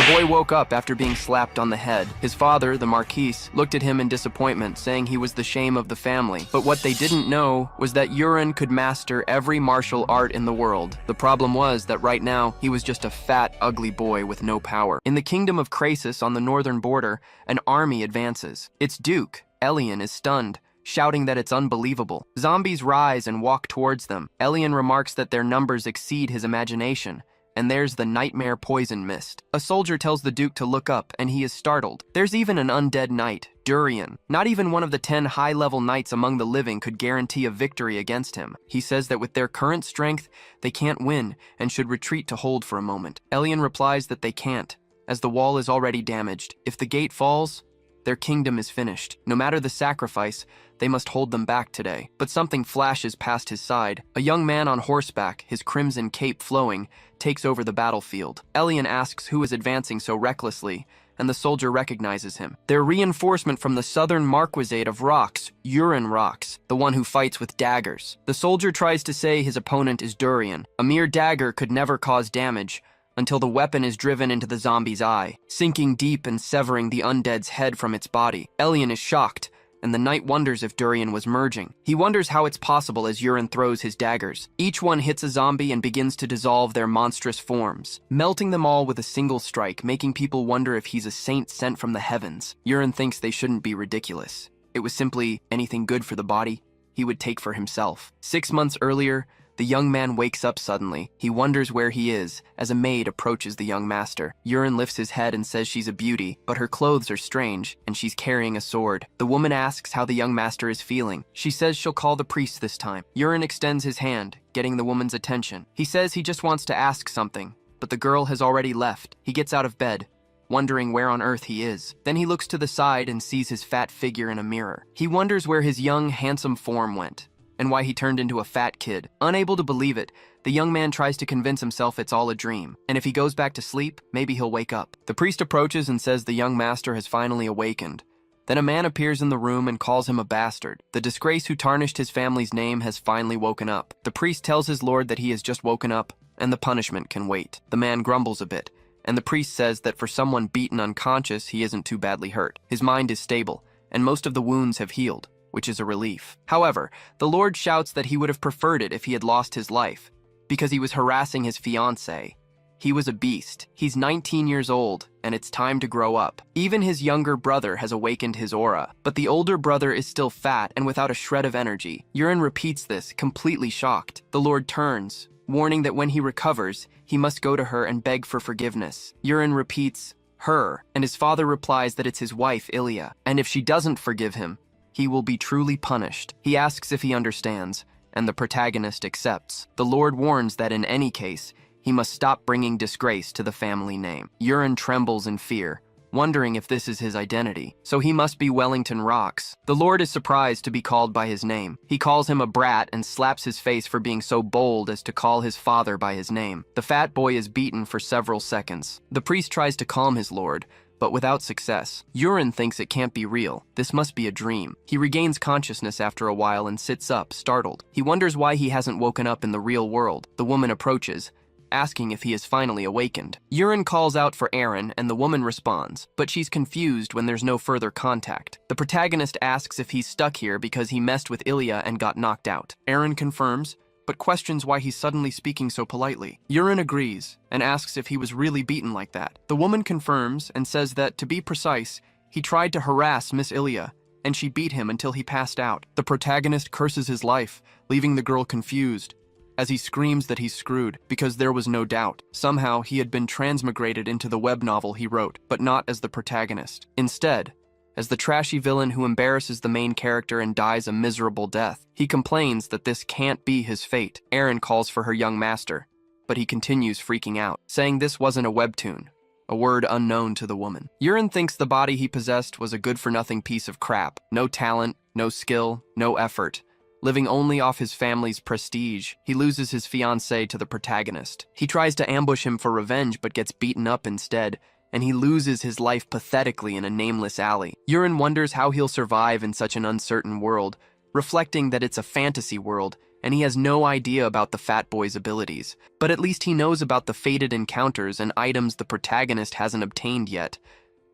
The boy woke up after being slapped on the head. His father, the Marquis, looked at him in disappointment, saying he was the shame of the family. But what they didn't know was that Yurin could master every martial art in the world. The problem was that right now, he was just a fat, ugly boy with no power. In the kingdom of Krasis on the northern border, an army advances. Its duke, Elian, is stunned, shouting that it's unbelievable. Zombies rise and walk towards them. Elian remarks that their numbers exceed his imagination. And there's the nightmare poison mist. A soldier tells the Duke to look up, and he is startled. There's even an undead knight, Durian. Not even one of the 10 high-level knights among the living could guarantee a victory against him. He says that with their current strength, they can't win, and should retreat to hold for a moment. Elian replies that they can't, as the wall is already damaged. If the gate falls, their kingdom is finished. No matter the sacrifice, they must hold them back today. But something flashes past his side. A young man on horseback, his crimson cape flowing, takes over the battlefield. Elian asks who is advancing so recklessly, and the soldier recognizes him. They're reinforcement from the southern marquisate of rocks, Yurin Rocks, the one who fights with daggers. The soldier tries to say his opponent is Durian. A mere dagger could never cause damage, until the weapon is driven into the zombie's eye, sinking deep and severing the undead's head from its body. Elian is shocked, and the knight wonders if Durian was merging. He wonders how it's possible as Yurin throws his daggers. Each one hits a zombie and begins to dissolve their monstrous forms, melting them all with a single strike, making people wonder if he's a saint sent from the heavens. Yurin thinks they shouldn't be ridiculous. It was simply anything good for the body he would take for himself. 6 months earlier, the young man wakes up suddenly. He wonders where he is as a maid approaches the young master. Yurin lifts his head and says she's a beauty, but her clothes are strange, and she's carrying a sword. The woman asks how the young master is feeling. She says she'll call the priest this time. Yurin extends his hand, getting the woman's attention. He says he just wants to ask something, but the girl has already left. He gets out of bed, wondering where on earth he is. Then he looks to the side and sees his fat figure in a mirror. He wonders where his young, handsome form went, and why he turned into a fat kid. Unable to believe it, the young man tries to convince himself it's all a dream, and if he goes back to sleep, maybe he'll wake up. The priest approaches and says the young master has finally awakened. Then a man appears in the room and calls him a bastard. The disgrace who tarnished his family's name has finally woken up. The priest tells his lord that he has just woken up, and the punishment can wait. The man grumbles a bit, and the priest says that for someone beaten unconscious, he isn't too badly hurt. His mind is stable, and most of the wounds have healed, which is a relief. However, the Lord shouts that he would have preferred it if he had lost his life, because he was harassing his fiancée. He was a beast. He's 19 years old, and it's time to grow up. Even his younger brother has awakened his aura, but the older brother is still fat and without a shred of energy. Yurin repeats this, completely shocked. The Lord turns, warning that when he recovers, he must go to her and beg for forgiveness. Yurin repeats, her, and his father replies that it's his wife, Ilya, and if she doesn't forgive him, he will be truly punished. He asks if he understands, and the protagonist accepts. The Lord warns that in any case, he must stop bringing disgrace to the family name. Yurin trembles in fear, wondering if this is his identity. So he must be Wellington Rocks. The Lord is surprised to be called by his name. He calls him a brat and slaps his face for being so bold as to call his father by his name. The fat boy is beaten for several seconds. The priest tries to calm his lord, but without success. Yurin thinks it can't be real. This must be a dream. He regains consciousness after a while and sits up, startled. He wonders why he hasn't woken up in the real world. The woman approaches, asking if he has finally awakened. Yurin calls out for Aaron, and the woman responds, but she's confused when there's no further contact. The protagonist asks if he's stuck here because he messed with Ilya and got knocked out. Aaron confirms, but questions why he's suddenly speaking so politely. Yurin agrees and asks if he was really beaten like that. The woman confirms and says that, to be precise, he tried to harass Miss Ilya, and she beat him until he passed out. The protagonist curses his life, leaving the girl confused, as he screams that he's screwed, because there was no doubt. Somehow, he had been transmigrated into the web novel he wrote, but not as the protagonist. Instead, as the trashy villain who embarrasses the main character and dies a miserable death. He complains that this can't be his fate. Aaron calls for her young master, but he continues freaking out, saying this wasn't a webtoon, a word unknown to the woman. Yurin thinks the body he possessed was a good-for-nothing piece of crap. No talent, no skill, no effort. Living only off his family's prestige, he loses his fiancée to the protagonist. He tries to ambush him for revenge but gets beaten up instead, and he loses his life pathetically in a nameless alley. Yurin wonders how he'll survive in such an uncertain world, reflecting that it's a fantasy world and he has no idea about the fat boy's abilities. But at least he knows about the fated encounters and items the protagonist hasn't obtained yet.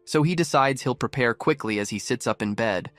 So he decides he'll prepare quickly as he sits up in bed.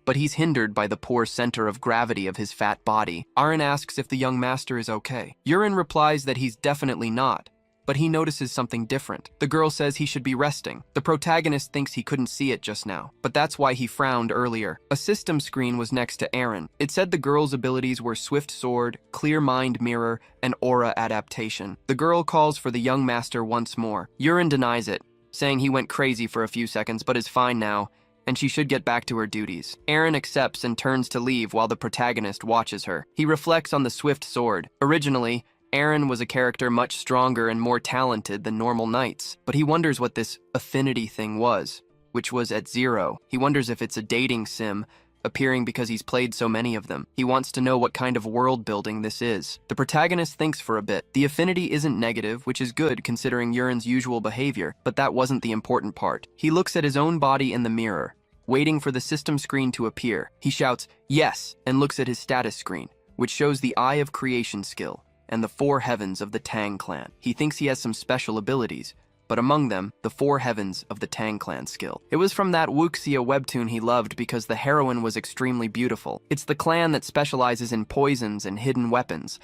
But he's hindered by the poor center of gravity of his fat body. Aaron asks if the young master is okay. Yurin replies that he's definitely not, but he notices something different. The girl says he should be resting. The protagonist thinks he couldn't see it just now, but that's why he frowned earlier. A system screen was next to Aaron. It said the girl's abilities were Swift Sword, Clear Mind Mirror, and Aura Adaptation. The girl calls for the young master once more. Yurin denies it, saying he went crazy for a few seconds but is fine now, and she should get back to her duties. Aaron accepts and turns to leave while the protagonist watches her. He reflects on the Swift Sword. Originally, Aaron was a character much stronger and more talented than normal knights, but he wonders what this affinity thing was, which was at 0. He wonders if it's a dating sim, appearing because he's played so many of them. He wants to know what kind of world building this is. The protagonist thinks for a bit. The affinity isn't negative, which is good considering Yurin's usual behavior, but that wasn't the important part. He looks at his own body in the mirror, waiting for the system screen to appear. He shouts, "Yes," and looks at his status screen, which shows the Eye of Creation skill and the 4 heavens of the Tang clan. He thinks he has some special abilities, but among them, the 4 heavens of the Tang clan skill. It was from that wuxia webtoon he loved because the heroine was extremely beautiful. It's the clan that specializes in poisons and hidden weapons.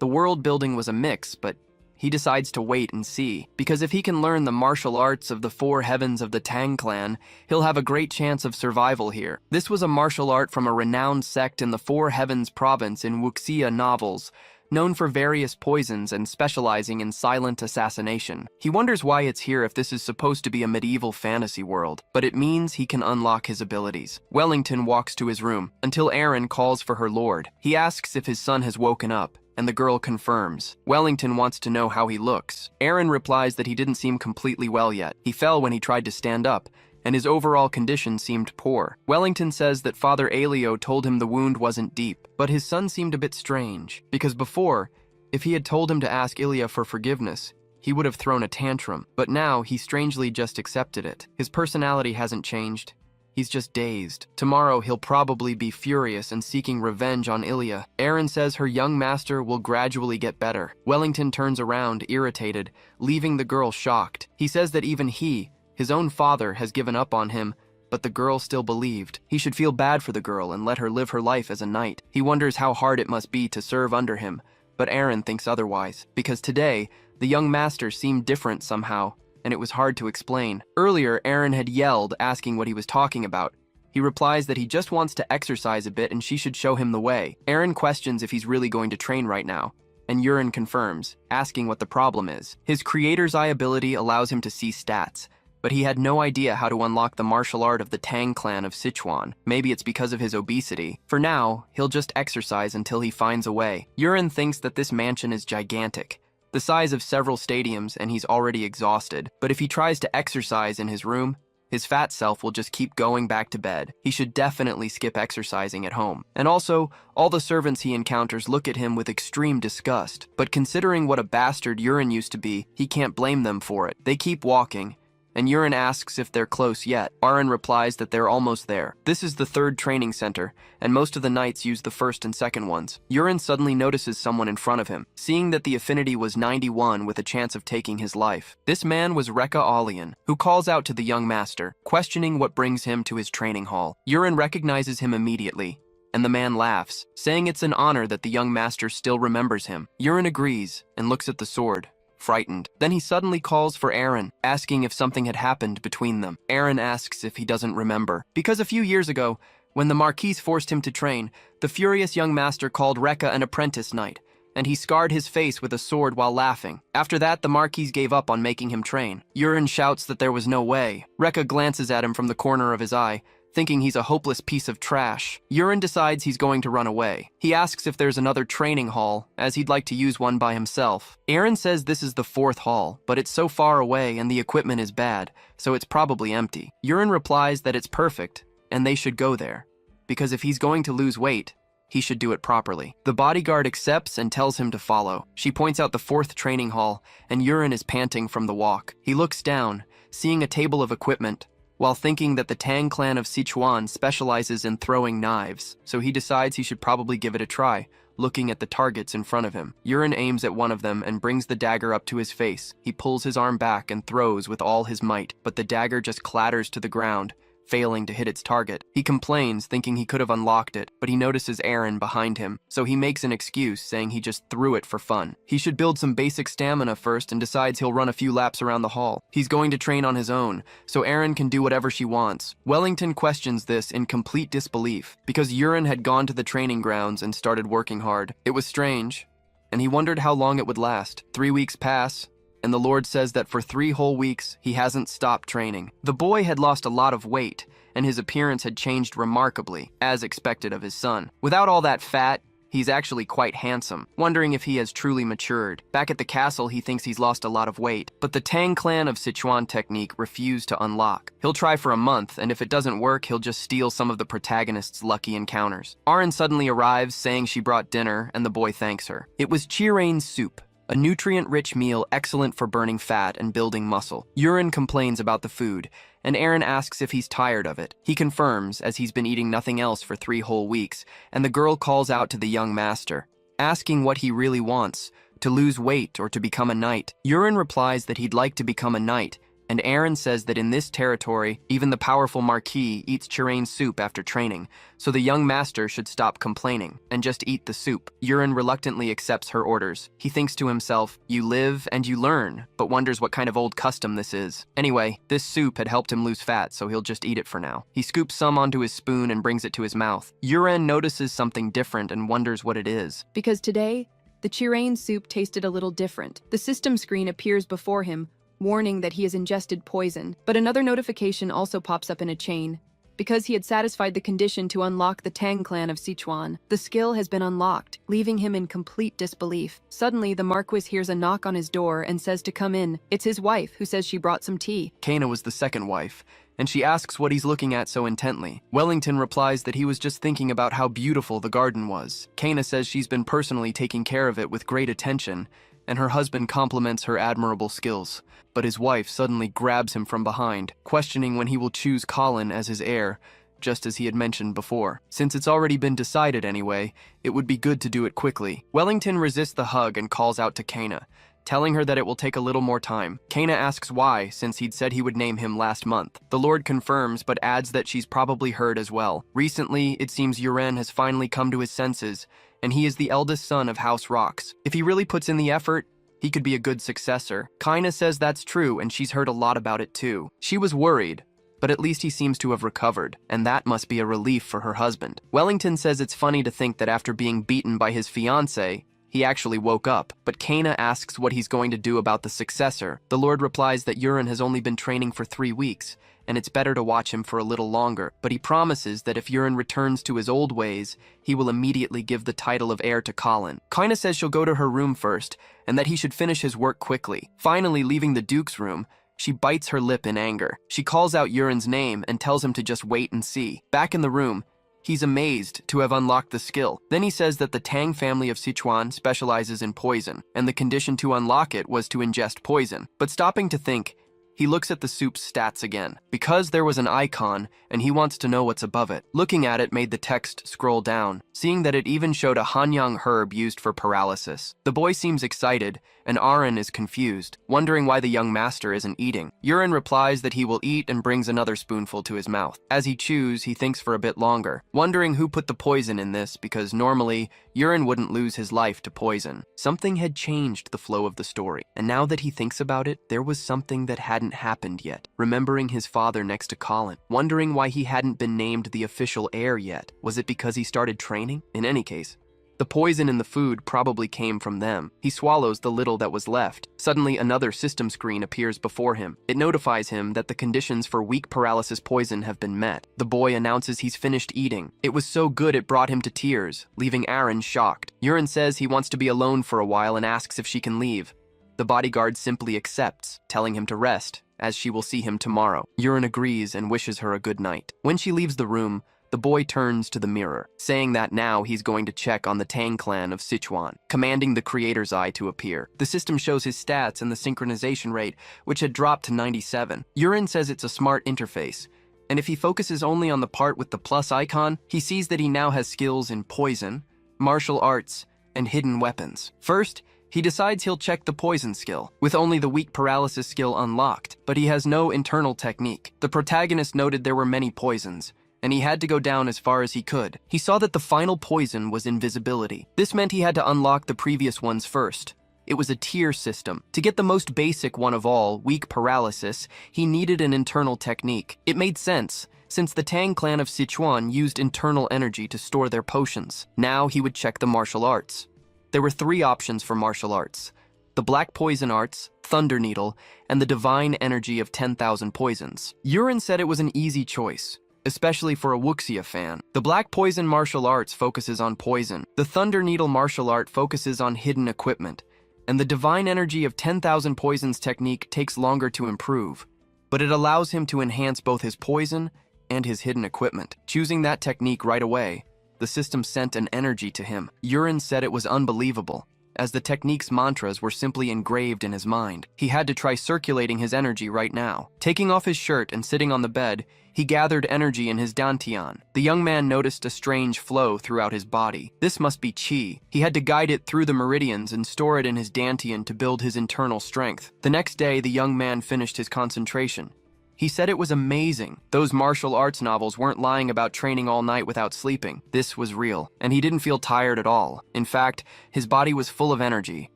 The world building was a mix, but he decides to wait and see, because if he can learn the martial arts of the 4 heavens of the Tang clan, he'll have a great chance of survival here. This was a martial art from a renowned sect in the 4 heavens province in wuxia novels, known for various poisons and specializing in silent assassination. He wonders why it's here if this is supposed to be a medieval fantasy world, but it means he can unlock his abilities. Wellington walks to his room, until Aaron calls for her lord. He asks if his son has woken up, and the girl confirms. Wellington wants to know how he looks. Aaron replies that he didn't seem completely well yet. He fell when he tried to stand up, and his overall condition seemed poor. Wellington says that Father Alio told him the wound wasn't deep, but his son seemed a bit strange, because before, if he had told him to ask Ilya for forgiveness, he would have thrown a tantrum, but now he strangely just accepted it. His personality hasn't changed. He's just dazed. Tomorrow he'll probably be furious and seeking revenge on Ilya. Aaron says her young master will gradually get better. Wellington turns around, irritated, leaving the girl shocked. He says that even he, his own father, has given up on him, but the girl still believed. He should feel bad for the girl and let her live her life as a knight. He wonders how hard it must be to serve under him, but Aaron thinks otherwise, because today, the young master seemed different somehow, and it was hard to explain. Earlier, Aaron had yelled, asking what he was talking about. He replies that he just wants to exercise a bit and she should show him the way. Aaron questions if he's really going to train right now, and Yurin confirms, asking what the problem is. His creator's eye ability allows him to see stats, but he had no idea how to unlock the martial art of the Tang clan of Sichuan. Maybe it's because of his obesity. For now, he'll just exercise until he finds a way. Yurin thinks that this mansion is gigantic, the size of several stadiums, and he's already exhausted. But if he tries to exercise in his room, his fat self will just keep going back to bed. He should definitely skip exercising at home. And also, all the servants he encounters look at him with extreme disgust. But considering what a bastard Yurin used to be, he can't blame them for it. They keep walking, and Yurin asks if they're close yet. Aaron replies that they're almost there. This is the 3rd training center, and most of the knights use the 1st and 2nd ones. Yurin suddenly notices someone in front of him, seeing that the affinity was 91 with a chance of taking his life. This man was Rekka Alian, who calls out to the young master, questioning what brings him to his training hall. Yurin recognizes him immediately, and the man laughs, saying it's an honor that the young master still remembers him. Yurin agrees and looks at the sword, frightened. Then he suddenly calls for Aaron, asking if something had happened between them. Aaron asks if he doesn't remember, because a few years ago, when the Marquise forced him to train, the furious young master called Rekka an apprentice knight, and he scarred his face with a sword while laughing. After that, the Marquise gave up on making him train. Yurin shouts that there was no way. Rekka glances at him from the corner of his eye, thinking he's a hopeless piece of trash. Yurin decides he's going to run away. He asks if there's another training hall, as he'd like to use one by himself. Aaron says this is the 4th hall, but it's so far away and the equipment is bad, so it's probably empty. Yurin replies that it's perfect, and they should go there, because if he's going to lose weight, he should do it properly. The bodyguard accepts and tells him to follow. She points out the 4th training hall, and Yurin is panting from the walk. He looks down, seeing a table of equipment, while thinking that the Tang clan of Sichuan specializes in throwing knives, so he decides he should probably give it a try. looking at the targets in front of him. Urine aims at one of them and brings the dagger up to his face. He pulls his arm back and throws with all his might, but the dagger just clatters to the ground, failing to hit its target. He complains, thinking he could have unlocked it, but he notices Aaron behind him, so he makes an excuse, saying he just threw it for fun. He should build some basic stamina first and decides he'll run a few laps around the hall. He's going to train on his own, so Aaron can do whatever she wants. Wellington questions this in complete disbelief, because Urine had gone to the training grounds and started working hard. It was strange, and he wondered how long it would last. 3 weeks pass, and the Lord says that for 3 whole weeks, he hasn't stopped training. The boy had lost a lot of weight, and his appearance had changed remarkably, as expected of his son. Without all that fat, he's actually quite handsome, wondering if he has truly matured. Back at the castle, he thinks he's lost a lot of weight, but the Tang clan of Sichuan technique refused to unlock. He'll try for a month, and if it doesn't work, he'll just steal some of the protagonist's lucky encounters. Aaron suddenly arrives, saying she brought dinner, and the boy thanks her. It was chirain soup, a nutrient-rich meal excellent for burning fat and building muscle. Urine complains about the food, and Aaron asks if he's tired of it. He confirms, as he's been eating nothing else for 3 whole weeks, and the girl calls out to the young master, asking what he really wants, to lose weight or to become a knight. Urine replies that he'd like to become a knight, and Aaron says that in this territory, even the powerful marquis eats chirain soup after training, so the young master should stop complaining and just eat the soup. Urine reluctantly accepts her orders. He thinks to himself, you live and you learn, but wonders what kind of old custom this is. Anyway, this soup had helped him lose fat, so he'll just eat it for now. He scoops some onto his spoon and brings it to his mouth. Urine notices something different and wonders what it is. Because today, the chirain soup tasted a little different. The system screen appears before him, warning that he has ingested poison, but another notification also pops up in a chain. Because he had satisfied the condition to unlock the Tang clan of Sichuan, the skill has been unlocked, leaving him in complete disbelief. Suddenly, the Marquis hears a knock on his door and says to come in. It's his wife, who says she brought some tea. Kana was the second wife, and she asks what he's looking at so intently. Wellington replies that he was just thinking about how beautiful the garden was. Kana says she's been personally taking care of it with great attention, and her husband compliments her admirable skills. But his wife suddenly grabs him from behind, questioning when he will choose Colin as his heir, just as he had mentioned before. Since it's already been decided anyway, it would be good to do it quickly. Wellington resists the hug and calls out to Kana, telling her that it will take a little more time. Kana asks why, since he'd said he would name him last month. The Lord confirms, but adds that she's probably heard as well. Recently, it seems Yuren has finally come to his senses, and he is the eldest son of House Rocks. If he really puts in the effort, he could be a good successor. Kaina says that's true, and she's heard a lot about it too. She was worried, but at least he seems to have recovered, and that must be a relief for her husband. Wellington says it's funny to think that after being beaten by his fiancée, he actually woke up, but Kana asks what he's going to do about the successor. The Lord replies that Yuren has only been training for 3 weeks, and it's better to watch him for a little longer, but he promises that if Yuren returns to his old ways, he will immediately give the title of heir to Colin. Kaina says she'll go to her room first, and that he should finish his work quickly. Finally, leaving the Duke's room, she bites her lip in anger. She calls out Yuren's name and tells him to just wait and see. Back in the room, he's amazed to have unlocked the skill. Then he says that the Tang family of Sichuan specializes in poison, and the condition to unlock it was to ingest poison. But stopping to think, he looks at the soup's stats again, because there was an icon, and he wants to know what's above it. Looking at it made the text scroll down, seeing that it even showed a Hanyang herb used for paralysis. The boy seems excited, and Aaron is confused, wondering why the young master isn't eating. Yuren replies that he will eat and brings another spoonful to his mouth. As he chews, he thinks for a bit longer, wondering who put the poison in this, because normally, Yuren wouldn't lose his life to poison. Something had changed the flow of the story, and now that he thinks about it, there was something that hadn't happened yet. Remembering his father next to Colin, wondering why he hadn't been named the official heir yet. Was it because he started training? In any case, the poison in the food probably came from them. He swallows the little that was left. Suddenly, another system screen appears before him. It notifies him that the conditions for weak paralysis poison have been met. The boy announces he's finished eating. It was so good it brought him to tears, leaving Aaron shocked. Yuren says he wants to be alone for a while and asks if she can leave. The bodyguard simply accepts, telling him to rest, as she will see him tomorrow. Yuren agrees and wishes her a good night. When she leaves the room, the boy turns to the mirror, saying that now he's going to check on the Tang clan of Sichuan, commanding the creator's eye to appear. The system shows his stats and the synchronization rate, which had dropped to 97. Yuren says it's a smart interface, and if he focuses only on the part with the plus icon, he sees that he now has skills in poison, martial arts, and hidden weapons. First, he decides he'll check the poison skill, with only the weak paralysis skill unlocked, but he has no internal technique. The protagonist noted there were many poisons, and he had to go down as far as he could. He saw that the final poison was invisibility. This meant he had to unlock the previous ones first. It was a tier system. To get the most basic one of all, weak paralysis, he needed an internal technique. It made sense, since the Tang clan of Sichuan used internal energy to store their potions. Now he would check the martial arts. There were 3 options for martial arts: the Black Poison Arts, Thunder Needle, and the Divine Energy of 10,000 Poisons. Yurin said it was an easy choice, especially for a Wuxia fan. The Black Poison martial arts focuses on poison. The Thunder Needle martial art focuses on hidden equipment. And the Divine Energy of 10,000 Poisons technique takes longer to improve, but it allows him to enhance both his poison and his hidden equipment. Choosing that technique right away, the system sent an energy to him. Yurin said it was unbelievable, as the technique's mantras were simply engraved in his mind. He had to try circulating his energy right now. Taking off his shirt and sitting on the bed, he gathered energy in his dantian. The young man noticed a strange flow throughout his body. This must be qi. He had to guide it through the meridians and store it in his dantian to build his internal strength. The next day, the young man finished his concentration. He said it was amazing. Those martial arts novels weren't lying about training all night without sleeping. This was real, and he didn't feel tired at all. In fact, his body was full of energy.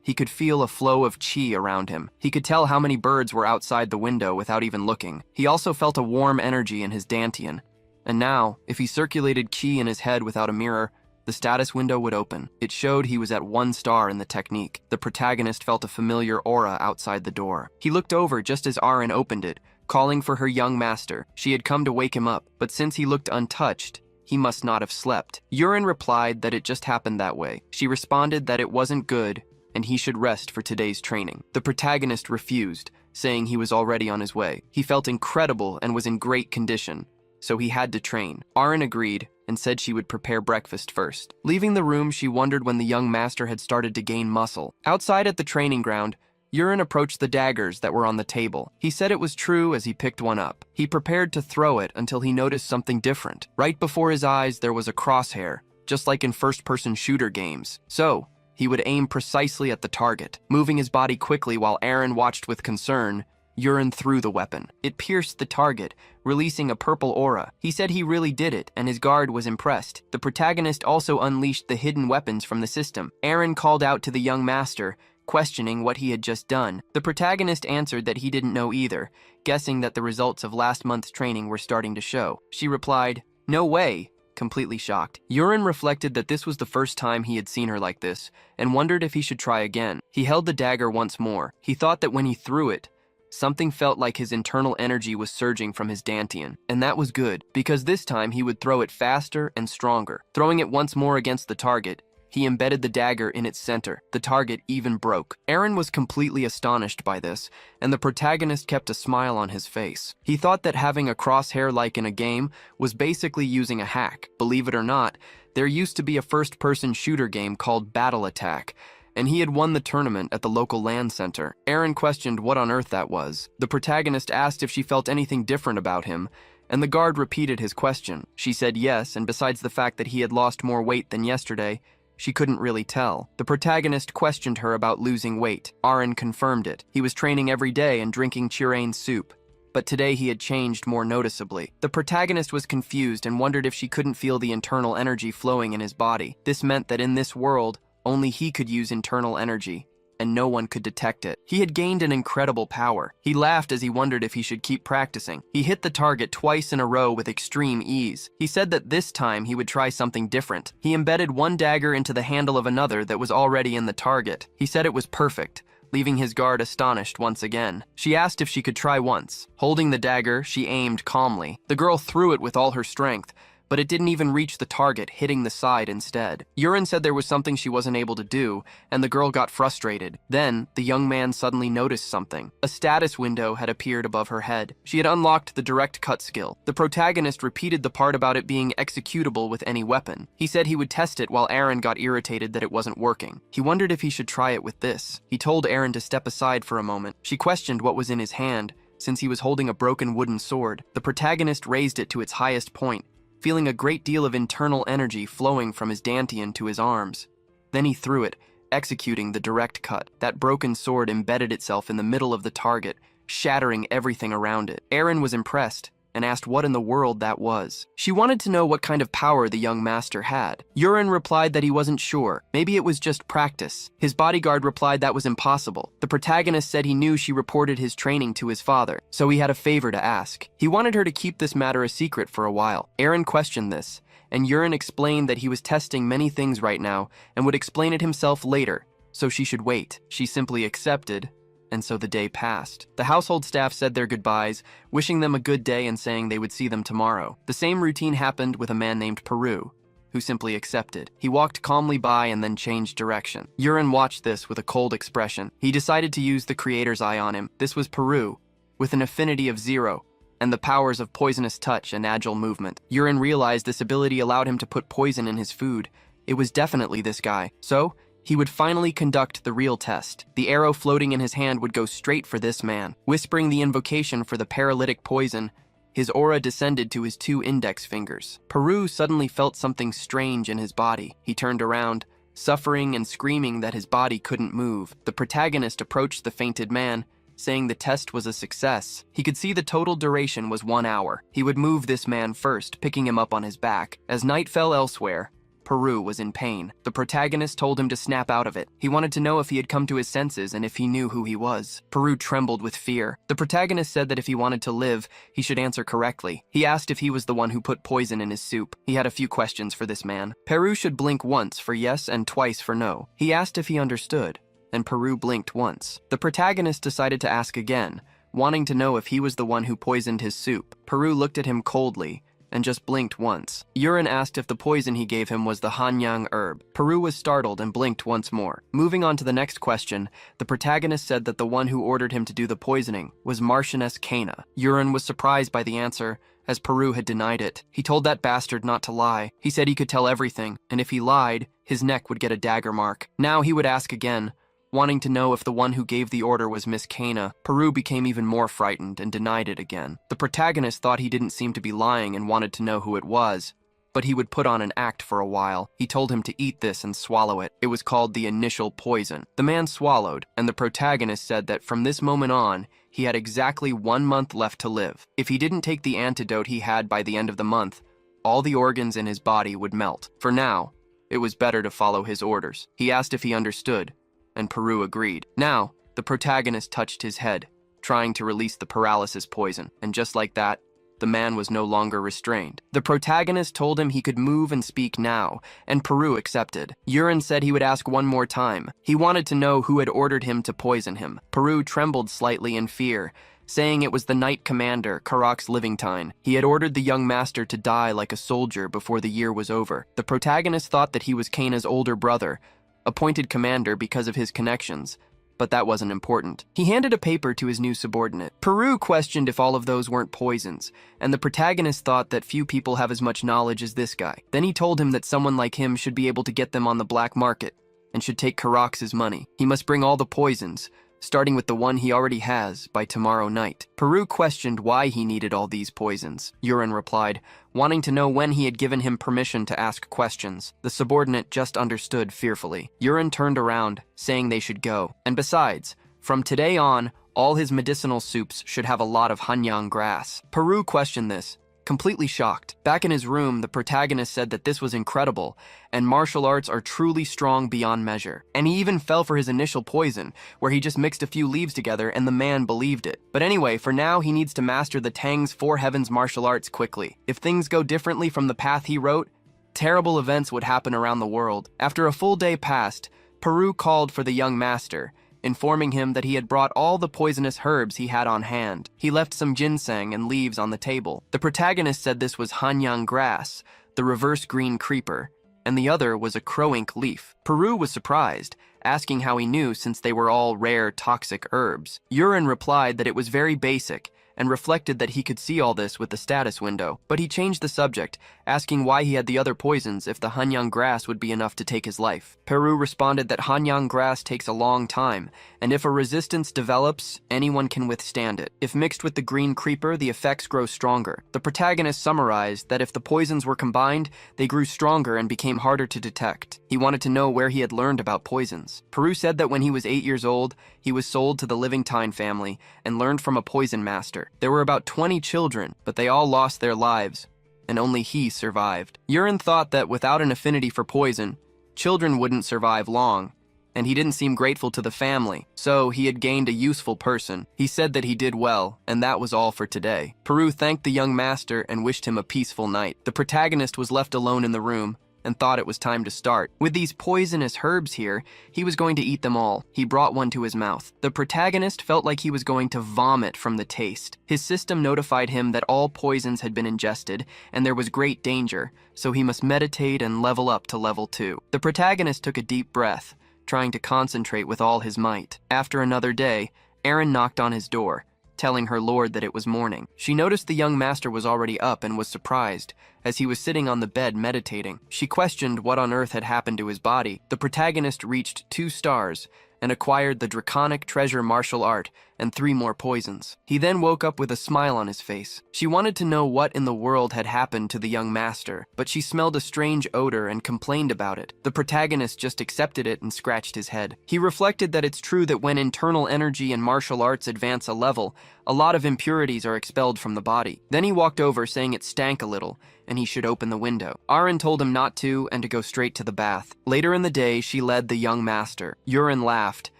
He could feel a flow of qi around him. He could tell how many birds were outside the window without even looking. He also felt a warm energy in his dantian. And now, if he circulated qi in his head without a mirror, the status window would open. It showed he was at 1 star in the technique. The protagonist felt a familiar aura outside the door. He looked over just as Aren opened it, calling for her young master. She had come to wake him up, but since he looked untouched, he must not have slept. Yurin replied that it just happened that way. She responded that it wasn't good, and he should rest for today's training. The protagonist refused, saying he was already on his way. He felt incredible and was in great condition, so he had to train. Aren agreed, and said she would prepare breakfast first. Leaving the room, she wondered when the young master had started to gain muscle. Outside at the training ground, Yurin approached the daggers that were on the table. He said it was true as he picked one up. He prepared to throw it until he noticed something different. Right before his eyes, there was a crosshair, just like in first-person shooter games. So, he would aim precisely at the target. Moving his body quickly while Aren watched with concern, Yurin threw the weapon. It pierced the target, releasing a purple aura. He said he really did it, and his guard was impressed. The protagonist also unleashed the hidden weapons from the system. Aren called out to the young master, questioning what he had just done. The protagonist answered that he didn't know either, guessing that the results of last month's training were starting to show. She replied, "No way," completely shocked. Yurin reflected that this was the first time he had seen her like this, and wondered if he should try again. He held the dagger once more. He thought that when he threw it, something felt like his internal energy was surging from his dantian, and that was good, because this time he would throw it faster and stronger. Throwing it once more against the target, he embedded the dagger in its center. The target even broke. Aren was completely astonished by this, and the protagonist kept a smile on his face. He thought that having a crosshair like in a game was basically using a hack. Believe it or not, there used to be a first-person shooter game called Battle Attack, and he had won the tournament at the local LAN center. Aren questioned what on earth that was. The protagonist asked if she felt anything different about him, and the guard repeated his question. She said yes, and besides the fact that he had lost more weight than yesterday, she couldn't really tell. The protagonist questioned her about losing weight. Aren confirmed it. He was training every day and drinking chirain soup, but today he had changed more noticeably. The protagonist was confused and wondered if she couldn't feel the internal energy flowing in his body. This meant that in this world, only he could use internal energy, and no one could detect it. He had gained an incredible power. He laughed as he wondered if he should keep practicing. He hit the target twice in a row with extreme ease. He said that this time he would try something different. He embedded one dagger into the handle of another that was already in the target. He said it was perfect, leaving his guard astonished once again. She asked if she could try once. Holding the dagger, she aimed calmly. The girl threw it with all her strength, but it didn't even reach the target, hitting the side instead. Yurin said there was something she wasn't able to do, and the girl got frustrated. Then, the young man suddenly noticed something. A status window had appeared above her head. She had unlocked the direct cut skill. The protagonist repeated the part about it being executable with any weapon. He said he would test it while Aren got irritated that it wasn't working. He wondered if he should try it with this. He told Aren to step aside for a moment. She questioned what was in his hand, since he was holding a broken wooden sword. The protagonist raised it to its highest point, feeling a great deal of internal energy flowing from his dantian to his arms. Then he threw it, executing the direct cut. That broken sword embedded itself in the middle of the target, shattering everything around it. Eren was impressed and asked what in the world that was. She wanted to know what kind of power the young master had. Yuren replied that he wasn't sure. Maybe it was just practice. His bodyguard replied that was impossible. The protagonist said he knew she reported his training to his father, so he had a favor to ask. He wanted her to keep this matter a secret for a while. Eren questioned this, and Yuren explained that he was testing many things right now and would explain it himself later, so she should wait. She simply accepted, and so the day passed. The household staff said their goodbyes, wishing them a good day and saying they would see them tomorrow. The same routine happened with a man named Peru, who simply accepted. He walked calmly by and then changed direction. Yuren watched this with a cold expression. He decided to use the creator's eye on him. This was Peru, with an affinity of 0, and the powers of poisonous touch and agile movement. Yuren realized this ability allowed him to put poison in his food. It was definitely this guy. So, he would finally conduct the real test. The arrow floating in his hand would go straight for this man. Whispering the invocation for the paralytic poison, his aura descended to his 2 index fingers. Peru suddenly felt something strange in his body. He turned around, suffering and screaming that his body couldn't move. The protagonist approached the fainted man, saying the test was a success. He could see the total duration was 1 hour. He would move this man first, picking him up on his back. As night fell elsewhere, Peru was in pain. The protagonist told him to snap out of it. He wanted to know if he had come to his senses and if he knew who he was. Peru trembled with fear. The protagonist said that if he wanted to live, he should answer correctly. He asked if he was the one who put poison in his soup. He had a few questions for this man. Peru should blink once for yes and twice for no. He asked if he understood, and Peru blinked once. The protagonist decided to ask again, wanting to know if he was the one who poisoned his soup. Peru looked at him coldly and just blinked once. Yuren asked if the poison he gave him was the Hanyang herb. Peru was startled and blinked once more. Moving on to the next question, the protagonist said that the one who ordered him to do the poisoning was Marchioness Kana. Yuren was surprised by the answer, as Peru had denied it. He told that bastard not to lie. He said he could tell everything, and if he lied, his neck would get a dagger mark. Now he would ask again, wanting to know if the one who gave the order was Miss Kana. Peru became even more frightened and denied it again. The protagonist thought he didn't seem to be lying and wanted to know who it was, but he would put on an act for a while. He told him to eat this and swallow it. It was called the initial poison. The man swallowed, and the protagonist said that from this moment on, he had exactly 1 month left to live. If he didn't take the antidote he had by the end of the month, all the organs in his body would melt. For now, it was better to follow his orders. He asked if he understood, and Peru agreed. Now, the protagonist touched his head, trying to release the paralysis poison, and just like that, the man was no longer restrained. The protagonist told him he could move and speak now, and Peru accepted. Yuren said he would ask one more time. He wanted to know who had ordered him to poison him. Peru trembled slightly in fear, saying it was the Knight Commander, Karak's Livingtine. He had ordered the young master to die like a soldier before the year was over. The protagonist thought that he was Kana's older brother, appointed commander because of his connections, but that wasn't important. He handed a paper to his new subordinate. Peru questioned if all of those weren't poisons, and the protagonist thought that few people have as much knowledge as this guy. Then he told him that someone like him should be able to get them on the black market, and should take Karak's money. He must bring all the poisons, starting with the one he already has, by tomorrow night. Peru questioned why he needed all these poisons. Yuren replied, wanting to know when he had given him permission to ask questions. The subordinate just understood fearfully. Yuren turned around, saying they should go. And besides, from today on, all his medicinal soups should have a lot of Hanyang grass. Peru questioned this, completely shocked. Back in his room, the protagonist said that this was incredible, and martial arts are truly strong beyond measure. And he even fell for his initial poison, where he just mixed a few leaves together and the man believed it. But anyway, for now he needs to master the Tang's 4 Heavens martial arts quickly. If things go differently from the path he wrote, terrible events would happen around the world. After a full day passed, Peru called for the young master, informing him that he had brought all the poisonous herbs he had on hand. He left some ginseng and leaves on the table. The protagonist said this was Hanyang grass, the reverse green creeper, and the other was a crow-ink leaf. Peru was surprised, asking how he knew since they were all rare toxic herbs. Yuren replied that it was very basic, and reflected that he could see all this with the status window. But he changed the subject, asking why he had the other poisons if the Hanyang grass would be enough to take his life. Peru responded that Hanyang grass takes a long time, and if a resistance develops, anyone can withstand it. If mixed with the green creeper, the effects grow stronger. The protagonist summarized that if the poisons were combined, they grew stronger and became harder to detect. He wanted to know where he had learned about poisons. Peru said that when he was 8 years old, he was sold to the Living Tine family and learned from a poison master. There were about 20 children, but they all lost their lives, and only he survived. Yurin thought that without an affinity for poison, children wouldn't survive long, and he didn't seem grateful to the family, so he had gained a useful person. He said that he did well, and that was all for today. Peru thanked the young master and wished him a peaceful night. The protagonist was left alone in the room and thought it was time to start. With these poisonous herbs here, he was going to eat them all. He brought one to his mouth. The protagonist felt like he was going to vomit from the taste. His system notified him that all poisons had been ingested, and there was great danger, so he must meditate and level up to level 2. The protagonist took a deep breath, trying to concentrate with all his might. After another day, Aaron knocked on his door, telling her lord that it was morning. She noticed the young master was already up and was surprised, as he was sitting on the bed meditating. She questioned what on earth had happened to his body. The protagonist reached 2 stars and acquired the draconic treasure martial art and 3 more poisons. He then woke up with a smile on his face. She wanted to know what in the world had happened to the young master, but she smelled a strange odor and complained about it. The protagonist just accepted it and scratched his head. He reflected that it's true that when internal energy and martial arts advance a level, a lot of impurities are expelled from the body. Then he walked over, saying it stank a little, and he should open the window. Aaron told him not to and to go straight to the bath. Later in the day, she led the young master. Yurin laughed,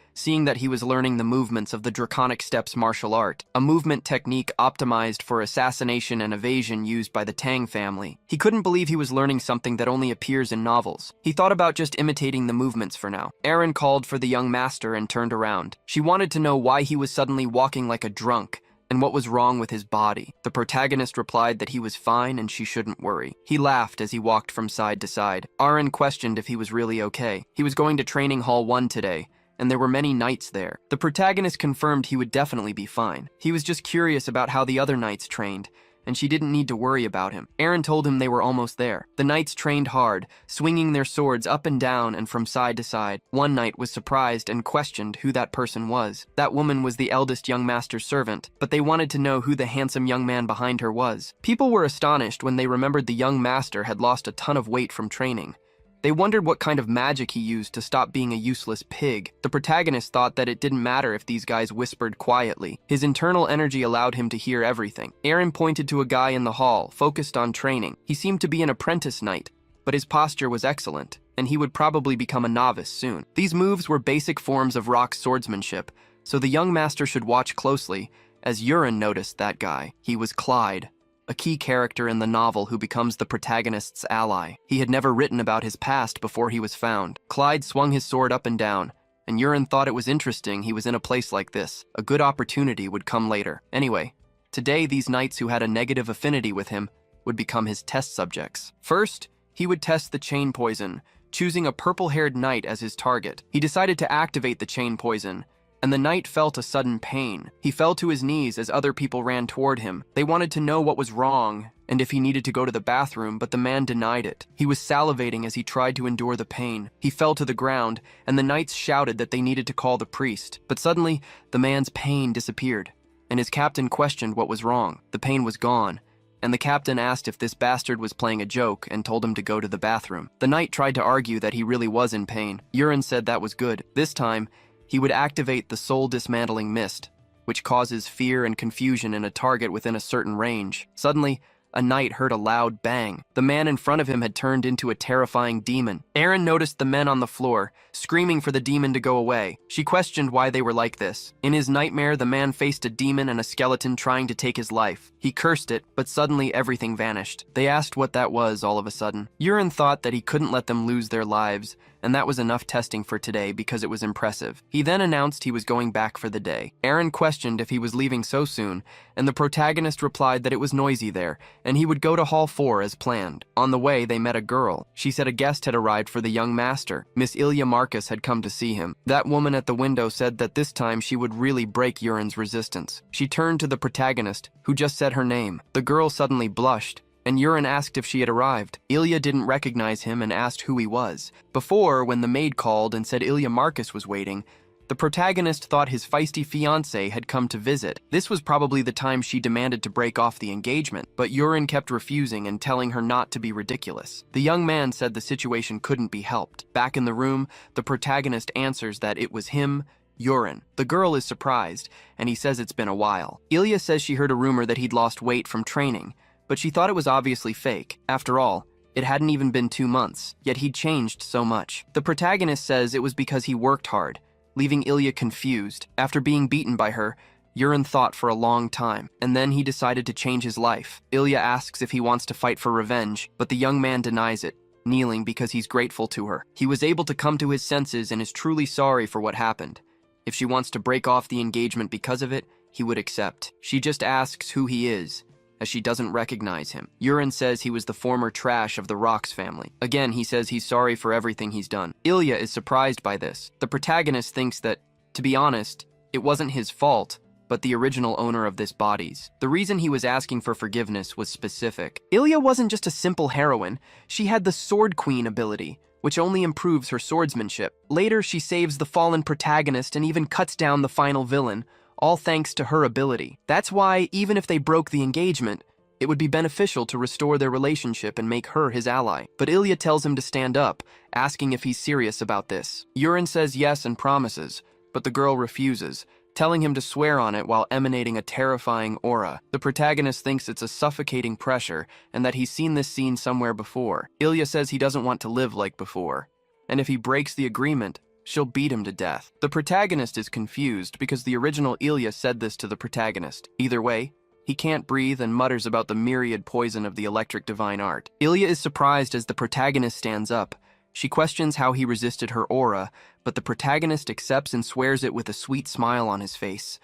seeing that he was learning the movements of the Draconic Steps martial art, a movement technique optimized for assassination and evasion used by the Tang family. He couldn't believe he was learning something that only appears in novels. He thought about just imitating the movements for now. Aaron called for the young master and turned around. She wanted to know why he was suddenly walking like a drunk, and what was wrong with his body. The protagonist replied that he was fine and she shouldn't worry. He laughed as he walked from side to side. Aaron questioned if he was really okay. He was going to Training Hall 1 today, and there were many knights there. The protagonist confirmed he would definitely be fine. He was just curious about how the other knights trained, and she didn't need to worry about him. Aaron told him they were almost there. The knights trained hard, swinging their swords up and down and from side to side. One knight was surprised and questioned who that person was. That woman was the eldest young master's servant, but they wanted to know who the handsome young man behind her was. People were astonished when they remembered the young master had lost a ton of weight from training. They wondered what kind of magic he used to stop being a useless pig. The protagonist thought that it didn't matter if these guys whispered quietly. His internal energy allowed him to hear everything. Aaron pointed to a guy in the hall, focused on training. He seemed to be an apprentice knight, but his posture was excellent, and he would probably become a novice soon. These moves were basic forms of rock swordsmanship, so the young master should watch closely, as Yurin noticed that guy. He was Clyde, a key character in the novel who becomes the protagonist's ally. He had never written about his past before he was found. Clyde swung his sword up and down, and Yurin thought it was interesting he was in a place like this. A good opportunity would come later. Anyway, today these knights who had a negative affinity with him would become his test subjects. First, he would test the chain poison, choosing a purple-haired knight as his target. He decided to activate the chain poison, and the knight felt a sudden pain. He fell to his knees as other people ran toward him. They wanted to know what was wrong and if he needed to go to the bathroom, but the man denied it. He was salivating as he tried to endure the pain. He fell to the ground, and the knights shouted that they needed to call the priest. But suddenly, the man's pain disappeared, and his captain questioned what was wrong. The pain was gone, and the captain asked if this bastard was playing a joke and told him to go to the bathroom. The knight tried to argue that he really was in pain. Yurin said that was good. This time, he would activate the soul-dismantling mist, which causes fear and confusion in a target within a certain range. Suddenly, a knight heard a loud bang. The man in front of him had turned into a terrifying demon. Aaron noticed the men on the floor, screaming for the demon to go away. She questioned why they were like this. In his nightmare, the man faced a demon and a skeleton trying to take his life. He cursed it, but suddenly everything vanished. They asked what that was all of a sudden. Yurin thought that he couldn't let them lose their lives, and that was enough testing for today because it was impressive. He then announced he was going back for the day. Aaron questioned if he was leaving so soon, and the protagonist replied that it was noisy there, and he would go to Hall 4 as planned. On the way, they met a girl. She said a guest had arrived for the young master. Miss Ilya Marcus had come to see him. That woman at the window said that this time she would really break Urin's resistance. She turned to the protagonist, who just said her name. The girl suddenly blushed, and Urin asked if she had arrived. Ilya didn't recognize him and asked who he was. Before, when the maid called and said Ilya Marcus was waiting, the protagonist thought his feisty fiancé had come to visit. This was probably the time she demanded to break off the engagement, but Urin kept refusing and telling her not to be ridiculous. The young man said the situation couldn't be helped. Back in the room, the protagonist answers that it was him, Urin. The girl is surprised, and he says it's been a while. Ilya says she heard a rumor that he'd lost weight from training, but she thought it was obviously fake. After all, it hadn't even been 2 months, yet he'd changed so much. The protagonist says it was because he worked hard, leaving Ilya confused. After being beaten by her, Urin thought for a long time, and then he decided to change his life. Ilya asks if he wants to fight for revenge, but the young man denies it, kneeling because he's grateful to her. He was able to come to his senses and is truly sorry for what happened. If she wants to break off the engagement because of it, he would accept. She just asks who he is, as she doesn't recognize him. Urin says he was the former trash of the Rocks family. Again, he says he's sorry for everything he's done. Ilya is surprised by this. The protagonist thinks that, to be honest, it wasn't his fault, but the original owner of this body's. The reason he was asking for forgiveness was specific. Ilya wasn't just a simple heroine. She had the Sword Queen ability, which only improves her swordsmanship. Later, she saves the fallen protagonist and even cuts down the final villain, all thanks to her ability. That's why, even if they broke the engagement, it would be beneficial to restore their relationship and make her his ally. But Ilya tells him to stand up, asking if he's serious about this. Urin says yes and promises, but the girl refuses, telling him to swear on it while emanating a terrifying aura. The protagonist thinks it's a suffocating pressure and that he's seen this scene somewhere before. Ilya says he doesn't want to live like before, and if he breaks the agreement, she'll beat him to death. The protagonist is confused because the original Ilya said this to the protagonist. Either way, he can't breathe and mutters about the myriad poison of the electric divine art. Ilya is surprised as the protagonist stands up. She questions how he resisted her aura, but the protagonist accepts and swears it with a sweet smile on his face.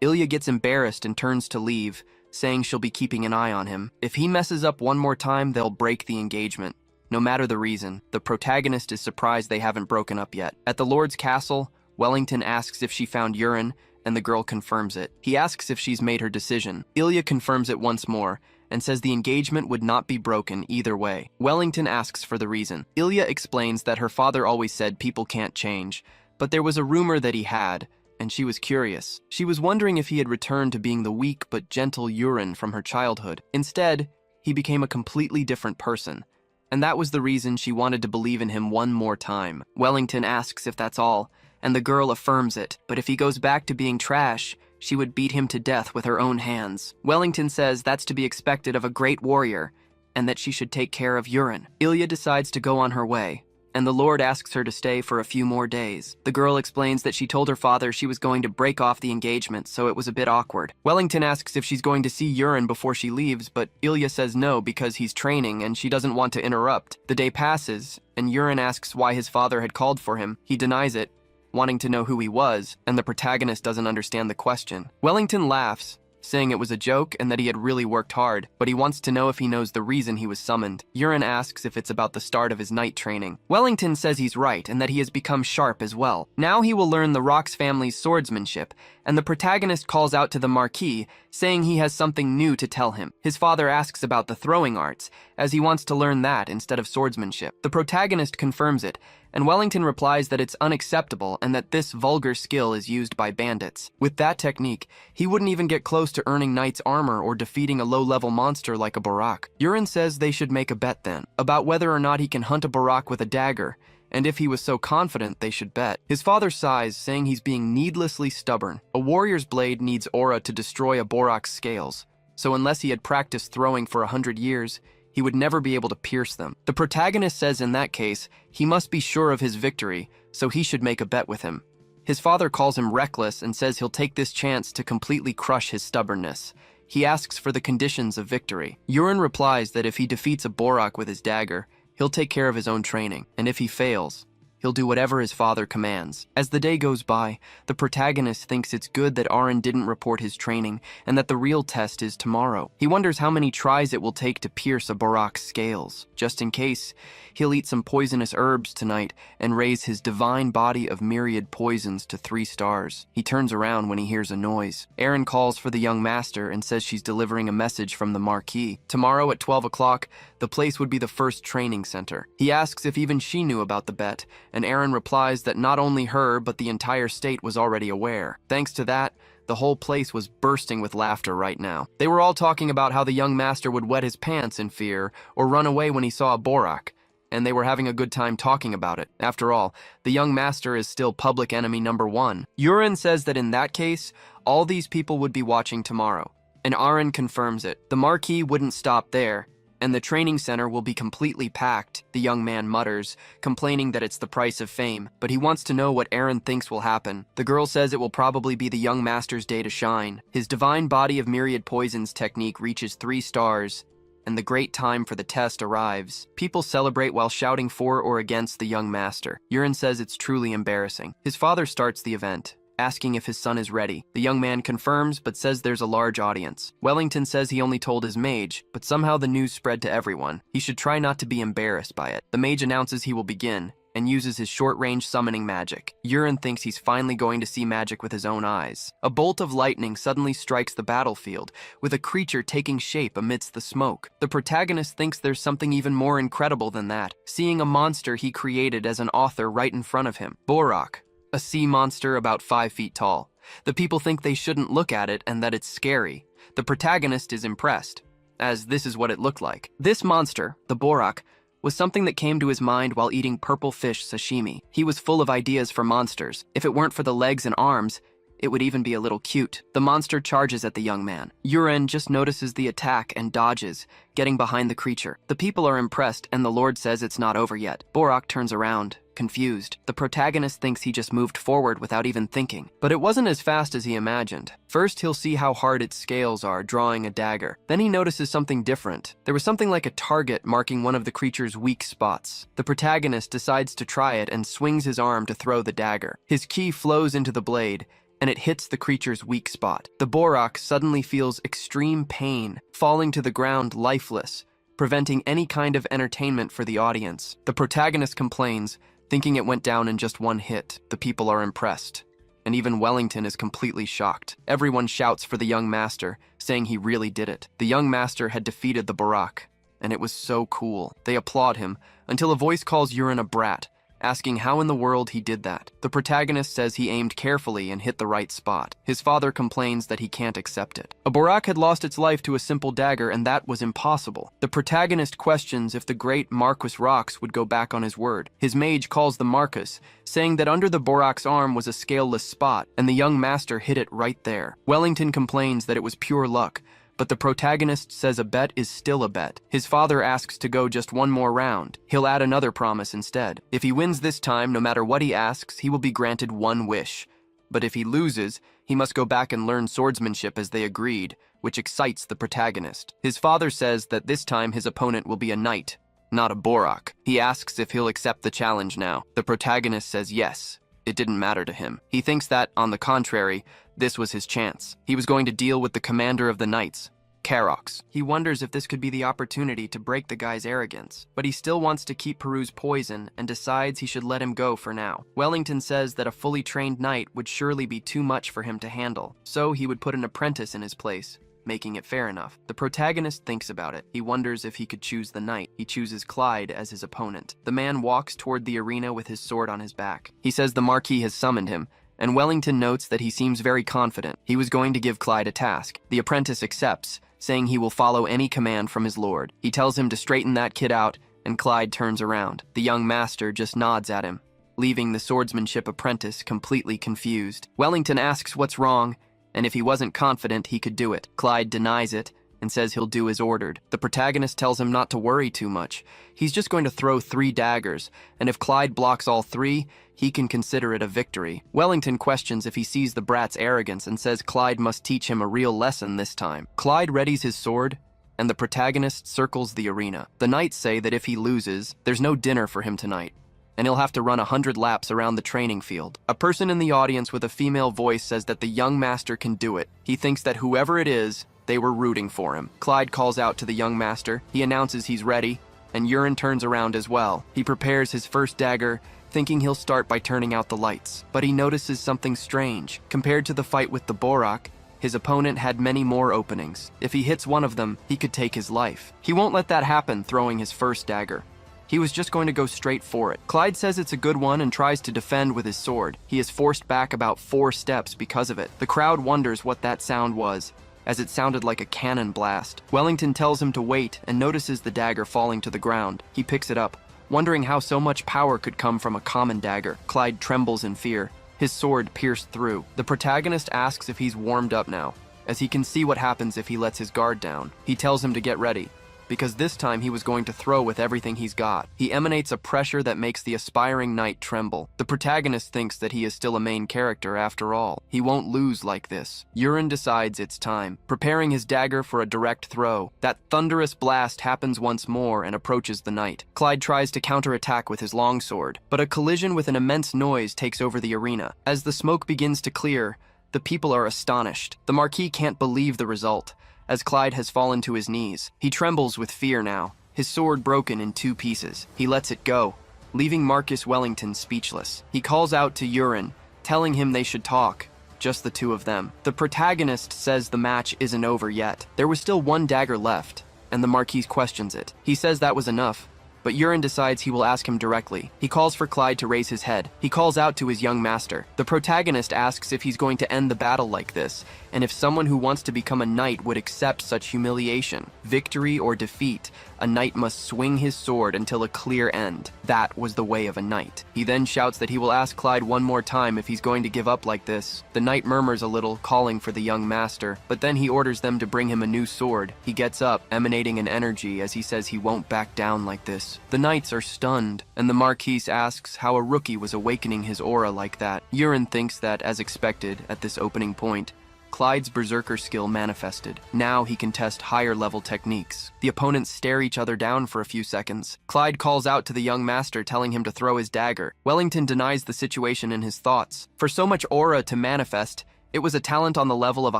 Ilya gets embarrassed and turns to leave, saying she'll be keeping an eye on him. If he messes up one more time, they'll break the engagement. No matter the reason, the protagonist is surprised they haven't broken up yet. At the Lord's castle, Wellington asks if she found Urin, and the girl confirms it. He asks if she's made her decision. Ilya confirms it once more, and says the engagement would not be broken either way. Wellington asks for the reason. Ilya explains that her father always said people can't change, but there was a rumor that he had, and she was curious. She was wondering if he had returned to being the weak but gentle Urin from her childhood. Instead, he became a completely different person, and that was the reason she wanted to believe in him one more time. Wellington asks if that's all, and the girl affirms it, but if he goes back to being trash, she would beat him to death with her own hands. Wellington says that's to be expected of a great warrior, and that she should take care of Urin. Ilya decides to go on her way, and the Lord asks her to stay for a few more days. The girl explains that she told her father she was going to break off the engagement, so it was a bit awkward. Wellington asks if she's going to see Urin before she leaves, but Ilya says no because he's training and she doesn't want to interrupt. The day passes, and Urin asks why his father had called for him. He denies it, wanting to know who he was, and the protagonist doesn't understand the question. Wellington laughs, saying it was a joke and that he had really worked hard, but he wants to know if he knows the reason he was summoned. Urin asks if it's about the start of his night training. Wellington says he's right and that he has become sharp as well. Now he will learn the Rocks family's swordsmanship, and the protagonist calls out to the Marquis, saying he has something new to tell him. His father asks about the throwing arts, as he wants to learn that instead of swordsmanship. The protagonist confirms it, and Wellington replies that it's unacceptable and that this vulgar skill is used by bandits. With that technique, he wouldn't even get close to earning knight's armor or defeating a low-level monster like a Barak. Urin says they should make a bet then, about whether or not he can hunt a Barak with a dagger, and if he was so confident, they should bet. His father sighs, saying he's being needlessly stubborn. A warrior's blade needs aura to destroy a Borak's scales, so unless he had practiced throwing for 100 years, he would never be able to pierce them. The protagonist says in that case, he must be sure of his victory, so he should make a bet with him. His father calls him reckless and says he'll take this chance to completely crush his stubbornness. He asks for the conditions of victory. Urin replies that if he defeats a Borak with his dagger, he'll take care of his own training, and if he fails, He'll do whatever his father commands. As the day goes by, the protagonist thinks it's good that Aaron didn't report his training and that the real test is tomorrow. He wonders how many tries it will take to pierce a Borak's scales. Just in case, he'll eat some poisonous herbs tonight and raise his divine body of myriad poisons to 3 stars. He turns around when he hears a noise. Aaron calls for the young master and says she's delivering a message from the marquee. Tomorrow at 12 o'clock, the place would be the first training center. He asks if even she knew about the bet, and Aaron replies that not only her, but the entire state was already aware. Thanks to that, the whole place was bursting with laughter right now. They were all talking about how the young master would wet his pants in fear or run away when he saw a Borak, and they were having a good time talking about it. After all, the young master is still public enemy number 1. Yurin says that in that case, all these people would be watching tomorrow, and Aaron confirms it. The marquee wouldn't stop there, and the training center will be completely packed, the young man mutters, complaining that it's the price of fame, but he wants to know what Aaron thinks will happen. The girl says it will probably be the young master's day to shine. His divine body of myriad poisons technique reaches 3 stars, and the great time for the test arrives. People celebrate while shouting for or against the young master. Yurin says it's truly embarrassing. His father starts the event, asking if his son is ready. The young man confirms, but says there's a large audience. Wellington says he only told his mage, but somehow the news spread to everyone. He should try not to be embarrassed by it. The mage announces he will begin, and uses his short-range summoning magic. Yurin thinks he's finally going to see magic with his own eyes. A bolt of lightning suddenly strikes the battlefield, with a creature taking shape amidst the smoke. The protagonist thinks there's something even more incredible than that, seeing a monster he created as an author right in front of him. Borak, a sea monster about 5 feet tall. The people think they shouldn't look at it and that it's scary. The protagonist is impressed, as this is what it looked like. This monster, the Borak, was something that came to his mind while eating purple fish sashimi. He was full of ideas for monsters. If it weren't for the legs and arms, it would even be a little cute. The monster charges at the young man. Yurin just notices the attack and dodges, getting behind the creature. The people are impressed, and the Lord says it's not over yet. Borak turns around, confused. The protagonist thinks he just moved forward without even thinking. But it wasn't as fast as he imagined. First, he'll see how hard its scales are, drawing a dagger. Then he notices something different. There was something like a target marking one of the creature's weak spots. The protagonist decides to try it and swings his arm to throw the dagger. His ki flows into the blade, and it hits the creature's weak spot. The Borak suddenly feels extreme pain, falling to the ground lifeless, preventing any kind of entertainment for the audience. The protagonist complains, thinking it went down in just 1 hit. The people are impressed, and even Wellington is completely shocked. Everyone shouts for the young master, saying he really did it. The young master had defeated the Borak, and it was so cool. They applaud him, until a voice calls Yurin a brat, asking how in the world he did that. The protagonist says he aimed carefully and hit the right spot. His father complains that he can't accept it. A Borak had lost its life to a simple dagger, and that was impossible. The protagonist questions if the great Marquis Rox would go back on his word. His mage calls the Marquis, saying that under the Borak's arm was a scaleless spot, and the young master hit it right there. Wellington complains that it was pure luck, but the protagonist says a bet is still a bet. His father asks to go just 1 more round. He'll add another promise instead. If he wins this time, no matter what he asks, he will be granted 1 wish. But if he loses, he must go back and learn swordsmanship as they agreed, which excites the protagonist. His father says that this time his opponent will be a knight, not a Borak. He asks if he'll accept the challenge now. The protagonist says yes. It didn't matter to him. He thinks that, on the contrary, this was his chance. He was going to deal with the commander of the knights, Karox. He wonders if this could be the opportunity to break the guy's arrogance, but he still wants to keep Peru's poison and decides he should let him go for now. Wellington says that a fully trained knight would surely be too much for him to handle, so he would put an apprentice in his place, making it fair enough. The protagonist thinks about it. He wonders if he could choose the knight. He chooses Clyde as his opponent. The man walks toward the arena with his sword on his back. He says the Marquis has summoned him, and Wellington notes that he seems very confident. He was going to give Clyde a task. The apprentice accepts, saying he will follow any command from his lord. He tells him to straighten that kid out, and Clyde turns around. The young master just nods at him, leaving the swordsmanship apprentice completely confused. Wellington asks what's wrong, and if he wasn't confident he could do it. Clyde denies it and says he'll do as ordered. The protagonist tells him not to worry too much. He's just going to throw 3 daggers, and if Clyde blocks all 3, he can consider it a victory. Wellington questions if he sees the brat's arrogance and says Clyde must teach him a real lesson this time. Clyde readies his sword, and the protagonist circles the arena. The knights say that if he loses, there's no dinner for him tonight, and he'll have to run 100 laps around the training field. A person in the audience with a female voice says that the young master can do it. He thinks that whoever it is, they were rooting for him. Clyde calls out to the young master. He announces he's ready, and Urine turns around as well. He prepares his first dagger, thinking he'll start by turning out the lights. But he notices something strange. Compared to the fight with the Borak, his opponent had many more openings. If he hits one of them, he could take his life. He won't let that happen, throwing his first dagger. He was just going to go straight for it. Clyde says it's a good one and tries to defend with his sword. He is forced back about 4 steps because of it. The crowd wonders what that sound was, as it sounded like a cannon blast. Wellington tells him to wait and notices the dagger falling to the ground. He picks it up, wondering how so much power could come from a common dagger. Clyde trembles in fear. His sword pierced through. The protagonist asks if he's warmed up now, as he can see what happens if he lets his guard down. He tells him to get ready, because this time he was going to throw with everything he's got. He emanates a pressure that makes the aspiring knight tremble. The protagonist thinks that he is still a main character after all. He won't lose like this. Urine decides it's time, preparing his dagger for a direct throw. That thunderous blast happens once more and approaches the knight. Clyde tries to counterattack with his longsword, but a collision with an immense noise takes over the arena. As the smoke begins to clear, the people are astonished. The Marquis can't believe the result, as Clyde has fallen to his knees. He trembles with fear now, his sword broken in 2 pieces. He lets it go, leaving Marcus Wellington speechless. He calls out to Urine, telling him they should talk, just the 2 of them. The protagonist says the match isn't over yet. There was still 1 dagger left, and the Marquis questions it. He says that was enough, but Urine decides he will ask him directly. He calls for Clyde to raise his head. He calls out to his young master. The protagonist asks if he's going to end the battle like this, and if someone who wants to become a knight would accept such humiliation. Victory or defeat, a knight must swing his sword until a clear end. That was the way of a knight. He then shouts that he will ask Clyde one more time if he's going to give up like this. The knight murmurs a little, calling for the young master, but then he orders them to bring him a new sword. He gets up, emanating an energy as he says he won't back down like this. The knights are stunned, and the Marquis asks how a rookie was awakening his aura like that. Urine thinks that, as expected, at this opening point, Clyde's berserker skill manifested. Now he can test higher level techniques. The opponents stare each other down for a few seconds. Clyde calls out to the young master, telling him to throw his dagger. Wellington denies the situation in his thoughts. For so much aura to manifest, it was a talent on the level of a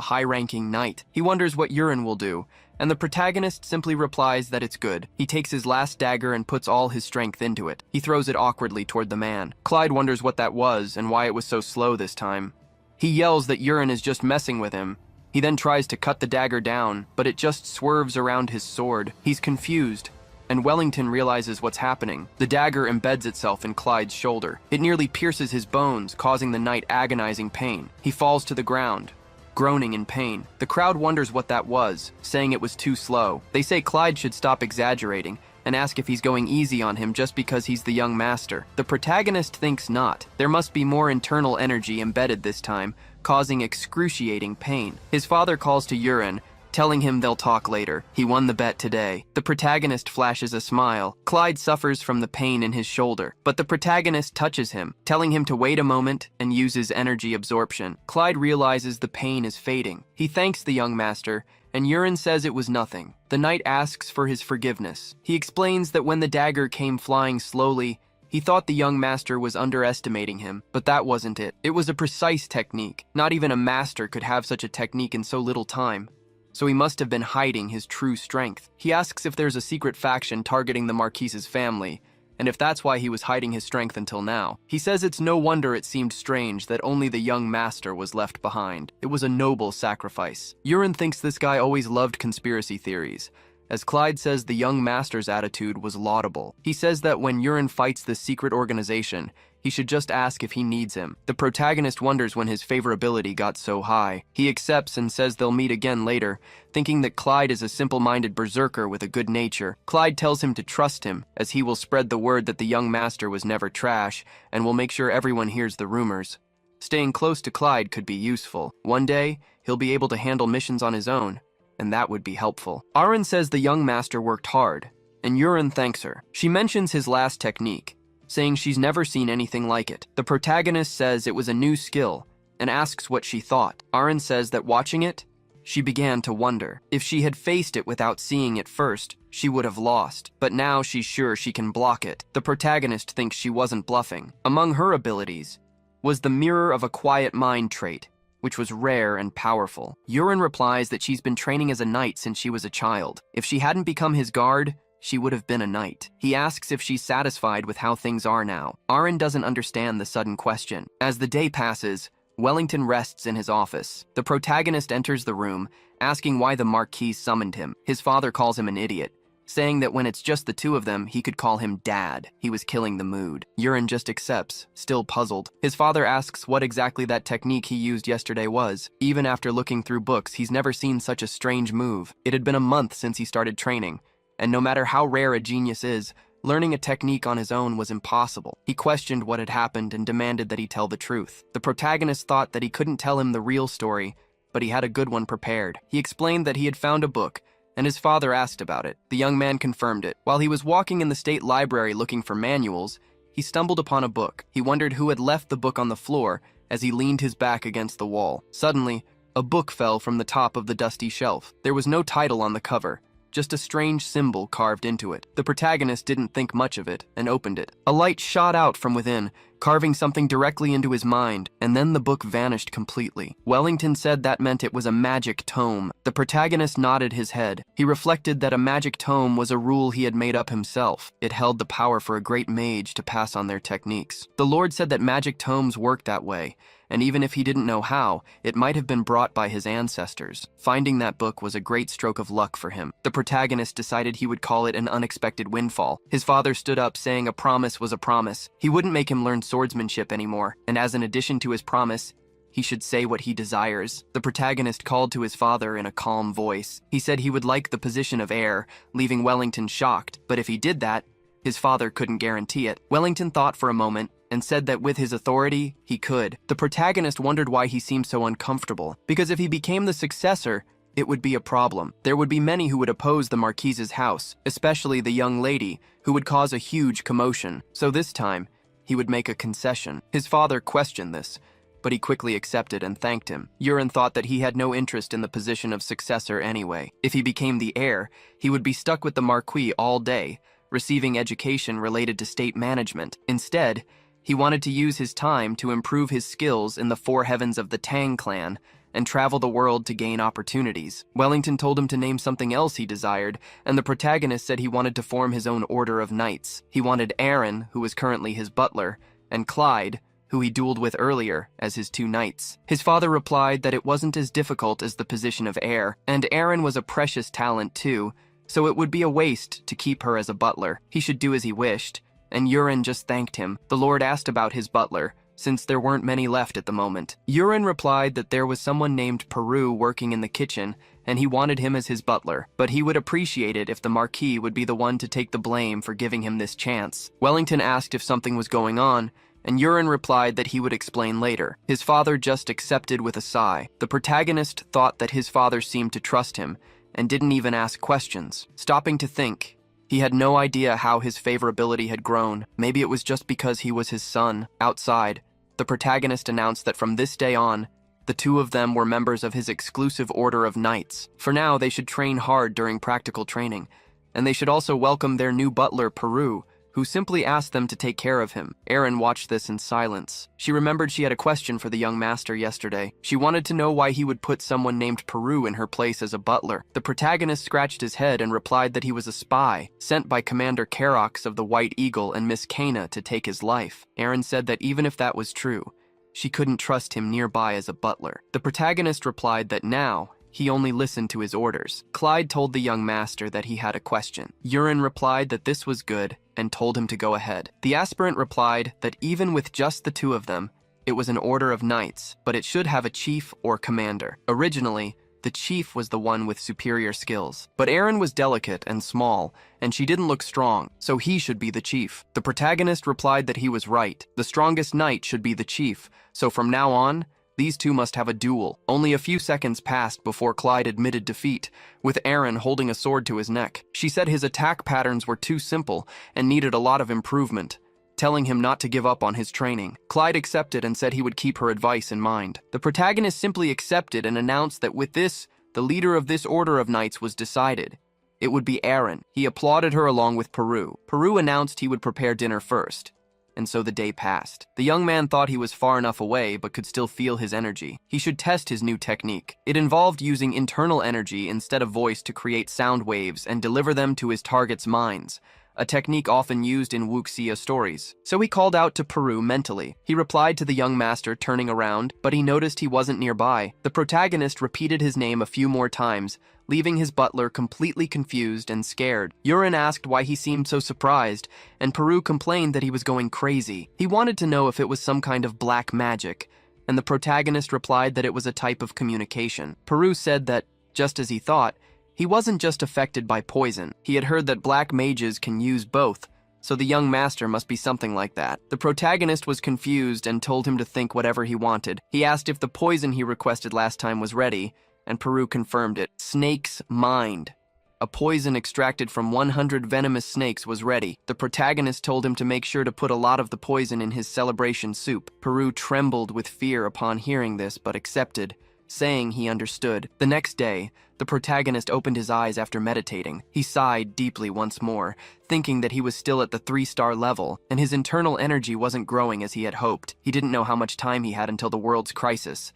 high-ranking knight. He wonders what Urine will do, and the protagonist simply replies that it's good. He takes his last dagger and puts all his strength into it. He throws it awkwardly toward the man. Clyde wonders what that was and why it was so slow this time. He yells that Urine is just messing with him. He then tries to cut the dagger down, but it just swerves around his sword. He's confused, and Wellington realizes what's happening. The dagger embeds itself in Clyde's shoulder. It nearly pierces his bones, causing the knight agonizing pain. He falls to the ground, groaning in pain. The crowd wonders what that was, saying it was too slow. They say Clyde should stop exaggerating, and ask if he's going easy on him just because he's the young master. The protagonist thinks not. There must be more internal energy embedded this time, causing excruciating pain. His father calls to Urine, telling him they'll talk later. He won the bet today. The protagonist flashes a smile. Clyde suffers from the pain in his shoulder, but the protagonist touches him, telling him to wait a moment and uses energy absorption. Clyde realizes the pain is fading. He thanks the young master, and Urine says it was nothing. The knight asks for his forgiveness. He explains that when the dagger came flying slowly, he thought the young master was underestimating him, but that wasn't it. It was a precise technique. Not even a master could have such a technique in so little time. So he must have been hiding his true strength. He asks if there's a secret faction targeting the Marquis's family, and if that's why he was hiding his strength until now. He says it's no wonder it seemed strange that only the young master was left behind. It was a noble sacrifice. Urine thinks this guy always loved conspiracy theories, as Clyde says the young master's attitude was laudable. He says that when Urine fights this secret organization, he should just ask if he needs him. The protagonist wonders when his favorability got so high. He accepts and says they'll meet again later, thinking that Clyde is a simple-minded berserker with a good nature. Clyde tells him to trust him, as he will spread the word that the young master was never trash, and will make sure everyone hears the rumors. Staying close to Clyde could be useful. One day, he'll be able to handle missions on his own, and that would be helpful. Aaron says the young master worked hard, and Urine thanks her. She mentions his last technique, saying she's never seen anything like it. The protagonist says it was a new skill, and asks what she thought. Aaron says that watching it, She began to wonder. If she had faced it without seeing it first, she would have lost. But now she's sure she can block it. The protagonist thinks she wasn't bluffing. Among her abilities was the Mirror of a Quiet Mind trait, which was rare and powerful. Yurin replies that she's been training as a knight since she was a child. If she hadn't become his guard, she would have been a knight. He asks if she's satisfied with how things are now. Aaron doesn't understand the sudden question. As the day passes, Wellington rests in his office. The protagonist enters the room, asking why the Marquis summoned him. His father calls him an idiot, saying that when it's just the two of them, he could call him Dad. He was killing the mood. Yurin just accepts, still puzzled. His father asks what exactly that technique he used yesterday was. Even after looking through books, he's never seen such a strange move. It had been a month since he started training, and no matter how rare a genius is, learning a technique on his own was impossible. He questioned what had happened and demanded that he tell the truth. The protagonist thought that he couldn't tell him the real story, but he had a good one prepared. He explained that he had found a book, and his father asked about it. The young man confirmed it. While he was walking in the state library looking for manuals, he stumbled upon a book. He wondered who had left the book on the floor as he leaned his back against the wall. Suddenly, a book fell from the top of the dusty shelf. There was no title on the cover, just a strange symbol carved into it. The protagonist didn't think much of it and opened it. A light shot out from within, carving something directly into his mind, and then the book vanished completely. Wellington said that meant it was a magic tome. The protagonist nodded his head. He reflected that a magic tome was a rule he had made up himself. It held the power for a great mage to pass on their techniques. The Lord said that magic tomes worked that way, and even if he didn't know how, it might have been brought by his ancestors. Finding that book was a great stroke of luck for him. The protagonist decided he would call it an unexpected windfall. His father stood up, saying a promise was a promise. He wouldn't make him learn swordsmanship anymore, and as an addition to his promise, he should say what he desires. The protagonist called to his father in a calm voice. He said he would like the position of heir, leaving Wellington shocked, but if he did that, his father couldn't guarantee it. Wellington thought for a moment, and said that with his authority, he could. The protagonist wondered why he seemed so uncomfortable, because if he became the successor, it would be a problem. There would be many who would oppose the Marquise's house, especially the young lady, who would cause a huge commotion. So this time, he would make a concession. His father questioned this, but he quickly accepted and thanked him. Yurin thought that he had no interest in the position of successor anyway. If he became the heir, he would be stuck with the Marquis all day, receiving education related to state management. Instead, he wanted to use his time to improve his skills in the four heavens of the Tang clan and travel the world to gain opportunities. Wellington told him to name something else he desired, and the protagonist said he wanted to form his own order of knights. He wanted Aaron, who was currently his butler, and Clyde, who he dueled with earlier, as his two knights. His father replied that it wasn't as difficult as the position of heir, and Aaron was a precious talent too, so it would be a waste to keep her as a butler. He should do as he wished, and Yurin just thanked him. The Lord asked about his butler, since there weren't many left at the moment. Yurin replied that there was someone named Peru working in the kitchen, and he wanted him as his butler, but he would appreciate it if the Marquis would be the one to take the blame for giving him this chance. Wellington asked if something was going on, and Yurin replied that he would explain later. His father just accepted with a sigh. The protagonist thought that his father seemed to trust him, and didn't even ask questions. Stopping to think, he had no idea how his favorability had grown. Maybe it was just because he was his son. Outside, the protagonist announced that from this day on, the two of them were members of his exclusive order of knights. For now, they should train hard during practical training, and they should also welcome their new butler, Peru, who simply asked them to take care of him. Aaron watched this in silence. She remembered she had a question for the young master yesterday. She wanted to know why he would put someone named Peru in her place as a butler. The protagonist scratched his head and replied that he was a spy, sent by Commander Karox of the White Eagle and Miss Kana to take his life. Aaron said that even if that was true, she couldn't trust him nearby as a butler. The protagonist replied that now, he only listened to his orders. Clyde told the young master that he had a question. Yurin replied that this was good and told him to go ahead. The aspirant replied that even with just the two of them, it was an order of knights, but it should have a chief or commander. Originally, the chief was the one with superior skills, but Aaron was delicate and small, and she didn't look strong, so he should be the chief. The protagonist replied that he was right. The strongest knight should be the chief, so from now on, these two must have a duel. Only a few seconds passed before Clyde admitted defeat, with Aaron holding a sword to his neck. She said his attack patterns were too simple and needed a lot of improvement, telling him not to give up on his training. Clyde accepted and said he would keep her advice in mind. The protagonist simply accepted and announced that with this The leader of this order of knights was decided. It would be Aaron. He applauded her along with Peru. Peru announced he would prepare dinner first. And so the day passed. The young man thought he was far enough away but could still feel his energy. He should test his new technique. It involved using internal energy instead of voice to create sound waves and deliver them to his target's minds, a technique often used in wuxia stories. So he called out to Peru mentally. He replied to the young master, turning around, but he noticed he wasn't nearby. The protagonist repeated his name a few more times, leaving his butler completely confused and scared. Yurin asked why he seemed so surprised, and Peru complained that he was going crazy. He wanted to know if it was some kind of black magic, and the protagonist replied that it was a type of communication. Peru said that, just as he thought, he wasn't just affected by poison. He had heard that black mages can use both, so the young master must be something like that. The protagonist was confused and told him to think whatever he wanted. He asked if the poison he requested last time was ready, and Peru confirmed it. Snake's mind. A poison extracted from 100 venomous snakes was ready. The protagonist told him to make sure to put a lot of the poison in his celebration soup. Peru trembled with fear upon hearing this, but accepted, saying he understood. The next day, the protagonist opened his eyes after meditating. He sighed deeply once more, thinking that he was still at the 3-star level, and his internal energy wasn't growing as he had hoped. He didn't know how much time he had until the world's crisis,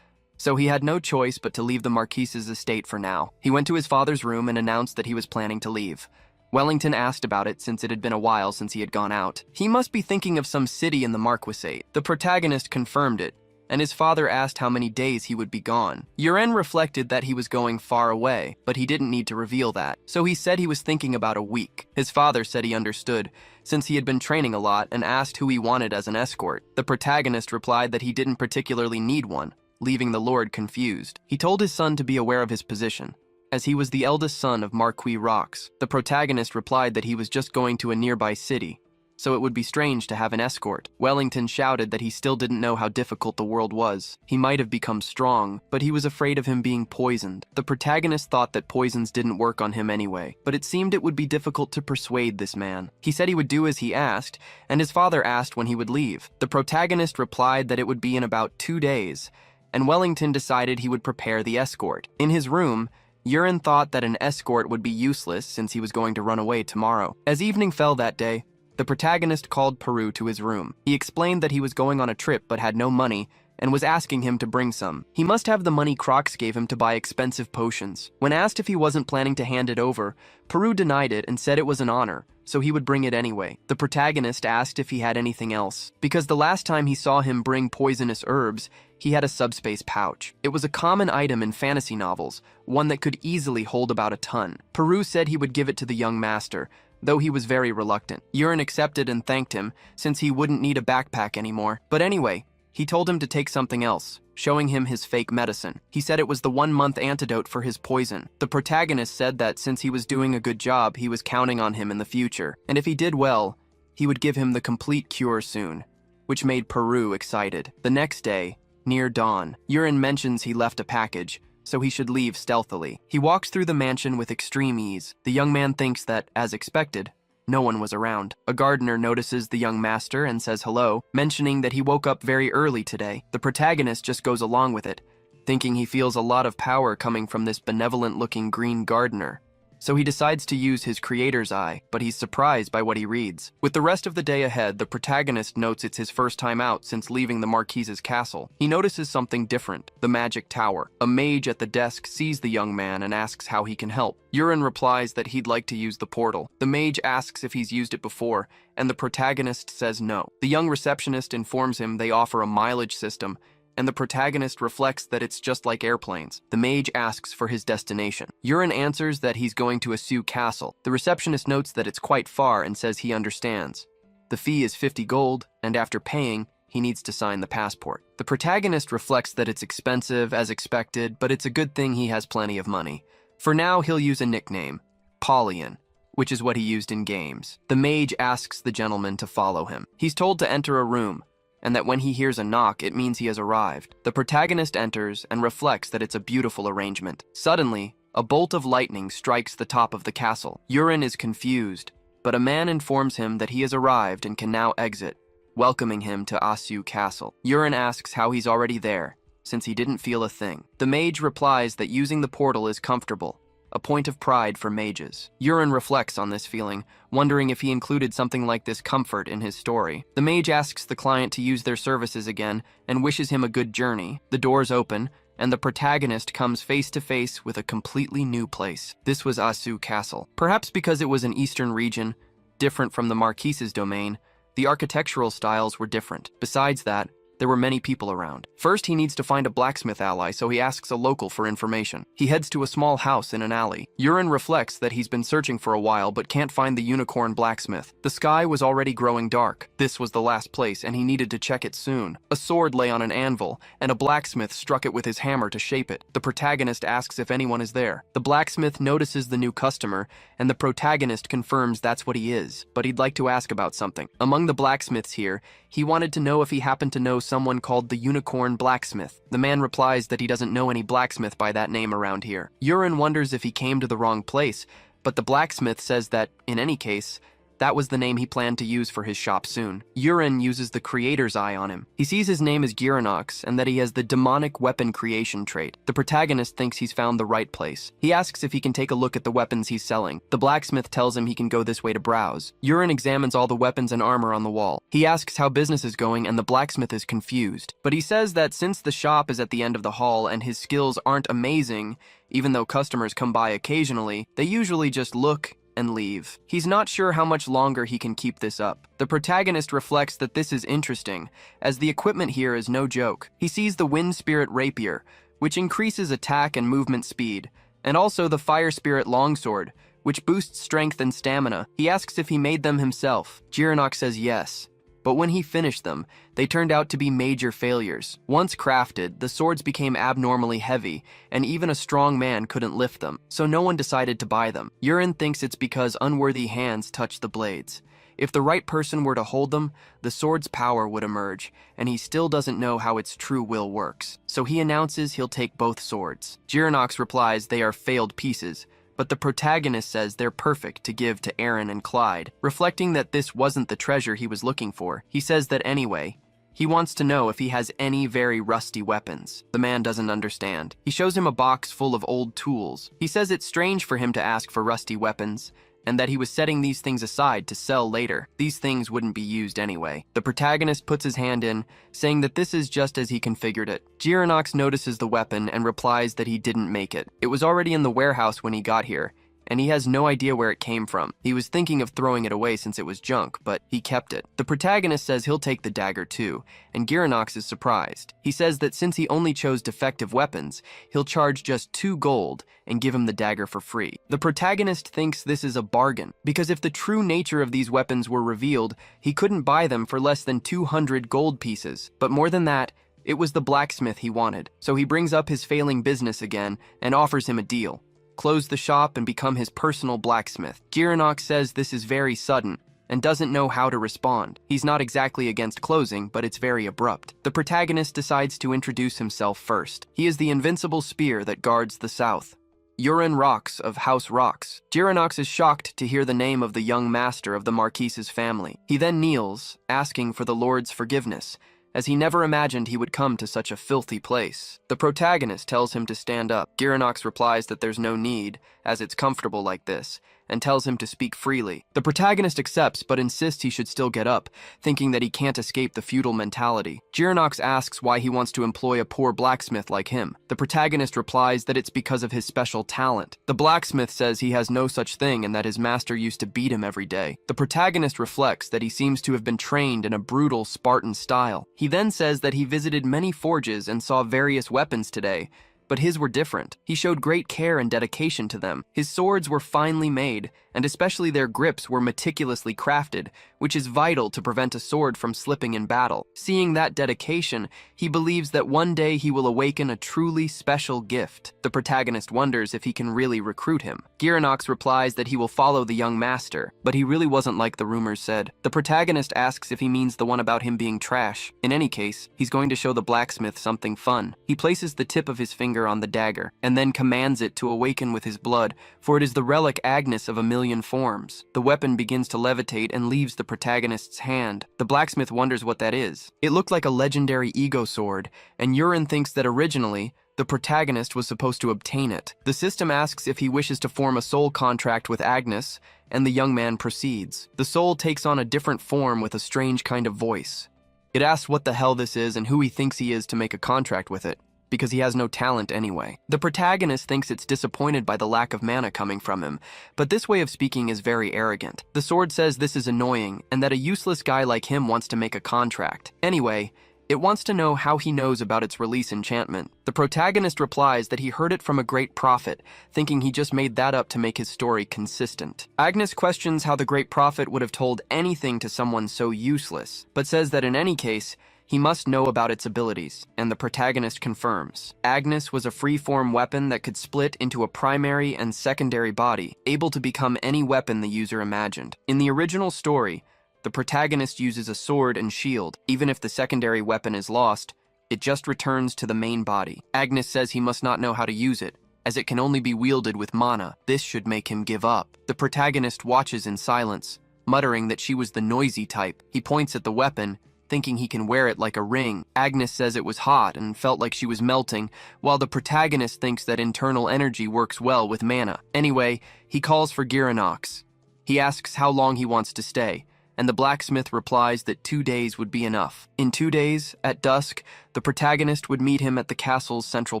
so he had no choice but to leave the Marquise's estate for now. He went to his father's room and announced that he was planning to leave. Wellington asked about it since it had been a while since he had gone out. He must be thinking of some city in the Marquisate. The protagonist confirmed it, and his father asked how many days he would be gone. Yuren reflected that he was going far away, but he didn't need to reveal that, so he said he was thinking about a week. His father said he understood, since he had been training a lot, and asked who he wanted as an escort. The protagonist replied that he didn't particularly need one, leaving the lord confused. He told his son to be aware of his position, as he was the eldest son of Marquis Rox. The protagonist replied that he was just going to a nearby city, so it would be strange to have an escort. Wellington shouted that he still didn't know how difficult the world was. He might have become strong, but he was afraid of him being poisoned. The protagonist thought that poisons didn't work on him anyway, but it seemed it would be difficult to persuade this man. He said he would do as he asked, and his father asked when he would leave. The protagonist replied that it would be in about 2 days, and Wellington decided he would prepare the escort. In his room, Yuren thought that an escort would be useless since he was going to run away tomorrow. As evening fell that day, the protagonist called Peru to his room. He explained that he was going on a trip but had no money and was asking him to bring some. He must have the money Crocs gave him to buy expensive potions. When asked if he wasn't planning to hand it over, Peru denied it and said it was an honor, so he would bring it anyway. The protagonist asked if he had anything else, because the last time he saw him bring poisonous herbs, he had a subspace pouch. It was a common item in fantasy novels, one that could easily hold about a ton. Peru said he would give it to the young master, though he was very reluctant. Yuren accepted and thanked him, since he wouldn't need a backpack anymore. But anyway, he told him to take something else, showing him his fake medicine. He said it was the 1-month antidote for his poison. The protagonist said that since he was doing a good job, he was counting on him in the future, and if he did well, he would give him the complete cure soon, which made Peru excited. The next day, near dawn, Yuren mentions he left a package, so he should leave stealthily. He walks through the mansion with extreme ease. The young man thinks that, as expected, no one was around. A gardener notices the young master and says hello, mentioning that he woke up very early today. The protagonist just goes along with it, thinking he feels a lot of power coming from this benevolent-looking green gardener. So he decides to use his creator's eye, but he's surprised by what he reads. With the rest of the day ahead, the protagonist notes it's his first time out since leaving the Marquise's castle. He notices something different: the magic tower. A mage at the desk sees the young man and asks how he can help. Yuren replies that he'd like to use the portal. The mage asks if he's used it before, and the protagonist says no. The young receptionist informs him they offer a mileage system, and the protagonist reflects that it's just like airplanes. The mage asks for his destination. Yuren answers that he's going to Asura Castle. The receptionist notes that it's quite far and says he understands. The fee is 50 gold, and after paying, he needs to sign the passport. The protagonist reflects that it's expensive, as expected, but it's a good thing he has plenty of money. For now, he'll use a nickname, Paulian, which is what he used in games. The mage asks the gentleman to follow him. He's told to enter a room, and that when he hears a knock, it means he has arrived. The protagonist enters and reflects that it's a beautiful arrangement. Suddenly, a bolt of lightning strikes the top of the castle. Yuren is confused, but a man informs him that he has arrived and can now exit, welcoming him to Asura Castle. Yuren asks how he's already there, since he didn't feel a thing. The mage replies that using the portal is comfortable, a point of pride for mages. Yurin reflects on this feeling, wondering if he included something like this comfort in his story. The mage asks the client to use their services again and wishes him a good journey. The doors open, and the protagonist comes face to face with a completely new place. This was Asu Castle. Perhaps because it was an eastern region, different from the Marquise's domain, the architectural styles were different. Besides that, there were many people around. First, he needs to find a blacksmith ally, so he asks a local for information. He heads to a small house in an alley. Yurin reflects that he's been searching for a while but can't find the unicorn blacksmith. The sky was already growing dark. This was the last place, and he needed to check it soon. A sword lay on an anvil, and a blacksmith struck it with his hammer to shape it. The protagonist asks if anyone is there. The blacksmith notices the new customer, and the protagonist confirms that's what he is, but he'd like to ask about something. Among the blacksmiths here, he wanted to know if he happened to know someone called the Unicorn Blacksmith. The man replies that he doesn't know any blacksmith by that name around here. Yurin wonders if he came to the wrong place, but the blacksmith says that, in any case, that was the name he planned to use for his shop soon. Yurin uses the creator's eye on him. He sees his name is Giranox and that he has the demonic weapon creation trait. The protagonist thinks he's found the right place. He asks if he can take a look at the weapons he's selling. The blacksmith tells him he can go this way to browse. Yurin examines all the weapons and armor on the wall. He asks how business is going and the blacksmith is confused. But he says that since the shop is at the end of the hall and his skills aren't amazing, even though customers come by occasionally, they usually just look and leave. He's not sure how much longer he can keep this up. The protagonist reflects that this is interesting, as the equipment here is no joke. He sees the Wind Spirit Rapier, which increases attack and movement speed, and also the Fire Spirit Longsword, which boosts strength and stamina. He asks if he made them himself. Giranox says yes. But when he finished them, they turned out to be major failures. Once crafted, the swords became abnormally heavy, and even a strong man couldn't lift them, so no one decided to buy them. Yurin thinks it's because unworthy hands touched the blades. If the right person were to hold them, the sword's power would emerge, and he still doesn't know how its true will works. So he announces he'll take both swords. Giranox replies they are failed pieces, but the protagonist says they're perfect to give to Aaron and Clyde. Reflecting that this wasn't the treasure he was looking for, he says that anyway, he wants to know if he has any very rusty weapons. The man doesn't understand. He shows him a box full of old tools. He says it's strange for him to ask for rusty weapons, and that he was setting these things aside to sell later. These things wouldn't be used anyway. The protagonist puts his hand in, saying that this is just as he configured it. Giranox notices the weapon and replies that he didn't make it. It was already in the warehouse when he got here, and he has no idea where it came from. He was thinking of throwing it away since it was junk, but he kept it. The protagonist says he'll take the dagger too, and Giranox is surprised. He says that since he only chose defective weapons, he'll charge just 2 gold and give him the dagger for free. The protagonist thinks this is a bargain, because if the true nature of these weapons were revealed, he couldn't buy them for less than 200 gold pieces. But more than that, it was the blacksmith he wanted, so he brings up his failing business again and offers him a deal. Close the shop and become his personal blacksmith. Giranox says this is very sudden and doesn't know how to respond. He's not exactly against closing, but it's very abrupt. The protagonist decides to introduce himself first. He is the invincible spear that guards the south. Yurin Rocks of House Rocks. Giranox is shocked to hear the name of the young master of the Marquise's family. He then kneels, asking for the Lord's forgiveness, as he never imagined he would come to such a filthy place. The protagonist tells him to stand up. Giranox replies that there's no need, as it's comfortable like this, and tells him to speak freely. The protagonist accepts, but insists he should still get up, thinking that he can't escape the feudal mentality. Giranox asks why he wants to employ a poor blacksmith like him. The protagonist replies that it's because of his special talent. The blacksmith says he has no such thing and that his master used to beat him every day. The protagonist reflects that he seems to have been trained in a brutal Spartan style. He then says that he visited many forges and saw various weapons today, but his were different. He showed great care and dedication to them. His swords were finely made, and especially their grips were meticulously crafted, which is vital to prevent a sword from slipping in battle. Seeing that dedication, he believes that one day he will awaken a truly special gift. The protagonist wonders if he can really recruit him. Giranox replies that he will follow the young master, but he really wasn't like the rumors said. The protagonist asks if he means the one about him being trash. In any case, he's going to show the blacksmith something fun. He places the tip of his finger finger on the dagger, and then commands it to awaken with his blood, for it is the relic Agnes of a million forms. The weapon begins to levitate and leaves the protagonist's hand. The blacksmith wonders what that is. It looked like a legendary ego sword, and Yurin thinks that originally, the protagonist was supposed to obtain it. The system asks if he wishes to form a soul contract with Agnes, and the young man proceeds. The soul takes on a different form with a strange kind of voice. It asks what the hell this is and who he thinks he is to make a contract with it, because he has no talent anyway. The protagonist thinks it's disappointed by the lack of mana coming from him, but this way of speaking is very arrogant. The sword says this is annoying, and that a useless guy like him wants to make a contract. Anyway, it wants to know how he knows about its release enchantment. The protagonist replies that he heard it from a great prophet, thinking he just made that up to make his story consistent. Agnes questions how the great prophet would have told anything to someone so useless, but says that in any case, he must know about its abilities, and the protagonist confirms. Agnes was a free-form weapon that could split into a primary and secondary body, able to become any weapon the user imagined. In the original story, the protagonist uses a sword and shield. Even if the secondary weapon is lost, it just returns to the main body. Agnes says he must not know how to use it, as it can only be wielded with mana. This should make him give up. The protagonist watches in silence, muttering that she was the noisy type. He points at the weapon, thinking he can wear it like a ring. Agnes says it was hot and felt like she was melting, while the protagonist thinks that internal energy works well with mana. Anyway, he calls for Girinox. He asks how long he wants to stay, and the blacksmith replies that 2 days would be enough. In 2 days, at dusk, the protagonist would meet him at the castle's central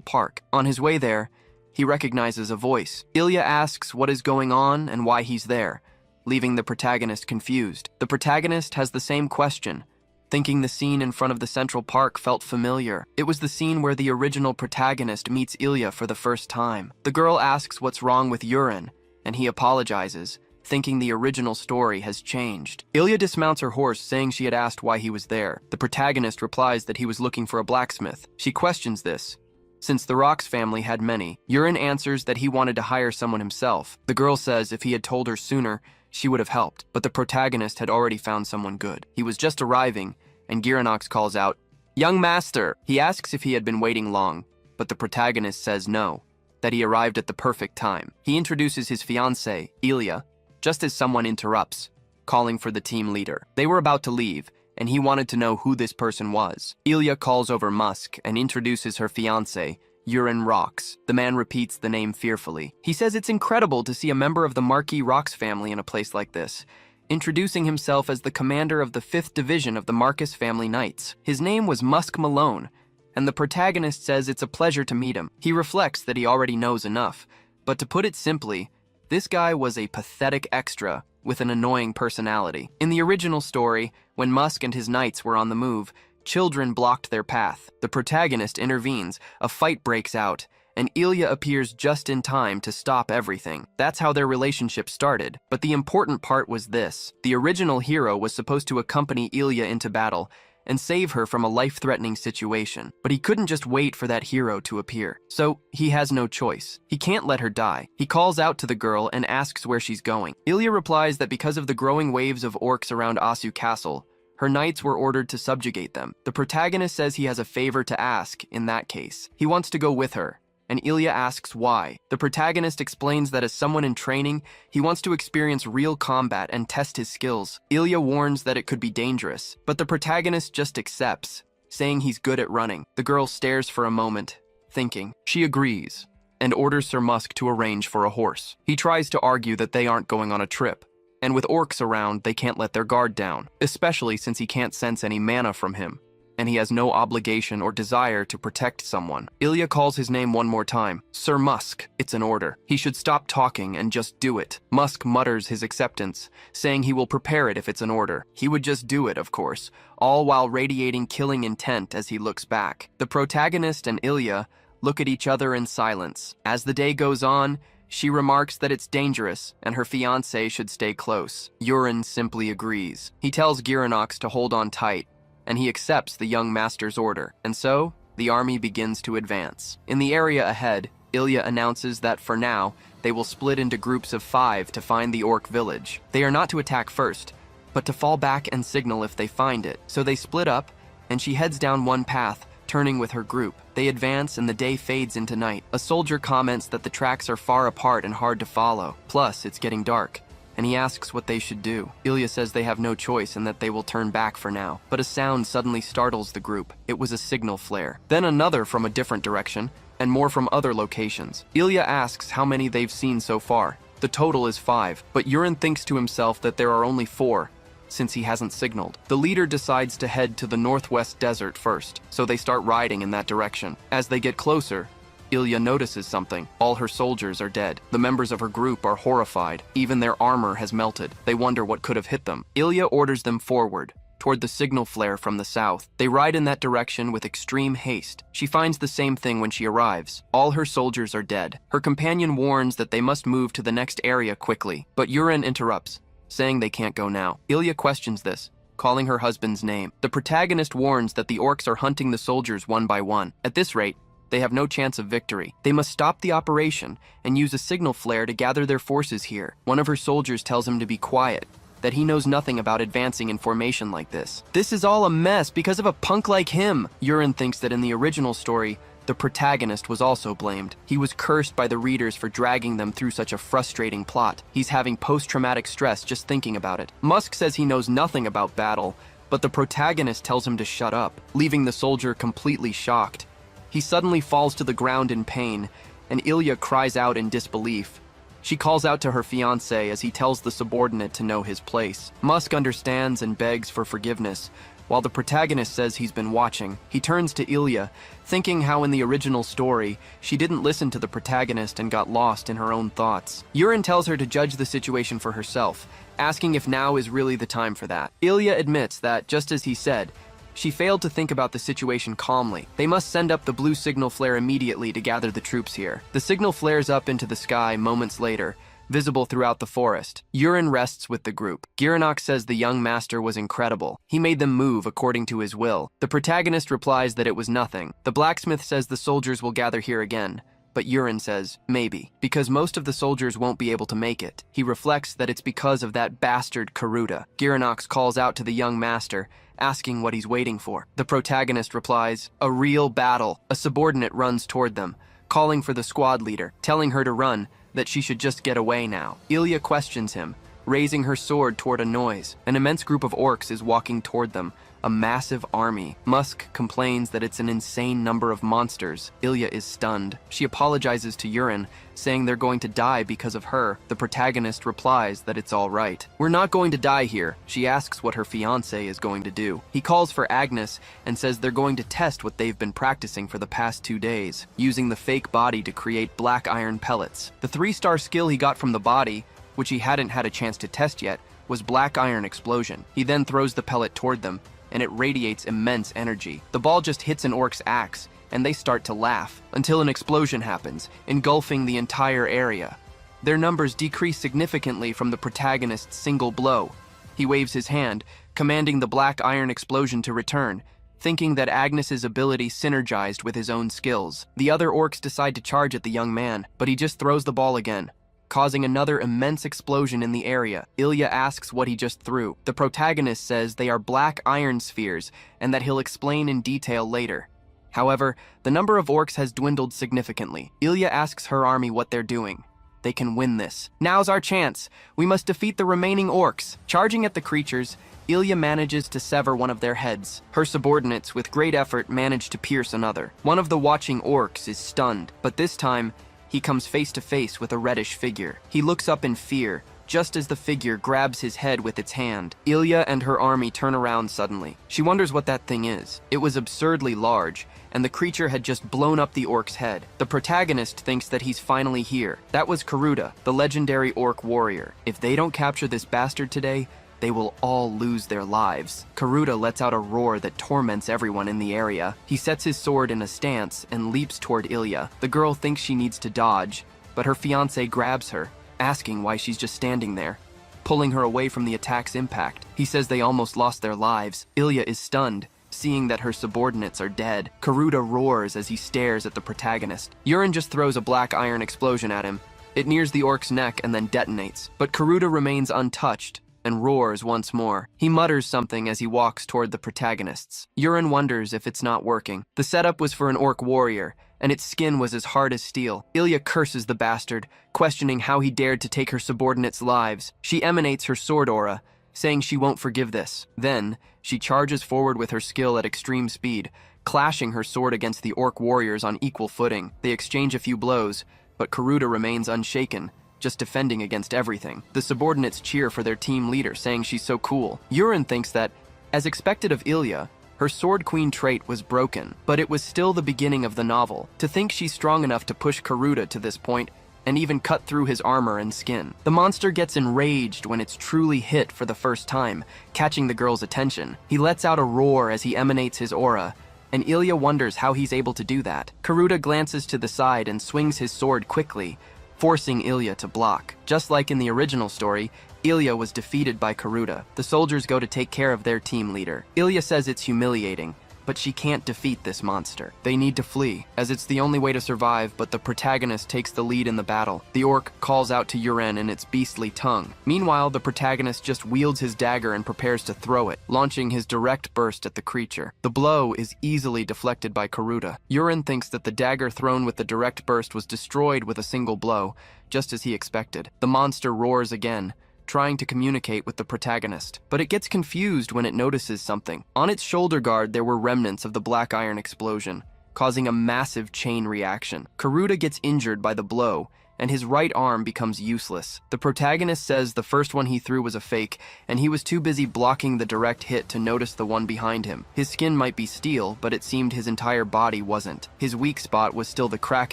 park. On his way there, he recognizes a voice. Ilya asks what is going on and why he's there, leaving the protagonist confused. The protagonist has the same question, thinking the scene in front of the central park felt familiar. It was the scene where the original protagonist meets Ilya for the first time. The girl asks what's wrong with Yurin, and he apologizes, thinking the original story has changed. Ilya dismounts her horse, saying she had asked why he was there. The protagonist replies that he was looking for a blacksmith. She questions this, since the Rox family had many. Yurin answers that he wanted to hire someone himself. The girl says if he had told her sooner, she would have helped, but the protagonist had already found someone good. He was just arriving, and Girinox calls out, "Young master!" He asks if he had been waiting long, but the protagonist says no, that he arrived at the perfect time. He introduces his fiancée, Ilya, just as someone interrupts, calling for the team leader. They were about to leave, and he wanted to know who this person was. Ilya calls over Musk and introduces her fiancé, Yurin Rox. The man repeats the name fearfully. He says it's incredible to see a member of the Marquis Rox family in a place like this, introducing himself as the commander of the 5th Division of the Marcus family Knights. His name was Musk Malone, and the protagonist says it's a pleasure to meet him. He reflects that he already knows enough, but to put it simply, this guy was a pathetic extra with an annoying personality. In the original story, when Musk and his knights were on the move, children blocked their path. The protagonist intervenes, a fight breaks out, and Ilya appears just in time to stop everything. That's how their relationship started. But the important part was this. The original hero was supposed to accompany Ilya into battle and save her from a life-threatening situation. But he couldn't just wait for that hero to appear. So he has no choice. He can't let her die. He calls out to the girl and asks where she's going. Ilya replies that because of the growing waves of orcs around Asu Castle, her knights were ordered to subjugate them. The protagonist says he has a favor to ask in that case. He wants to go with her, and Ilya asks why. The protagonist explains that as someone in training, he wants to experience real combat and test his skills. Ilya warns that it could be dangerous, but the protagonist just accepts, saying he's good at running. The girl stares for a moment, thinking. She agrees, and orders Sir Musk to arrange for a horse. He tries to argue that they aren't going on a trip, and with orcs around, they can't let their guard down, especially since he can't sense any mana from him, and he has no obligation or desire to protect someone. Ilya calls his name one more time. Sir Musk. It's an order. He should stop talking and just do it. Musk mutters his acceptance, saying he will prepare it if it's an order. He would just do it, of course, all while radiating killing intent as he looks back. The protagonist and Ilya look at each other in silence. As the day goes on, she remarks that it's dangerous and her fiancé should stay close. Yurin simply agrees. He tells Girinox to hold on tight, and he accepts the young master's order. And so, the army begins to advance. In the area ahead, Ilya announces that for now, they will split into groups of 5 to find the orc village. They are not to attack first, but to fall back and signal if they find it. So they split up, and she heads down one path, turning with her group. They advance and the day fades into night. A soldier comments that the tracks are far apart and hard to follow. Plus, it's getting dark, and he asks what they should do. Ilya says they have no choice and that they will turn back for now. But a sound suddenly startles the group. It was a signal flare. Then another from a different direction, and more from other locations. Ilya asks how many they've seen so far. The total is 5, but Yurin thinks to himself that there are only 4, since he hasn't signaled. The leader decides to head to the northwest desert first, so they start riding in that direction. As they get closer, Ilya notices something. All her soldiers are dead. The members of her group are horrified. Even their armor has melted. They wonder what could have hit them. Ilya orders them forward, toward the signal flare from the south. They ride in that direction with extreme haste. She finds the same thing when she arrives. All her soldiers are dead. Her companion warns that they must move to the next area quickly, but Yurin interrupts, saying they can't go now. Ilya questions this, calling her husband's name. The protagonist warns that the orcs are hunting the soldiers one by one. At this rate, they have no chance of victory. They must stop the operation and use a signal flare to gather their forces here. One of her soldiers tells him to be quiet, that he knows nothing about advancing in formation like this. This is all a mess because of a punk like him. Yurin thinks that in the original story, the protagonist was also blamed. He was cursed by the readers for dragging them through such a frustrating plot. He's having post-traumatic stress just thinking about it. Musk says he knows nothing about battle, but the protagonist tells him to shut up, leaving the soldier completely shocked. He suddenly falls to the ground in pain, and Ilya cries out in disbelief. She calls out to her fiancé as he tells the subordinate to know his place. Musk understands and begs for forgiveness, while the protagonist says he's been watching. He turns to Ilya, thinking how in the original story, she didn't listen to the protagonist and got lost in her own thoughts. Yurin tells her to judge the situation for herself, asking if now is really the time for that. Ilya admits that, just as he said, she failed to think about the situation calmly. They must send up the blue signal flare immediately to gather the troops here. The signal flares up into the sky moments later, visible throughout the forest. Yurin rests with the group. Giranok says the young master was incredible. He made them move according to his will. The protagonist replies that it was nothing. The blacksmith says the soldiers will gather here again, but Yurin says, maybe, because most of the soldiers won't be able to make it. He reflects that it's because of that bastard Karuta. Giranox calls out to the young master, asking what he's waiting for. The protagonist replies, a real battle. A subordinate runs toward them, calling for the squad leader, telling her to run, that she should just get away now. Ilya questions him, raising her sword toward a noise. An immense group of orcs is walking toward them, a massive army. Musk complains that it's an insane number of monsters. Ilya is stunned. She apologizes to Yurin, saying they're going to die because of her. The protagonist replies that it's all right. We're not going to die here. She asks what her fiancé is going to do. He calls for Agnes and says they're going to test what they've been practicing for the past 2 days, using the fake body to create black iron pellets. The 3-star skill he got from the body, which he hadn't had a chance to test yet, was black iron explosion. He then throws the pellet toward them, and it radiates immense energy. The ball just hits an orc's axe, and they start to laugh, until an explosion happens, engulfing the entire area. Their numbers decrease significantly from the protagonist's single blow. He waves his hand, commanding the black iron explosion to return, thinking that Agnes's ability synergized with his own skills. The other orcs decide to charge at the young man, but he just throws the ball again, causing another immense explosion in the area. Ilya asks what he just threw. The protagonist says they are black iron spheres, and that he'll explain in detail later. However, the number of orcs has dwindled significantly. Ilya asks her army what they're doing. They can win this. Now's our chance. We must defeat the remaining orcs. Charging at the creatures, Ilya manages to sever one of their heads. Her subordinates, with great effort, manage to pierce another. One of the watching orcs is stunned, but this time, he comes face to face with a reddish figure. He looks up in fear, just as the figure grabs his head with its hand. Ilya and her army turn around suddenly. She wonders what that thing is. It was absurdly large, and the creature had just blown up the orc's head. The protagonist thinks that he's finally here. That was Karuta, the legendary orc warrior. If they don't capture this bastard today, they will all lose their lives. Karuta lets out a roar that torments everyone in the area. He sets his sword in a stance and leaps toward Ilya. The girl thinks she needs to dodge, but her fiancé grabs her, asking why she's just standing there, pulling her away from the attack's impact. He says they almost lost their lives. Ilya is stunned, seeing that her subordinates are dead. Karuta roars as he stares at the protagonist. Yurin just throws a black iron explosion at him. It nears the orc's neck and then detonates, but Karuta remains untouched, and roars once more. He mutters something as he walks toward the protagonists. Yurin wonders if it's not working. The setup was for an orc warrior, and its skin was as hard as steel. Ilya curses the bastard, questioning how he dared to take her subordinates' lives. She emanates her sword aura, saying she won't forgive this. Then, she charges forward with her skill at extreme speed, clashing her sword against the orc warriors on equal footing. They exchange a few blows, but Karuta remains unshaken, just defending against everything. The subordinates cheer for their team leader, saying she's so cool. Yurin thinks that, as expected of Ilya, her Sword Queen trait was broken, but it was still the beginning of the novel. To think she's strong enough to push Karuta to this point, and even cut through his armor and skin. The monster gets enraged when it's truly hit for the first time, catching the girl's attention. He lets out a roar as he emanates his aura, and Ilya wonders how he's able to do that. Karuta glances to the side and swings his sword quickly, forcing Ilya to block. Just like in the original story, Ilya was defeated by Karuta. The soldiers go to take care of their team leader. Ilya says it's humiliating, but she can't defeat this monster. They need to flee, as it's the only way to survive, but the protagonist takes the lead in the battle. The orc calls out to Yuren in its beastly tongue. Meanwhile, the protagonist just wields his dagger and prepares to throw it, launching his direct burst at the creature. The blow is easily deflected by Karuta. Yuren thinks that the dagger thrown with the direct burst was destroyed with a single blow, just as he expected. The monster roars again, trying to communicate with the protagonist, but it gets confused when it notices something. On its shoulder guard, there were remnants of the black iron explosion, causing a massive chain reaction. Karuta gets injured by the blow, and his right arm becomes useless. The protagonist says the first one he threw was a fake, and he was too busy blocking the direct hit to notice the one behind him. His skin might be steel, but it seemed his entire body wasn't. His weak spot was still the crack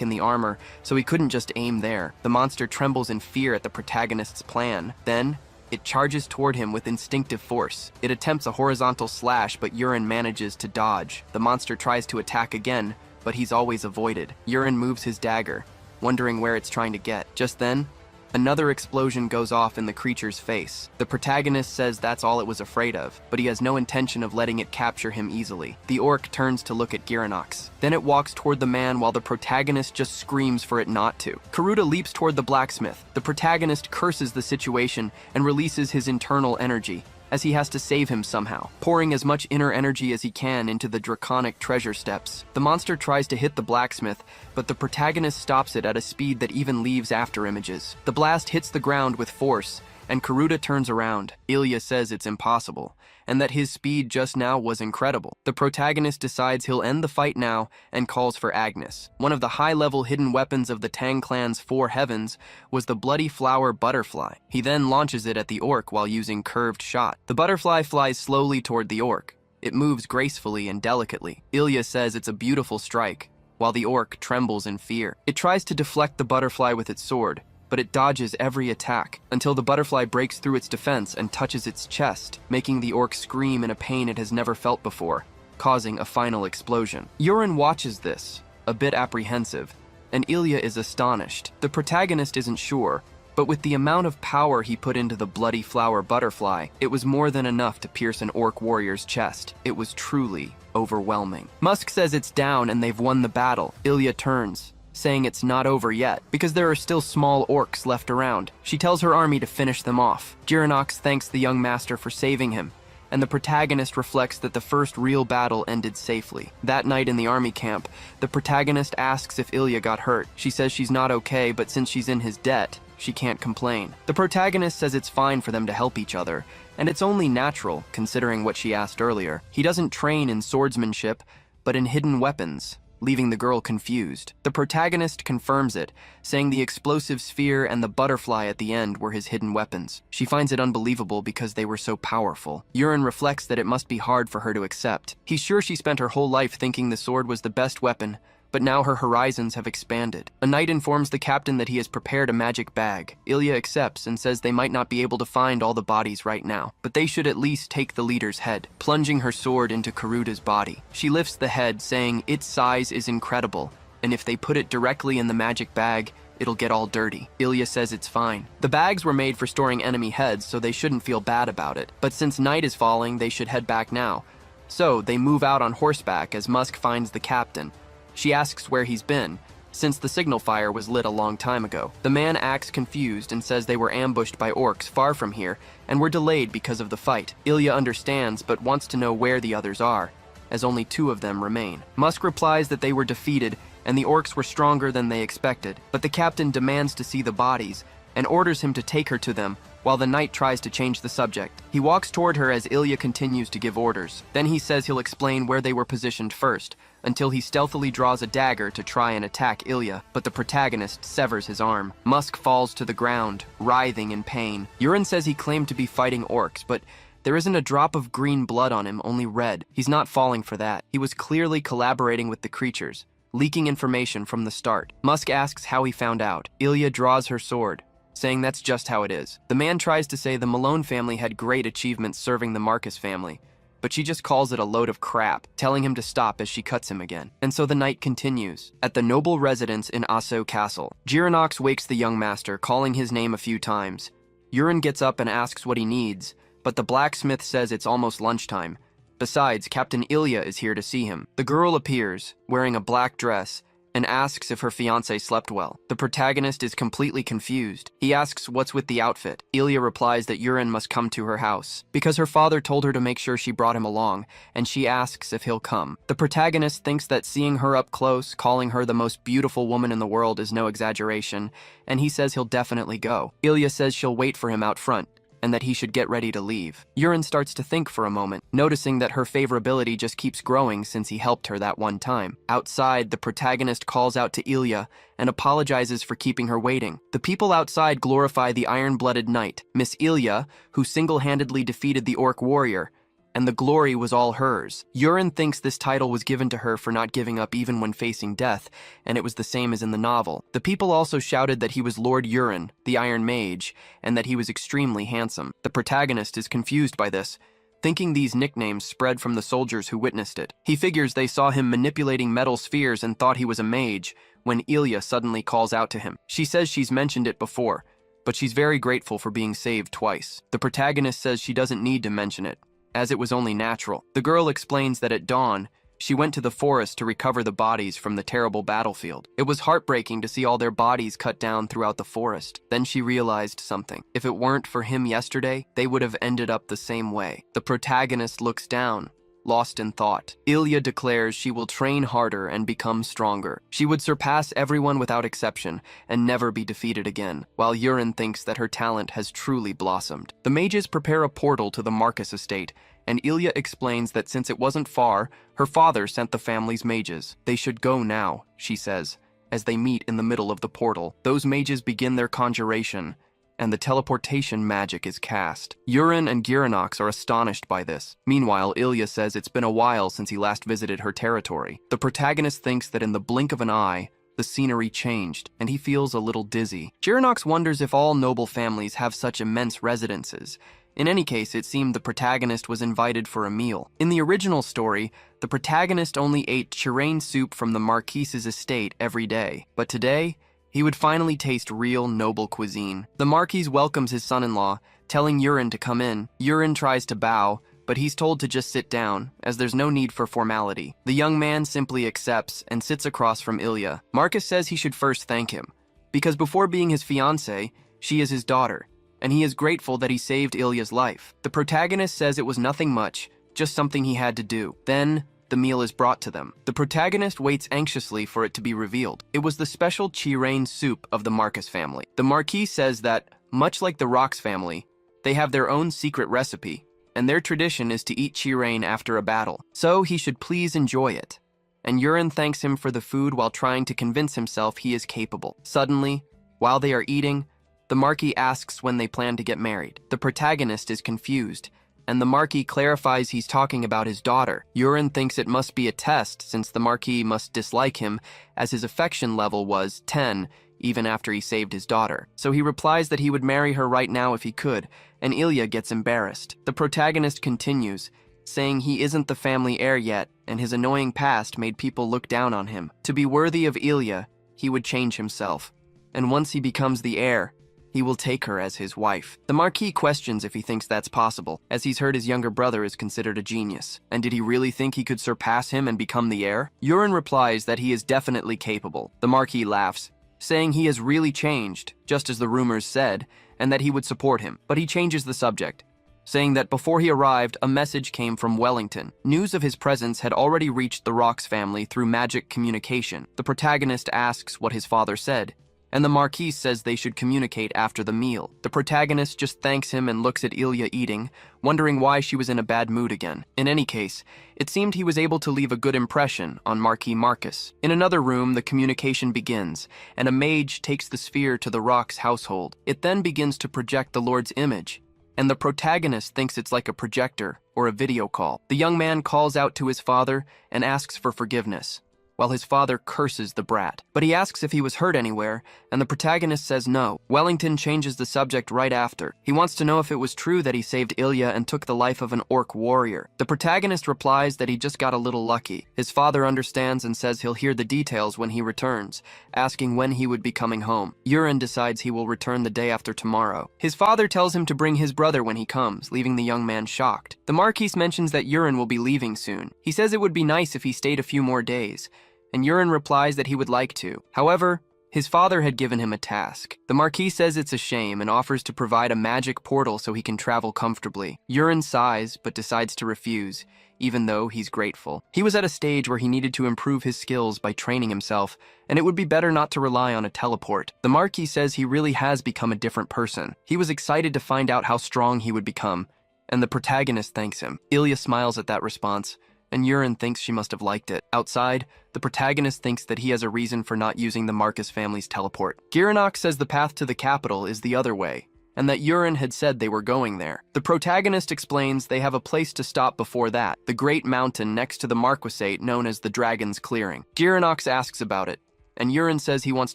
in the armor, so he couldn't just aim there. The monster trembles in fear at the protagonist's plan. Then, it charges toward him with instinctive force. It attempts a horizontal slash, but Yuren manages to dodge. The monster tries to attack again, but he's always avoided. Yuren moves his dagger, wondering where it's trying to get. Just then, another explosion goes off in the creature's face. The protagonist says that's all it was afraid of, but he has no intention of letting it capture him easily. The orc turns to look at Giranox. Then it walks toward the man while the protagonist just screams for it not to. Karuta leaps toward the blacksmith. The protagonist curses the situation and releases his internal energy, as he has to save him somehow, pouring as much inner energy as he can into the draconic treasure steps. The monster tries to hit the blacksmith, but the protagonist stops it at a speed that even leaves after images. The blast hits the ground with force, and Karuta turns around. Ilya says it's impossible, and that his speed just now was incredible. The protagonist decides he'll end the fight now and calls for Agnes. One of the high-level hidden weapons of the Tang clan's four heavens was the bloody flower butterfly. He then launches it at the orc while using curved shot. The butterfly flies slowly toward the orc. It moves gracefully and delicately. Ilya says it's a beautiful strike, while the orc trembles in fear. It tries to deflect the butterfly with its sword, but it dodges every attack until the butterfly breaks through its defense and touches its chest, making the orc scream in a pain it has never felt before, causing a final explosion. Yuren watches this, a bit apprehensive, and Ilya is astonished. The protagonist isn't sure, but with the amount of power he put into the bloody flower butterfly, it was more than enough to pierce an orc warrior's chest. It was truly overwhelming. Musk says it's down and they've won the battle. Ilya turns, saying it's not over yet, because there are still small orcs left around. She tells her army to finish them off. Giranox thanks the young master for saving him, and the protagonist reflects that the first real battle ended safely. That night in the army camp, the protagonist asks if Ilya got hurt. She says she's not okay, but since she's in his debt, she can't complain. The protagonist says it's fine for them to help each other, and it's only natural, considering what she asked earlier. He doesn't train in swordsmanship, but in hidden weapons, leaving the girl confused. The protagonist confirms it, saying the explosive sphere and the butterfly at the end were his hidden weapons. She finds it unbelievable because they were so powerful. Yuren reflects that it must be hard for her to accept. He's sure she spent her whole life thinking the sword was the best weapon, but now her horizons have expanded. A knight informs the captain that he has prepared a magic bag. Ilya accepts and says they might not be able to find all the bodies right now, but they should at least take the leader's head, plunging her sword into Karuta's body. She lifts the head, saying its size is incredible, and if they put it directly in the magic bag, it'll get all dirty. Ilya says it's fine. The bags were made for storing enemy heads, so they shouldn't feel bad about it, but since night is falling, they should head back now. So they move out on horseback as Musk finds the captain. She asks where he's been, since the signal fire was lit a long time ago. The man acts confused and says they were ambushed by orcs far from here and were delayed because of the fight. Ilya understands but wants to know where the others are, as only 2 of them remain. Musk replies that they were defeated and the orcs were stronger than they expected, but the captain demands to see the bodies and orders him to take her to them, while the knight tries to change the subject. He walks toward her as Ilya continues to give orders. Then he says he'll explain where they were positioned first, until he stealthily draws a dagger to try and attack Ilya, but the protagonist severs his arm. Musk falls to the ground, writhing in pain. Yurin says he claimed to be fighting orcs, but there isn't a drop of green blood on him, only red. He's not falling for that. He was clearly collaborating with the creatures, leaking information from the start. Musk asks how he found out. Ilya draws her sword, saying that's just how it is. The man tries to say the Malone family had great achievements serving the Marcus family, but she just calls it a load of crap, telling him to stop as she cuts him again. And so the night continues. At the noble residence in Aso Castle, Giranox wakes the young master, calling his name a few times. Yurin gets up and asks what he needs, but the blacksmith says it's almost lunchtime. Besides, Captain Ilya is here to see him. The girl appears, wearing a black dress, and asks if her fiancé slept well. The protagonist is completely confused. He asks what's with the outfit. Ilya replies that Yurin must come to her house, because her father told her to make sure she brought him along, and she asks if he'll come. The protagonist thinks that seeing her up close, calling her the most beautiful woman in the world is no exaggeration, and he says he'll definitely go. Ilya says she'll wait for him out front, and that he should get ready to leave. Yurin starts to think for a moment, noticing that her favorability just keeps growing since he helped her that one time. Outside, the protagonist calls out to Ilya and apologizes for keeping her waiting. The people outside glorify the iron-blooded knight, Miss Ilya, who single-handedly defeated the orc warrior, and the glory was all hers. Yurin thinks this title was given to her for not giving up even when facing death, and it was the same as in the novel. The people also shouted that he was Lord Yurin, the Iron Mage, and that he was extremely handsome. The protagonist is confused by this, thinking these nicknames spread from the soldiers who witnessed it. He figures they saw him manipulating metal spheres and thought he was a mage, when Ilya suddenly calls out to him. She says she's mentioned it before, but she's very grateful for being saved twice. The protagonist says she doesn't need to mention it, as it was only natural. The girl explains that at dawn, she went to the forest to recover the bodies from the terrible battlefield. It was heartbreaking to see all their bodies cut down throughout the forest. Then she realized something. If it weren't for him yesterday, they would have ended up the same way. The protagonist looks down, lost in thought. Ilya declares she will train harder and become stronger. She would surpass everyone without exception and never be defeated again, while Yurin thinks that her talent has truly blossomed. The mages prepare a portal to the Marcus estate, and Ilya explains that since it wasn't far, her father sent the family's mages. They should go now, she says, as they meet in the middle of the portal. Those mages begin their conjuration, and the teleportation magic is cast. Yurin and Giranox are astonished by this. Meanwhile, Ilya says it's been a while since he last visited her territory. The protagonist thinks that in the blink of an eye, the scenery changed, and he feels a little dizzy. Giranox wonders if all noble families have such immense residences. In any case, it seemed the protagonist was invited for a meal. In the original story, the protagonist only ate chirain soup from the Marquise's estate every day, but today, he would finally taste real noble cuisine. The Marquis welcomes his son-in-law, telling Yurin to come in. Yurin tries to bow, but he's told to just sit down, as there's no need for formality. The young man simply accepts and sits across from Ilya. Marcus says he should first thank him, because before being his fiancée, she is his daughter, and he is grateful that he saved Ilya's life. The protagonist says it was nothing much, just something he had to do. Then, the meal is brought to them. The protagonist waits anxiously for it to be revealed. It was the special chirain soup of the Marcus family. The Marquis says that, much like the Rox family, they have their own secret recipe, and their tradition is to eat chirain after a battle, so he should please enjoy it. And Yurin thanks him for the food while trying to convince himself he is capable. Suddenly, while they are eating, the Marquis asks when they plan to get married. The protagonist is confused, and the Marquis clarifies he's talking about his daughter. Yurin thinks it must be a test since the Marquis must dislike him, as his affection level was 10, even after he saved his daughter. So he replies that he would marry her right now if he could, and Ilya gets embarrassed. The protagonist continues, saying he isn't the family heir yet, and his annoying past made people look down on him. To be worthy of Ilya, he would change himself, and once he becomes the heir, he will take her as his wife. The Marquis questions if he thinks that's possible, as he's heard his younger brother is considered a genius. And did he really think he could surpass him and become the heir? Yurin replies that he is definitely capable. The Marquis laughs, saying he has really changed, just as the rumors said, and that he would support him. But he changes the subject, saying that before he arrived, a message came from Wellington. News of his presence had already reached the Rox family through magic communication. The protagonist asks what his father said, and the Marquis says they should communicate after the meal. The protagonist just thanks him and looks at Ilya eating, wondering why she was in a bad mood again. In any case, it seemed he was able to leave a good impression on Marquis Marcus. In another room, the communication begins, and a mage takes the sphere to the Rox household. It then begins to project the Lord's image, and the protagonist thinks it's like a projector or a video call. The young man calls out to his father and asks for forgiveness, while his father curses the brat. But he asks if he was hurt anywhere, and the protagonist says no. Wellington changes the subject right after. He wants to know if it was true that he saved Ilya and took the life of an orc warrior. The protagonist replies that he just got a little lucky. His father understands and says he'll hear the details when he returns, asking when he would be coming home. Yurin decides he will return the day after tomorrow. His father tells him to bring his brother when he comes, leaving the young man shocked. The Marquis mentions that Yurin will be leaving soon. He says it would be nice if he stayed a few more days, and Yurin replies that he would like to. However, his father had given him a task. The Marquis says it's a shame and offers to provide a magic portal so he can travel comfortably. Yurin sighs, but decides to refuse, even though he's grateful. He was at a stage where he needed to improve his skills by training himself, and it would be better not to rely on a teleport. The Marquis says he really has become a different person. He was excited to find out how strong he would become, and the protagonist thanks him. Ilya smiles at that response, and Yurin thinks she must have liked it. Outside, the protagonist thinks that he has a reason for not using the Marcus family's teleport. Giranok says the path to the capital is the other way, and that Yurin had said they were going there. The protagonist explains they have a place to stop before that, the great mountain next to the Marquisate known as the Dragon's Clearing. Giranok asks about it, and Yurin says he wants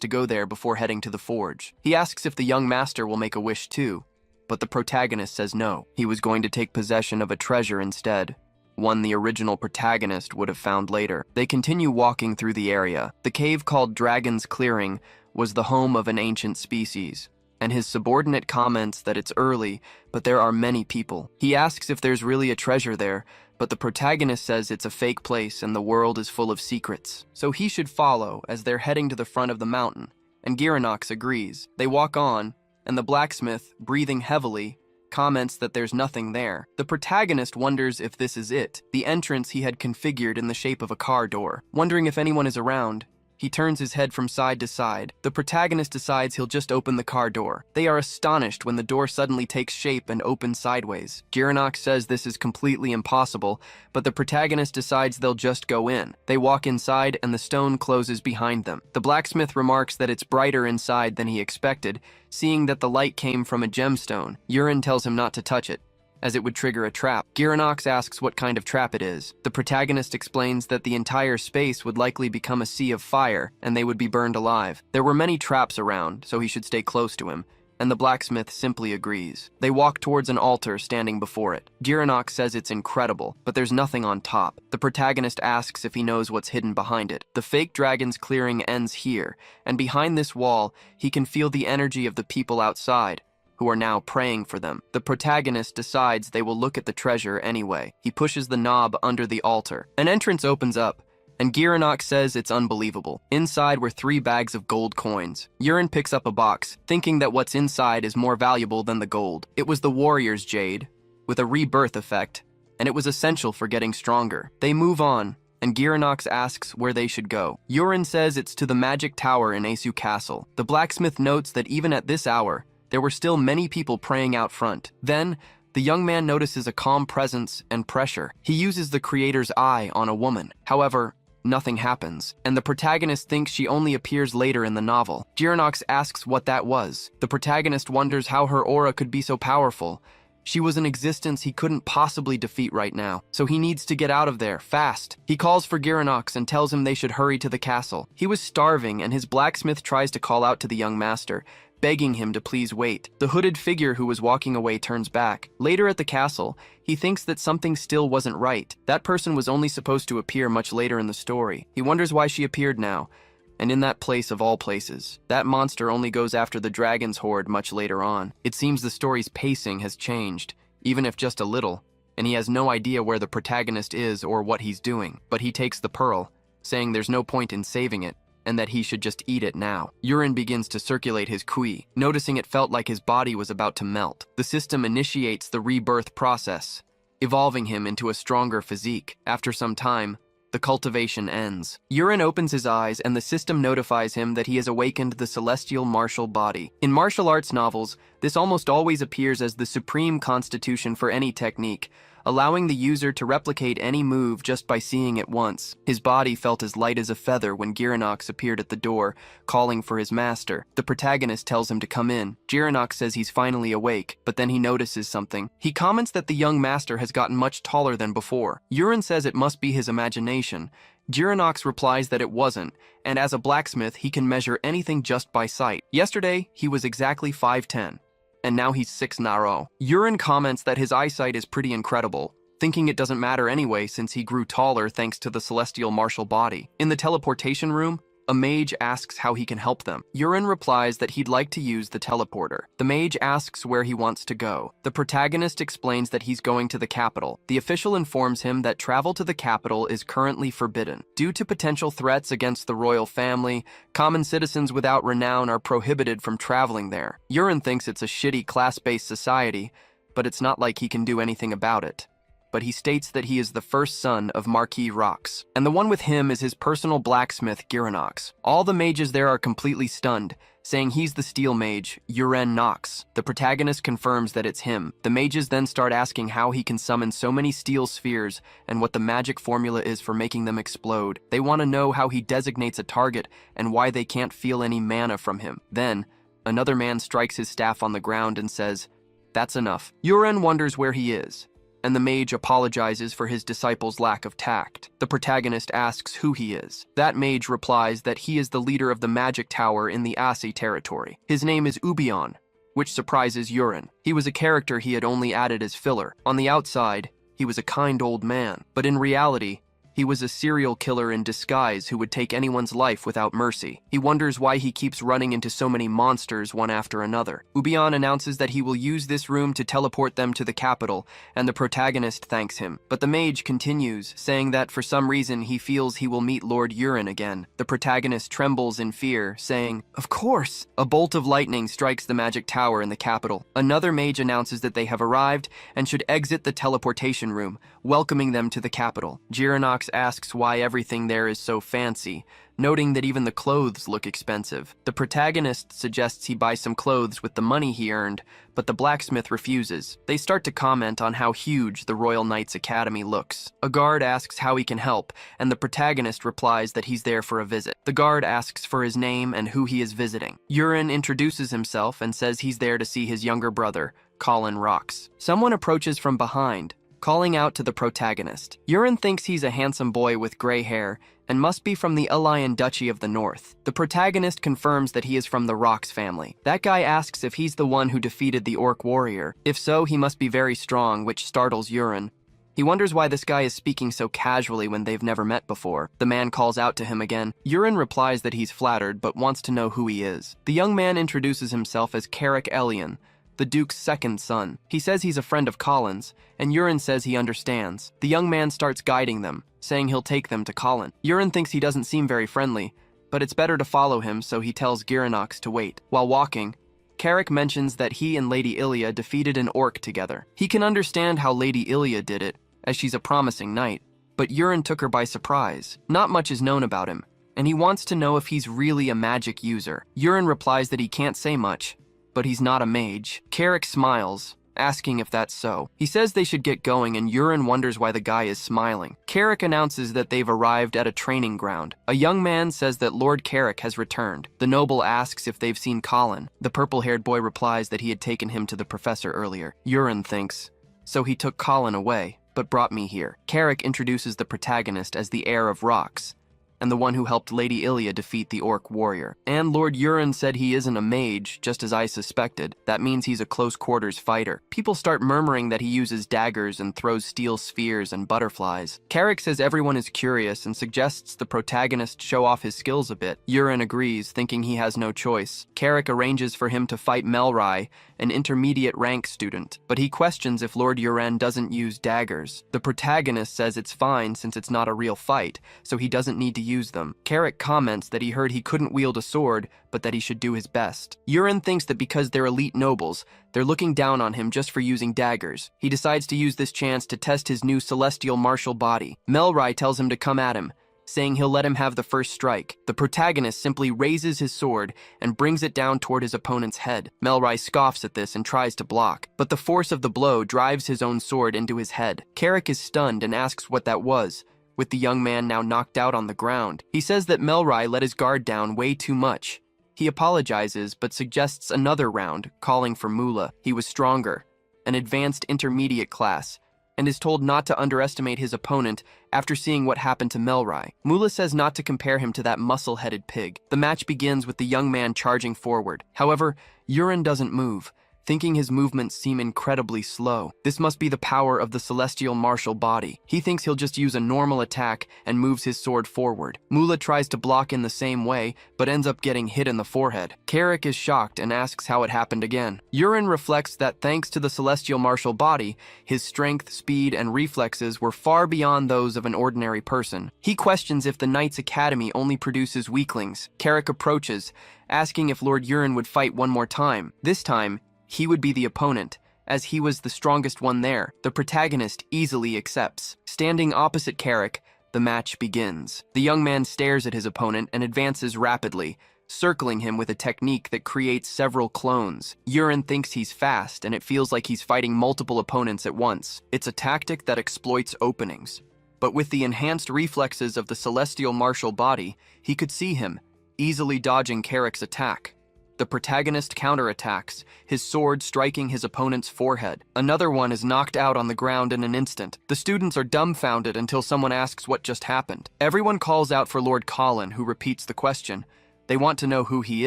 to go there before heading to the forge. He asks if the young master will make a wish too, but the protagonist says no. He was going to take possession of a treasure instead, one the original protagonist would have found later. They continue walking through the area. The cave called Dragon's Clearing was the home of an ancient species, and his subordinate comments that it's early, but there are many people. He asks if there's really a treasure there, but the protagonist says it's a fake place and the world is full of secrets. So he should follow as they're heading to the front of the mountain, and Giranox agrees. They walk on, and the blacksmith, breathing heavily, comments that there's nothing there. The protagonist wonders if this is it, the entrance he had configured in the shape of a car door. Wondering if anyone is around, he turns his head from side to side. The protagonist decides he'll just open the car door. They are astonished when the door suddenly takes shape and opens sideways. Giranox says this is completely impossible, but the protagonist decides they'll just go in. They walk inside and the stone closes behind them. The blacksmith remarks that it's brighter inside than he expected, seeing that the light came from a gemstone. Yurin tells him not to touch it, as it would trigger a trap. Giranox asks what kind of trap it is. The protagonist explains that the entire space would likely become a sea of fire, and they would be burned alive. There were many traps around, so he should stay close to him, and the blacksmith simply agrees. They walk towards an altar standing before it. Giranox says it's incredible, but there's nothing on top. The protagonist asks if he knows what's hidden behind it. The fake dragon's clearing ends here, and behind this wall, he can feel the energy of the people outside, who are now praying for them. The protagonist decides they will look at the treasure anyway. He pushes the knob under the altar. An entrance opens up, and Giranox says it's unbelievable. Inside were 3 bags of gold coins. Yurin picks up a box, thinking that what's inside is more valuable than the gold. It was the warrior's jade, with a rebirth effect, and it was essential for getting stronger. They move on, and Giranox asks where they should go. Yurin says it's to the magic tower in Asu Castle. The blacksmith notes that even at this hour, there were still many people praying out front. Then, the young man notices a calm presence and pressure. He uses the creator's eye on a woman. However, nothing happens, and the protagonist thinks she only appears later in the novel. Giranox asks what that was. The protagonist wonders how her aura could be so powerful. She was an existence he couldn't possibly defeat right now, so he needs to get out of there, fast. He calls for Giranox and tells him they should hurry to the castle. He was starving, and his blacksmith tries to call out to the young master, begging him to please wait. The hooded figure who was walking away turns back. Later at the castle, he thinks that something still wasn't right. That person was only supposed to appear much later in the story. He wonders why she appeared now, And in that place of all places, that monster only goes after the dragon's horde much later on. It seems the story's pacing has changed, even if just a little, and he has no idea where the protagonist is or what he's doing. But he takes the pearl, saying there's no point in saving it, and that he should just eat it now. Urine begins to circulate his kui, noticing it felt like his body was about to melt. The system initiates the rebirth process, evolving him into a stronger physique. After some time, the cultivation ends. Urine opens his eyes and the system notifies him that he has awakened the celestial martial body. In martial arts novels, this almost always appears as the supreme constitution for any technique, allowing the user to replicate any move just by seeing it once. His body felt as light as a feather when Girinox appeared at the door, calling for his master. The protagonist tells him to come in. Girinox says he's finally awake, but then he notices something. He comments that the young master has gotten much taller than before. Urine says it must be his imagination. Girinox replies that it wasn't, and as a blacksmith, he can measure anything just by sight. Yesterday, he was exactly 5'10". And now he's 6 naro. Urine comments that his eyesight is pretty incredible, thinking it doesn't matter anyway since he grew taller thanks to the celestial martial body. In the teleportation room, a mage asks how he can help them. Urine replies that he'd like to use the teleporter. The mage asks where he wants to go. The protagonist explains that he's going to the capital. The official informs him that travel to the capital is currently forbidden. Due to potential threats against the royal family, common citizens without renown are prohibited from traveling there. Urine thinks it's a shitty class-based society, but it's not like he can do anything about it. But he states that he is the first son of Marquis Rox, and the one with him is his personal blacksmith, Girinox. All the mages there are completely stunned, saying he's the steel mage, Uren Nox. The protagonist confirms that it's him. The mages then start asking how he can summon so many steel spheres and what the magic formula is for making them explode. They want to know how he designates a target and why they can't feel any mana from him. Then, another man strikes his staff on the ground and says, "That's enough." Uren wonders where he is, and the mage apologizes for his disciple's lack of tact. The protagonist asks who he is. That mage replies that he is the leader of the magic tower in the Asi territory. His name is Ubion, which surprises Urine. He was a character he had only added as filler. On the outside, he was a kind old man, but in reality, he was a serial killer in disguise who would take anyone's life without mercy. He wonders why he keeps running into so many monsters one after another. Ubion announces that he will use this room to teleport them to the capital, and the protagonist thanks him. But the mage continues, saying that for some reason he feels he will meet Lord Urine again. The protagonist trembles in fear, saying, "Of course!" A bolt of lightning strikes the magic tower in the capital. Another mage announces that they have arrived and should exit the teleportation room, welcoming them to the capital. Girinox asks why everything there is so fancy, noting that even the clothes look expensive. The protagonist suggests he buy some clothes with the money he earned, but the blacksmith refuses. They start to comment on how huge the Royal Knights Academy looks. A guard asks how he can help, and the protagonist replies that he's there for a visit. The guard asks for his name and who he is visiting. Urine introduces himself and says he's there to see his younger brother, Colin Rox. Someone approaches from behind, calling out to the protagonist. Urine thinks he's a handsome boy with gray hair and must be from the Alayan Duchy of the North. The protagonist confirms that he is from the Rox family. That guy asks if he's the one who defeated the orc warrior. If so, he must be very strong, which startles Urine. He wonders why this guy is speaking so casually when they've never met before. The man calls out to him again. Urine replies that he's flattered but wants to know who he is. The young man introduces himself as Carrick Elian, the Duke's second son. He says he's a friend of Colin's, and Urine says he understands. The young man starts guiding them, saying he'll take them to Colin. Urine thinks he doesn't seem very friendly, but it's better to follow him, so he tells Girinox to wait. While walking, Carrick mentions that he and Lady Ilia defeated an orc together. He can understand how Lady Ilia did it, as she's a promising knight, but Urine took her by surprise. Not much is known about him, and he wants to know if he's really a magic user. Urine replies that he can't say much, but he's not a mage. Carrick smiles, asking if that's so. He says they should get going, and Urine wonders why the guy is smiling. Carrick announces that they've arrived at a training ground. A young man says that Lord Carrick has returned. The noble asks if they've seen Colin. The purple-haired boy replies that he had taken him to the professor earlier. Urine thinks, so he took Colin away, but brought me here. Carrick introduces the protagonist as the heir of Rox, and the one who helped Lady Ilya defeat the orc warrior. And Lord Yuren said he isn't a mage, just as I suspected. That means he's a close-quarters fighter. People start murmuring that he uses daggers and throws steel spheres and butterflies. Carrick says everyone is curious and suggests the protagonist show off his skills a bit. Yuren agrees, thinking he has no choice. Carrick arranges for him to fight Melrai, an intermediate rank student, but he questions if Lord Yuren doesn't use daggers. The protagonist says it's fine since it's not a real fight, so he doesn't need to use them. Carrick comments that he heard he couldn't wield a sword, but that he should do his best. Yuren thinks that because they're elite nobles, they're looking down on him just for using daggers. He decides to use this chance to test his new celestial martial body. Melrai tells him to come at him, saying he'll let him have the first strike. The protagonist simply raises his sword and brings it down toward his opponent's head. Melrai scoffs at this and tries to block, but the force of the blow drives his own sword into his head. Carrick is stunned and asks what that was, with the young man now knocked out on the ground. He says that Melrai let his guard down way too much. He apologizes, but suggests another round, calling for Mula. He was stronger, an advanced intermediate class, and is told not to underestimate his opponent after seeing what happened to Melrai. Mula says not to compare him to that muscle-headed pig. The match begins with the young man charging forward. However, Yuren doesn't move, thinking his movements seem incredibly slow. This must be the power of the celestial martial body. He thinks he'll just use a normal attack and moves his sword forward. Mula tries to block in the same way, but ends up getting hit in the forehead. Carrick is shocked and asks how it happened again. Yuren reflects that thanks to the celestial martial body, his strength, speed, and reflexes were far beyond those of an ordinary person. He questions if the Knights Academy only produces weaklings. Carrick approaches, asking if Lord Yuren would fight one more time. This time, he would be the opponent, as he was the strongest one there. The protagonist easily accepts. Standing opposite Carrick, the match begins. The young man stares at his opponent and advances rapidly, circling him with a technique that creates several clones. Yuren thinks he's fast, and it feels like he's fighting multiple opponents at once. It's a tactic that exploits openings. But with the enhanced reflexes of the celestial martial body, he could see him, easily dodging Carrick's attack. The protagonist counterattacks, his sword striking his opponent's forehead. Another one is knocked out on the ground in an instant. The students are dumbfounded until someone asks what just happened. Everyone calls out for Lord Colin, who repeats the question. They want to know who he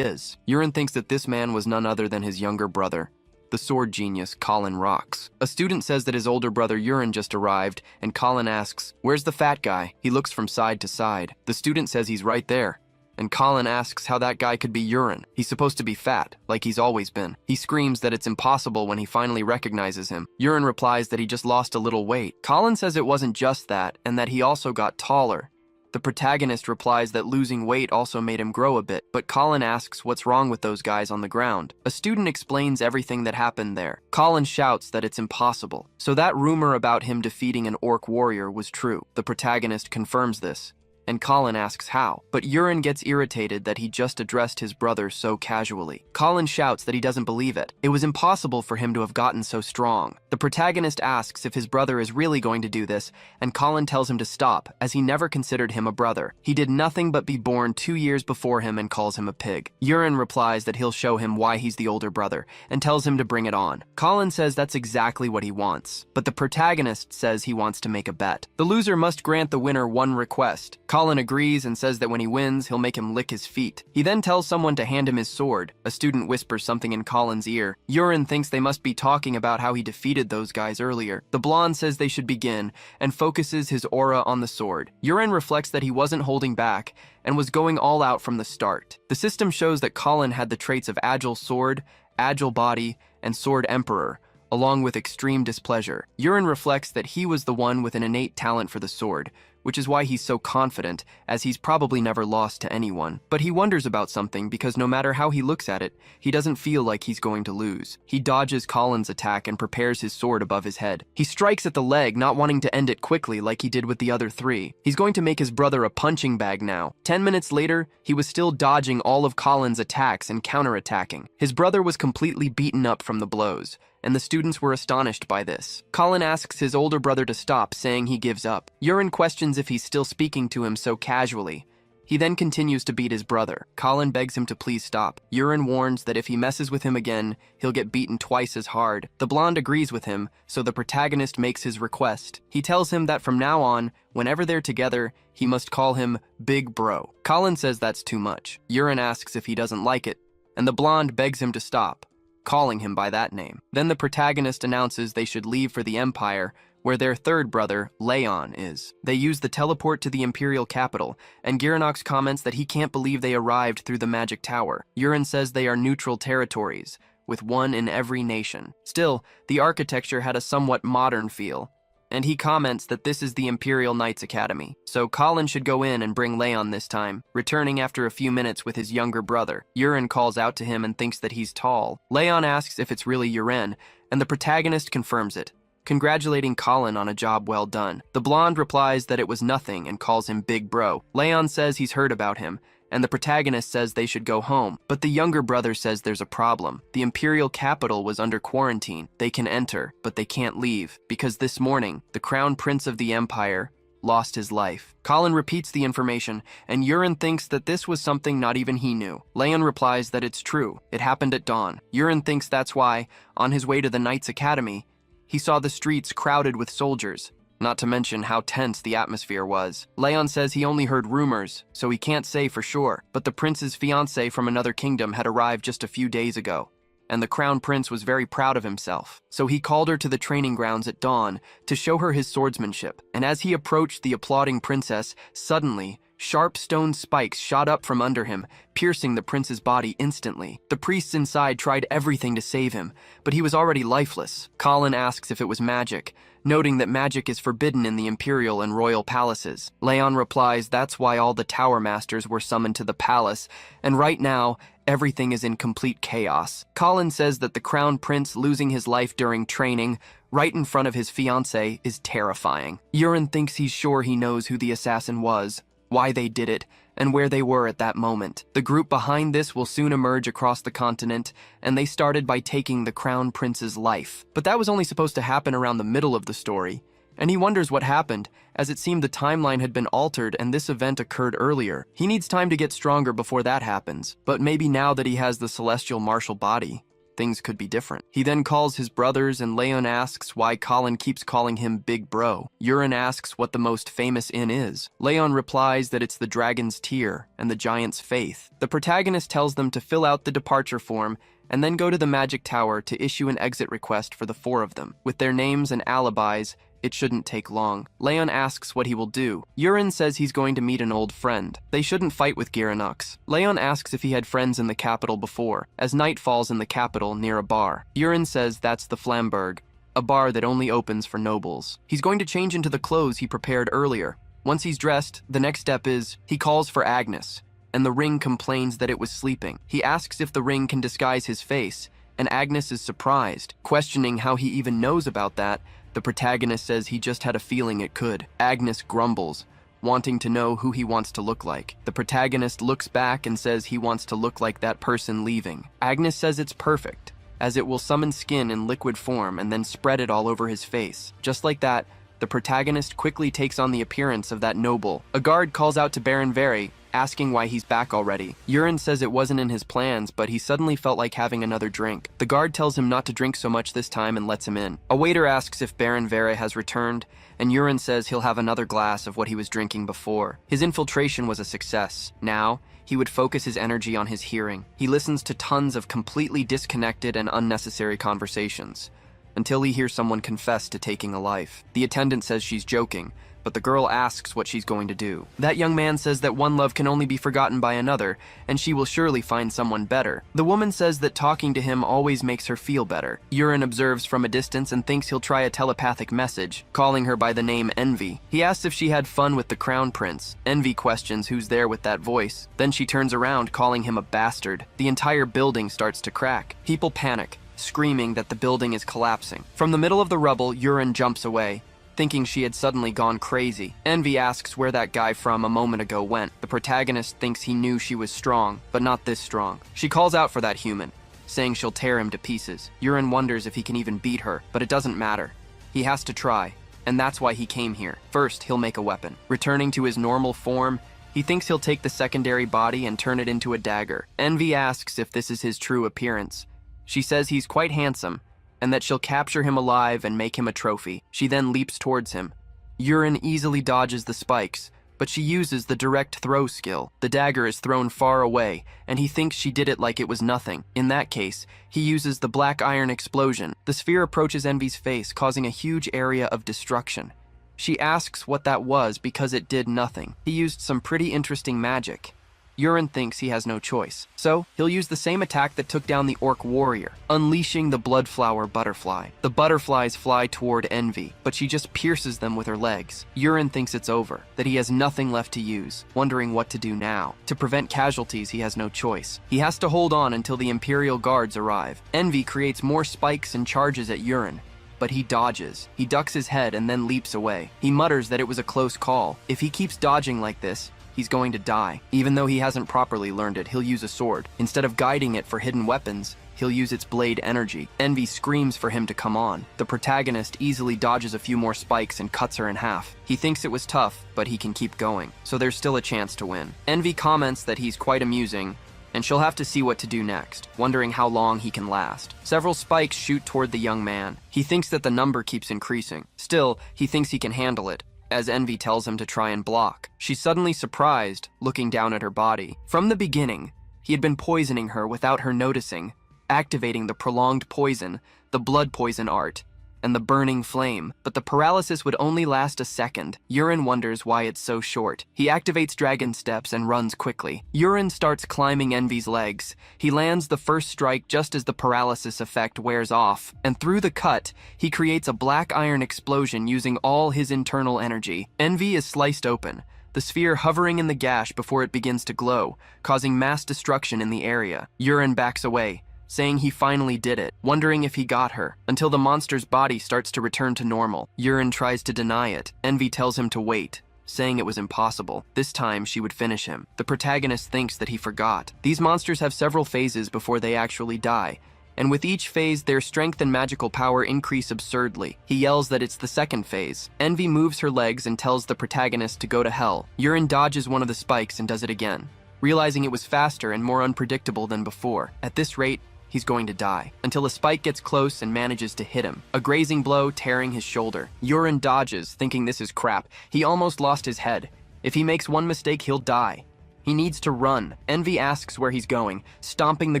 is. Yuren thinks that this man was none other than his younger brother, the sword genius Colin Rocks. A student says that his older brother Yuren just arrived, and Colin asks, "Where's the fat guy?" He looks from side to side. The student says he's right there. And Colin asks how that guy could be Yuren. He's supposed to be fat, like he's always been. He screams that it's impossible when he finally recognizes him. Yuren replies that he just lost a little weight. Colin says it wasn't just that, and that he also got taller. The protagonist replies that losing weight also made him grow a bit, but Colin asks what's wrong with those guys on the ground. A student explains everything that happened there. Colin shouts that it's impossible. So that rumor about him defeating an orc warrior was true. The protagonist confirms this, and Colin asks how. But Yuren gets irritated that he just addressed his brother so casually. Colin shouts that he doesn't believe it. It was impossible for him to have gotten so strong. The protagonist asks if his brother is really going to do this, and Colin tells him to stop, as he never considered him a brother. He did nothing but be born 2 years before him and calls him a pig. Yuren replies that he'll show him why he's the older brother, and tells him to bring it on. Colin says that's exactly what he wants, but the protagonist says he wants to make a bet. The loser must grant the winner one request. Colin agrees and says that when he wins, he'll make him lick his feet. He then tells someone to hand him his sword. A student whispers something in Colin's ear. Yuren thinks they must be talking about how he defeated those guys earlier. The blonde says they should begin, and focuses his aura on the sword. Yuren reflects that he wasn't holding back, and was going all out from the start. The system shows that Colin had the traits of agile sword, agile body, and sword emperor, along with extreme displeasure. Yuren reflects that he was the one with an innate talent for the sword, which is why he's so confident, as he's probably never lost to anyone. But he wonders about something because no matter how he looks at it, he doesn't feel like he's going to lose. He dodges Colin's attack and prepares his sword above his head. He strikes at the leg, not wanting to end it quickly like he did with the other three. He's going to make his brother a punching bag now. 10 minutes later, he was still dodging all of Colin's attacks and counterattacking. His brother was completely beaten up from the blows, and the students were astonished by this. Colin asks his older brother to stop, saying he gives up. Yuren questions if he's still speaking to him so casually. He then continues to beat his brother. Colin begs him to please stop. Urine warns that if he messes with him again, he'll get beaten twice as hard. The blonde agrees with him, so the protagonist makes his request. He tells him that from now on, whenever they're together, he must call him Big Bro. Colin says that's too much. Urine asks if he doesn't like it, and the blonde begs him to stop, calling him by that name. Then the protagonist announces they should leave for the Empire, where their third brother, Leon, is. They use the teleport to the Imperial capital, and Giranox comments that he can't believe they arrived through the Magic Tower. Urine says they are neutral territories, with one in every nation. Still, the architecture had a somewhat modern feel, and he comments that this is the Imperial Knights Academy, so Colin should go in and bring Leon this time, returning after a few minutes with his younger brother. Urine calls out to him and thinks that he's tall. Leon asks if it's really Urine, and the protagonist confirms it, congratulating Colin on a job well done. The blonde replies that it was nothing and calls him Big Bro. Leon says he's heard about him, and the protagonist says they should go home. But the younger brother says there's a problem. The Imperial capital was under quarantine. They can enter, but they can't leave, because this morning, the Crown Prince of the Empire lost his life. Colin repeats the information, and Urine thinks that this was something not even he knew. Leon replies that it's true. It happened at dawn. Urine thinks that's why, on his way to the Knights Academy, he saw the streets crowded with soldiers, not to mention how tense the atmosphere was. Leon says he only heard rumors, so he can't say for sure, but the prince's fiancée from another kingdom had arrived just a few days ago, and the crown prince was very proud of himself. So he called her to the training grounds at dawn to show her his swordsmanship, and as he approached the applauding princess, suddenly, sharp stone spikes shot up from under him, piercing the prince's body instantly. The priests inside tried everything to save him, but he was already lifeless. Colin asks if it was magic, noting that magic is forbidden in the imperial and royal palaces. Leon replies that's why all the tower masters were summoned to the palace, and right now, everything is in complete chaos. Colin says that the crown prince losing his life during training, right in front of his fiancée, is terrifying. Urine thinks he's sure he knows who the assassin was, why they did it, and where they were at that moment. The group behind this will soon emerge across the continent, and they started by taking the crown prince's life. But that was only supposed to happen around the middle of the story, and he wonders what happened, as it seemed the timeline had been altered and this event occurred earlier. He needs time to get stronger before that happens, but maybe now that he has the celestial martial body, things could be different. He then calls his brothers, and Leon asks why Colin keeps calling him Big Bro. Urine asks what the most famous inn is. Leon replies that it's the Dragon's Tear and the Giant's Faith. The protagonist tells them to fill out the departure form and then go to the Magic Tower to issue an exit request for the four of them. With their names and alibis, it shouldn't take long. Leon asks what he will do. Urine says he's going to meet an old friend. They shouldn't fight with Giranox. Leon asks if he had friends in the capital before, as night falls in the capital near a bar. Urine says that's the Flamberg, a bar that only opens for nobles. He's going to change into the clothes he prepared earlier. Once he's dressed, the next step is, he calls for Agnes, and the ring complains that it was sleeping. He asks if the ring can disguise his face, and Agnes is surprised, questioning how he even knows about that. The protagonist says he just had a feeling it could. Agnes grumbles, wanting to know who he wants to look like. The protagonist looks back and says he wants to look like that person leaving. Agnes says it's perfect, as it will summon skin in liquid form and then spread it all over his face. Just like that, the protagonist quickly takes on the appearance of that noble. A guard calls out to Baron Very, asking why he's back already. Urine says it wasn't in his plans, but he suddenly felt like having another drink. The guard tells him not to drink so much this time and lets him in. A waiter asks if Baron Very has returned, and Urine says he'll have another glass of what he was drinking before. His infiltration was a success. Now, he would focus his energy on his hearing. He listens to tons of completely disconnected and unnecessary conversations, until he hears someone confess to taking a life. The attendant says she's joking, but the girl asks what she's going to do. That young man says that one love can only be forgotten by another, and she will surely find someone better. The woman says that talking to him always makes her feel better. Urine observes from a distance and thinks he'll try a telepathic message, calling her by the name Envy. He asks if she had fun with the crown prince. Envy questions who's there with that voice. Then she turns around, calling him a bastard. The entire building starts to crack. People panic, screaming that the building is collapsing. From the middle of the rubble, Urine jumps away, thinking she had suddenly gone crazy. Envy asks where that guy from a moment ago went. The protagonist thinks he knew she was strong, but not this strong. She calls out for that human, saying she'll tear him to pieces. Urine wonders if he can even beat her, but it doesn't matter. He has to try, and that's why he came here. First, he'll make a weapon. Returning to his normal form, He thinks he'll take the secondary body and turn it into a dagger. Envy asks if this is his true appearance. She says he's quite handsome, and that she'll capture him alive and make him a trophy. She then leaps towards him. Urine easily dodges the spikes, but she uses the direct throw skill. The dagger is thrown far away, and he thinks she did it like it was nothing. In that case, he uses the black iron explosion. The sphere approaches Envy's face, causing a huge area of destruction. She asks what that was because it did nothing. He used some pretty interesting magic. Urine thinks he has no choice, so he'll use the same attack that took down the orc warrior, unleashing the bloodflower butterfly. The butterflies fly toward Envy, but she just pierces them with her legs. Urine thinks it's over, that he has nothing left to use, wondering what to do now. To prevent casualties, he has no choice. He has to hold on until the Imperial Guards arrive. Envy creates more spikes and charges at Urine, but he dodges. He ducks his head and then leaps away. He mutters that it was a close call. If he keeps dodging like this, he's going to die. Even though he hasn't properly learned it, he'll use a sword. Instead of guiding it for hidden weapons, he'll use its blade energy. Envy screams for him to come on. The protagonist easily dodges a few more spikes and cuts her in half. He thinks it was tough, but he can keep going, so there's still a chance to win. Envy comments that he's quite amusing, and she'll have to see what to do next, wondering how long he can last. Several spikes shoot toward the young man. He thinks that the number keeps increasing. Still, he thinks he can handle it, as Envy tells him to try and block. She's suddenly surprised, looking down at her body. From the beginning, he had been poisoning her without her noticing, activating the prolonged poison, the blood poison art, and the burning flame. But the paralysis would only last a second. Urine wonders why it's so short. He activates Dragon Steps and runs quickly. Urine starts climbing Envy's legs. He lands the first strike just as the paralysis effect wears off, and through the cut, he creates a black iron explosion using all his internal energy. Envy is sliced open, the sphere hovering in the gash before it begins to glow, causing mass destruction in the area. Urine backs away, saying he finally did it, wondering if he got her, until the monster's body starts to return to normal. Urine tries to deny it. Envy tells him to wait, saying it was impossible. This time, she would finish him. The protagonist thinks that he forgot. These monsters have several phases before they actually die, and with each phase, their strength and magical power increase absurdly. He yells that it's the second phase. Envy moves her legs and tells the protagonist to go to hell. Urine dodges one of the spikes and does it again, realizing it was faster and more unpredictable than before. At this rate, he's going to die, until a spike gets close and manages to hit him, a grazing blow tearing his shoulder. Urine dodges, thinking this is crap. He almost lost his head. If he makes one mistake, he'll die. He needs to run. Envy asks where he's going, stomping the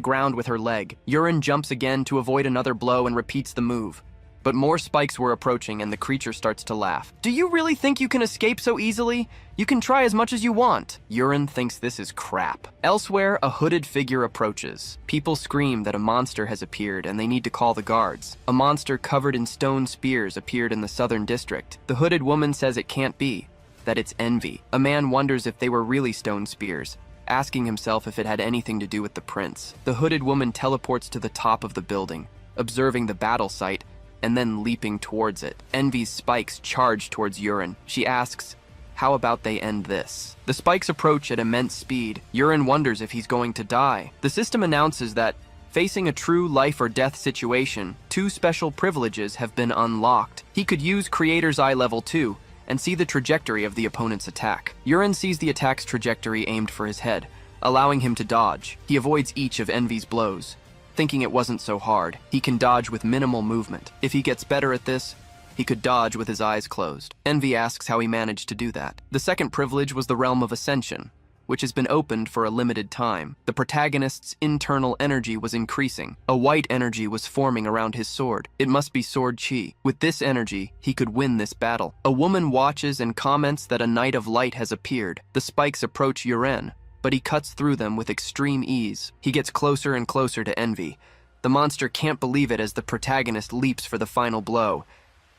ground with her leg. Urine jumps again to avoid another blow and repeats the move. But more spikes were approaching and the creature starts to laugh. Do you really think you can escape so easily? You can try as much as you want. Urine thinks this is crap. Elsewhere, a hooded figure approaches. People scream that a monster has appeared and they need to call the guards. A monster covered in stone spears appeared in the southern district. The hooded woman says it can't be, that it's Envy. A man wonders if they were really stone spears, asking himself if it had anything to do with the prince. The hooded woman teleports to the top of the building, observing the battle site, and then leaping towards it. Envy's spikes charge towards Urine. She asks, how about they end this? The spikes approach at immense speed. Urine wonders if he's going to die. The system announces that, facing a true life or death situation, 2 special privileges have been unlocked. He could use Creator's Eye Level 2 and see the trajectory of the opponent's attack. Urine sees the attack's trajectory aimed for his head, allowing him to dodge. He avoids each of Envy's blows, thinking it wasn't so hard. He can dodge with minimal movement. If he gets better at this, he could dodge with his eyes closed. Envy asks how he managed to do that. The second privilege was the Realm of Ascension, which has been opened for a limited time. The protagonist's internal energy was increasing. A white energy was forming around his sword. It must be sword chi. With this energy, he could win this battle. A woman watches and comments that a Knight of Light has appeared. The spikes approach Urine, but he cuts through them with extreme ease. He gets closer and closer to Envy. The monster can't believe it as the protagonist leaps for the final blow.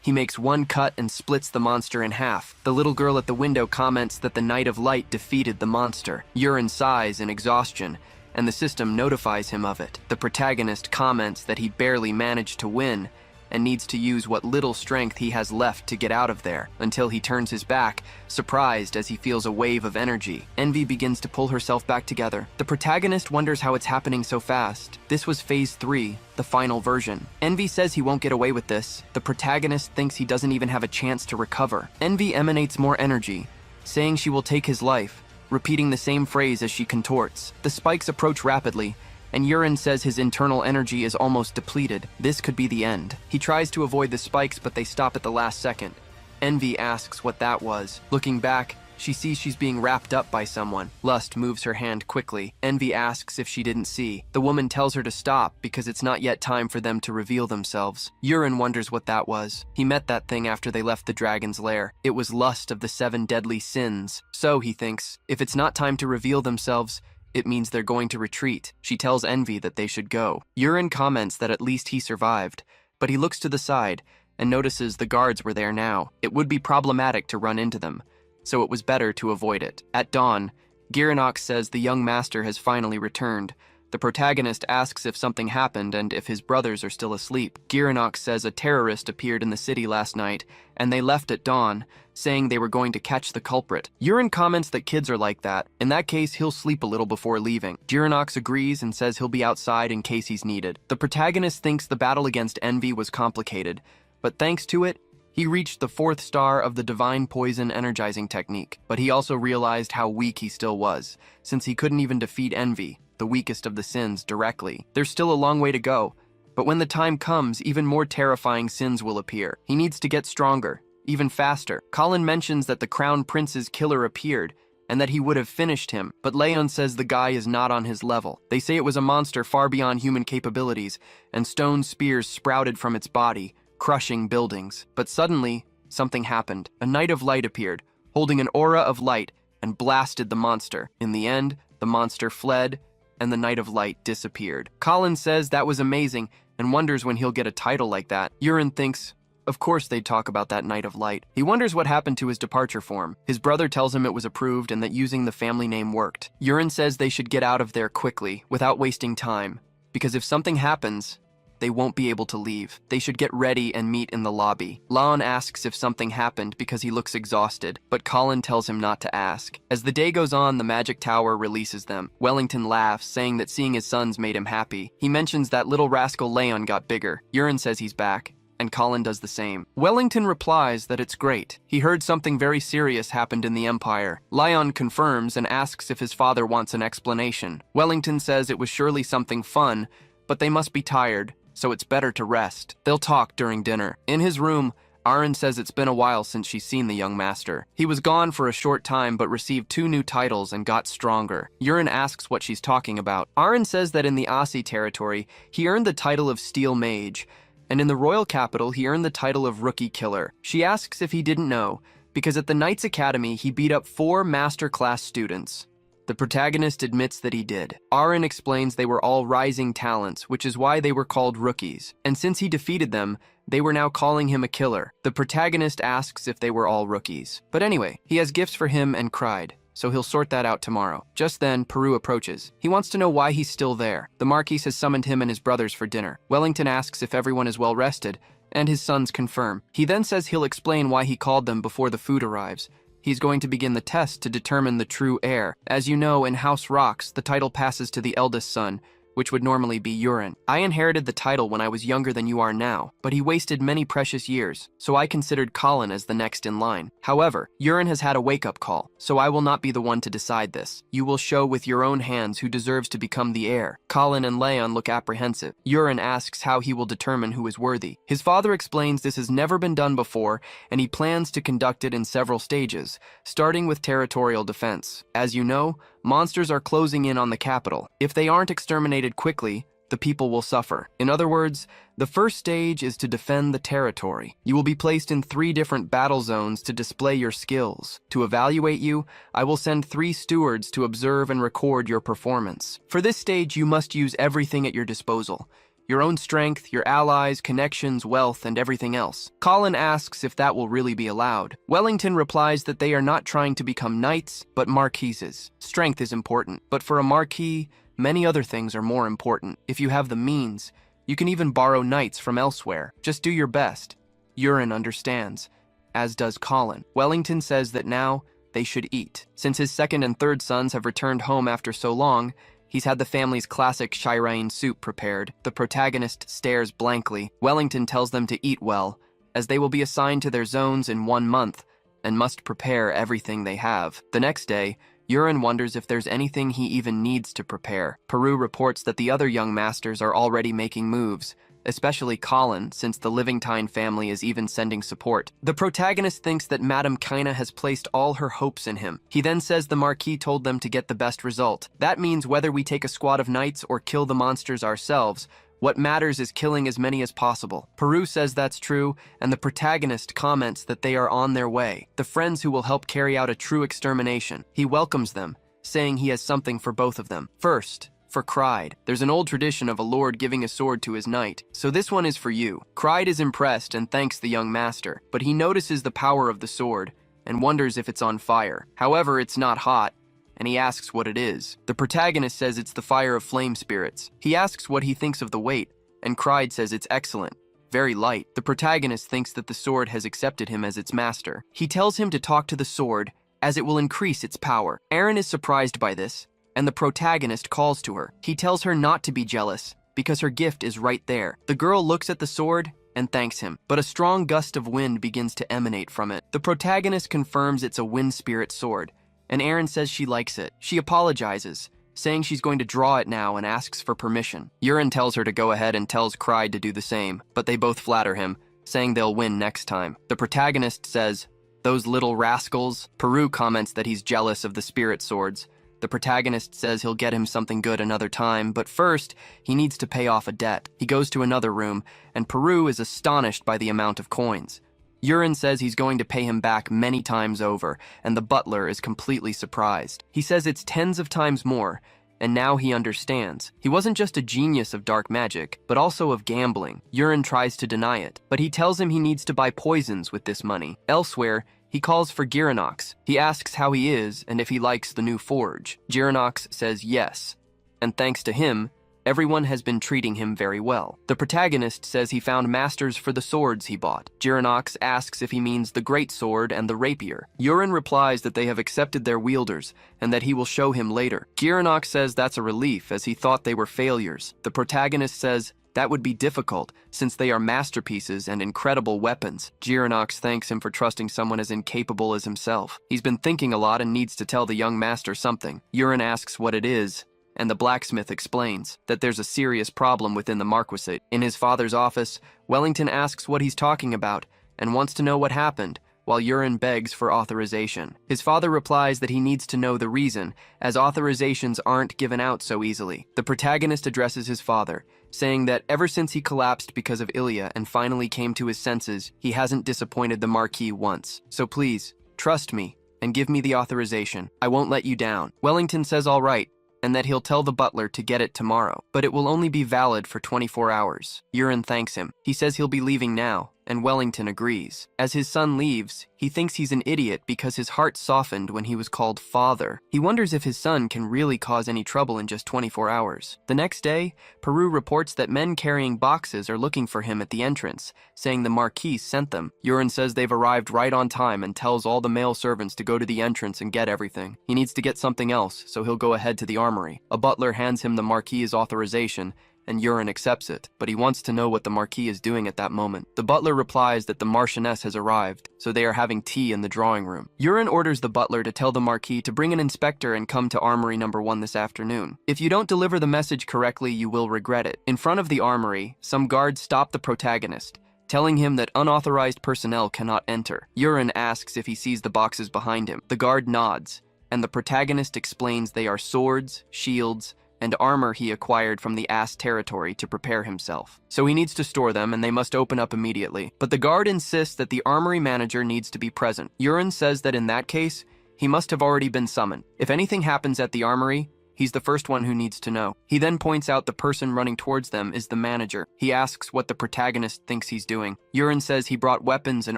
He makes one cut and splits the monster in half. The little girl at the window comments that the Knight of Light defeated the monster. Urine sighs in exhaustion, and the system notifies him of it. The protagonist comments that he barely managed to win, and needs to use what little strength he has left to get out of there, until he turns his back, surprised as he feels a wave of energy. Envy begins to pull herself back together. The protagonist wonders how it's happening so fast. This was Phase 3, the final version. Envy says he won't get away with this. The protagonist thinks he doesn't even have a chance to recover. Envy emanates more energy, saying she will take his life, repeating the same phrase as she contorts. The spikes approach rapidly, and Urine says his internal energy is almost depleted. This could be the end. He tries to avoid the spikes, but they stop at the last second. Envy asks what that was. Looking back, she sees she's being wrapped up by someone. Lust moves her hand quickly. Envy asks if she didn't see. The woman tells her to stop because it's not yet time for them to reveal themselves. Urine wonders what that was. He met that thing after they left the dragon's lair. It was lust of the 7 deadly sins. So, he thinks, if it's not time to reveal themselves, it means they're going to retreat. She tells Envy that they should go. Urine comments that at least he survived, but he looks to the side and notices the guards were there now. It would be problematic to run into them, so it was better to avoid it. At dawn, Girinox says the young master has finally returned. The protagonist asks if something happened and if his brothers are still asleep. Girinox says a terrorist appeared in the city last night, and they left at dawn, saying they were going to catch the culprit. Urine comments that kids are like that. In that case, he'll sleep a little before leaving. Girinox agrees and says he'll be outside in case he's needed. The protagonist thinks the battle against Envy was complicated, but thanks to it, he reached the 4th star of the Divine Poison Energizing Technique. But he also realized how weak he still was, since he couldn't even defeat Envy, the weakest of the sins, directly. There's still a long way to go, but when the time comes, even more terrifying sins will appear. He needs to get stronger, even faster. Colin mentions that the Crown Prince's killer appeared, and that he would have finished him, but Leon says the guy is not on his level. They say it was a monster far beyond human capabilities, and stone spears sprouted from its body, crushing buildings. But suddenly, something happened. A Knight of Light appeared, holding an aura of light, and blasted the monster. In the end, the monster fled, and the Knight of Light disappeared. Colin says that was amazing, and wonders when he'll get a title like that. Urine thinks, of course they'd talk about that Knight of Light. He wonders what happened to his departure form. His brother tells him it was approved and that using the family name worked. Urine says they should get out of there quickly, without wasting time, because if something happens, they won't be able to leave. They should get ready and meet in the lobby. Laon asks if something happened because he looks exhausted, but Colin tells him not to ask. As the day goes on, the magic tower releases them. Wellington laughs, saying that seeing his sons made him happy. He mentions that little rascal Leon got bigger. Urine says he's back, and Colin does the same. Wellington replies that it's great. He heard something very serious happened in the Empire. Leon confirms and asks if his father wants an explanation. Wellington says it was surely something fun, but they must be tired, so it's better to rest. They'll talk during dinner. In his room, Aaron says it's been a while since she's seen the young master. He was gone for a short time but received 2 new titles and got stronger. Urine asks what she's talking about. Aaron says that in the Aussie territory, he earned the title of Steel Mage, and in the royal capital, he earned the title of Rookie Killer. She asks if he didn't know, because at the Knights Academy, he beat up 4 master class students. The protagonist admits that he did. Aaron explains they were all rising talents, which is why they were called rookies. And since he defeated them, they were now calling him a killer. The protagonist asks if they were all rookies. But anyway, he has gifts for him and cried, so he'll sort that out tomorrow. Just then, Peru approaches. He wants to know why he's still there. The Marquis has summoned him and his brothers for dinner. Wellington asks if everyone is well rested, and his sons confirm. He then says he'll explain why he called them before the food arrives. He's going to begin the test to determine the true heir. As you know, in House Rocks, the title passes to the eldest son, which would normally be Urine. I inherited the title when I was younger than you are now, but he wasted many precious years, so I considered Colin as the next in line. However, Urine has had a wake-up call, so I will not be the one to decide this. You will show with your own hands who deserves to become the heir. Colin and Leon look apprehensive. Urine asks how he will determine who is worthy. His father explains this has never been done before, and he plans to conduct it in several stages, starting with territorial defense. As you know, monsters are closing in on the capital. If they aren't exterminated quickly, the people will suffer. In other words, the first stage is to defend the territory. You will be placed in 3 different battle zones to display your skills. To evaluate you, I will send 3 stewards to observe and record your performance. For this stage, you must use everything at your disposal. Your own strength, your allies, connections, wealth, and everything else. Colin asks if that will really be allowed. Wellington replies that they are not trying to become knights, but marquises. Strength is important, but for a marquis, many other things are more important. If you have the means, you can even borrow knights from elsewhere. Just do your best. Urine understands, as does Colin. Wellington says that now they should eat. Since his 2nd and 3rd sons have returned home after so long, he's had the family's classic shirain soup prepared. The protagonist stares blankly. Wellington tells them to eat well, as they will be assigned to their zones in 1 month and must prepare everything they have. The next day, Yurin wonders if there's anything he even needs to prepare. Peru reports that the other young masters are already making moves, especially Colin, since the Livingtine family is even sending support. The protagonist thinks that Madame Kina has placed all her hopes in him. He then says the Marquis told them to get the best result. That means whether we take a squad of knights or kill the monsters ourselves, what matters is killing as many as possible. Peru says that's true, and the protagonist comments that they are on their way, the friends who will help carry out a true extermination. He welcomes them, saying he has something for both of them. First, for Cried. There's an old tradition of a lord giving a sword to his knight, so this one is for you. Cried is impressed and thanks the young master, but he notices the power of the sword and wonders if it's on fire. However, it's not hot, and he asks what it is. The protagonist says it's the fire of flame spirits. He asks what he thinks of the weight, and Cried says it's excellent, very light. The protagonist thinks that the sword has accepted him as its master. He tells him to talk to the sword, as it will increase its power. Aaron is surprised by this, and the protagonist calls to her. He tells her not to be jealous, because her gift is right there. The girl looks at the sword and thanks him, but a strong gust of wind begins to emanate from it. The protagonist confirms it's a wind spirit sword, and Aaron says she likes it. She apologizes, saying she's going to draw it now and asks for permission. Yurin tells her to go ahead and tells Cried to do the same, but they both flatter him, saying they'll win next time. The protagonist says, "Those little rascals." Peru comments that he's jealous of the spirit swords. The protagonist says he'll get him something good another time, but first, he needs to pay off a debt. He goes to another room, and Peru is astonished by the amount of coins. Yurin says he's going to pay him back many times over, and the butler is completely surprised. He says it's tens of times more, and now he understands. He wasn't just a genius of dark magic, but also of gambling. Yurin tries to deny it, but he tells him he needs to buy poisons with this money. Elsewhere, he calls for Girinox. He asks how he is and if he likes the new forge. Girinox says yes, and thanks to him, everyone has been treating him very well. The protagonist says he found masters for the swords he bought. Girinox asks if he means the great sword and the rapier. Yurin replies that they have accepted their wielders and that he will show him later. Girinox says that's a relief as he thought they were failures. The protagonist says that would be difficult since they are masterpieces and incredible weapons. Girinox thanks him for trusting someone as incapable as himself. He's been thinking a lot and needs to tell the young master something. Yurin asks what it is, and the blacksmith explains that there's a serious problem within the marquisate. In his father's office, Wellington asks what he's talking about and wants to know what happened, while Yurin begs for authorization. His father replies that he needs to know the reason, as authorizations aren't given out so easily. The protagonist addresses his father, saying that ever since he collapsed because of Ilya and finally came to his senses, he hasn't disappointed the Marquis once. So please, trust me and give me the authorization. I won't let you down. Wellington says all right, and that he'll tell the butler to get it tomorrow, but it will only be valid for 24 hours. Yurin thanks him. He says he'll be leaving now, and Wellington agrees. As his son leaves, he thinks he's an idiot because his heart softened when he was called father. He wonders if his son can really cause any trouble in just 24 hours. The next day, Peru reports that men carrying boxes are looking for him at the entrance, saying the Marquis sent them. Yurin says they've arrived right on time and tells all the male servants to go to the entrance and get everything. He needs to get something else, so he'll go ahead to the armory. A butler hands him the Marquis' authorization, and Yurin accepts it, but he wants to know what the Marquis is doing at that moment. The butler replies that the Marchioness has arrived, so they are having tea in the drawing room. Yurin orders the butler to tell the Marquis to bring an inspector and come to Armory number 1 this afternoon. If you don't deliver the message correctly, you will regret it. In front of the armory, some guards stop the protagonist, telling him that unauthorized personnel cannot enter. Yurin asks if he sees the boxes behind him. The guard nods, and the protagonist explains they are swords, shields, and armor he acquired from the Ass territory to prepare himself. So he needs to store them and they must open up immediately. But the guard insists that the armory manager needs to be present. Yurin says that in that case, he must have already been summoned. If anything happens at the armory, he's the first one who needs to know. He then points out the person running towards them is the manager. He asks what the protagonist thinks he's doing. Yurin says he brought weapons and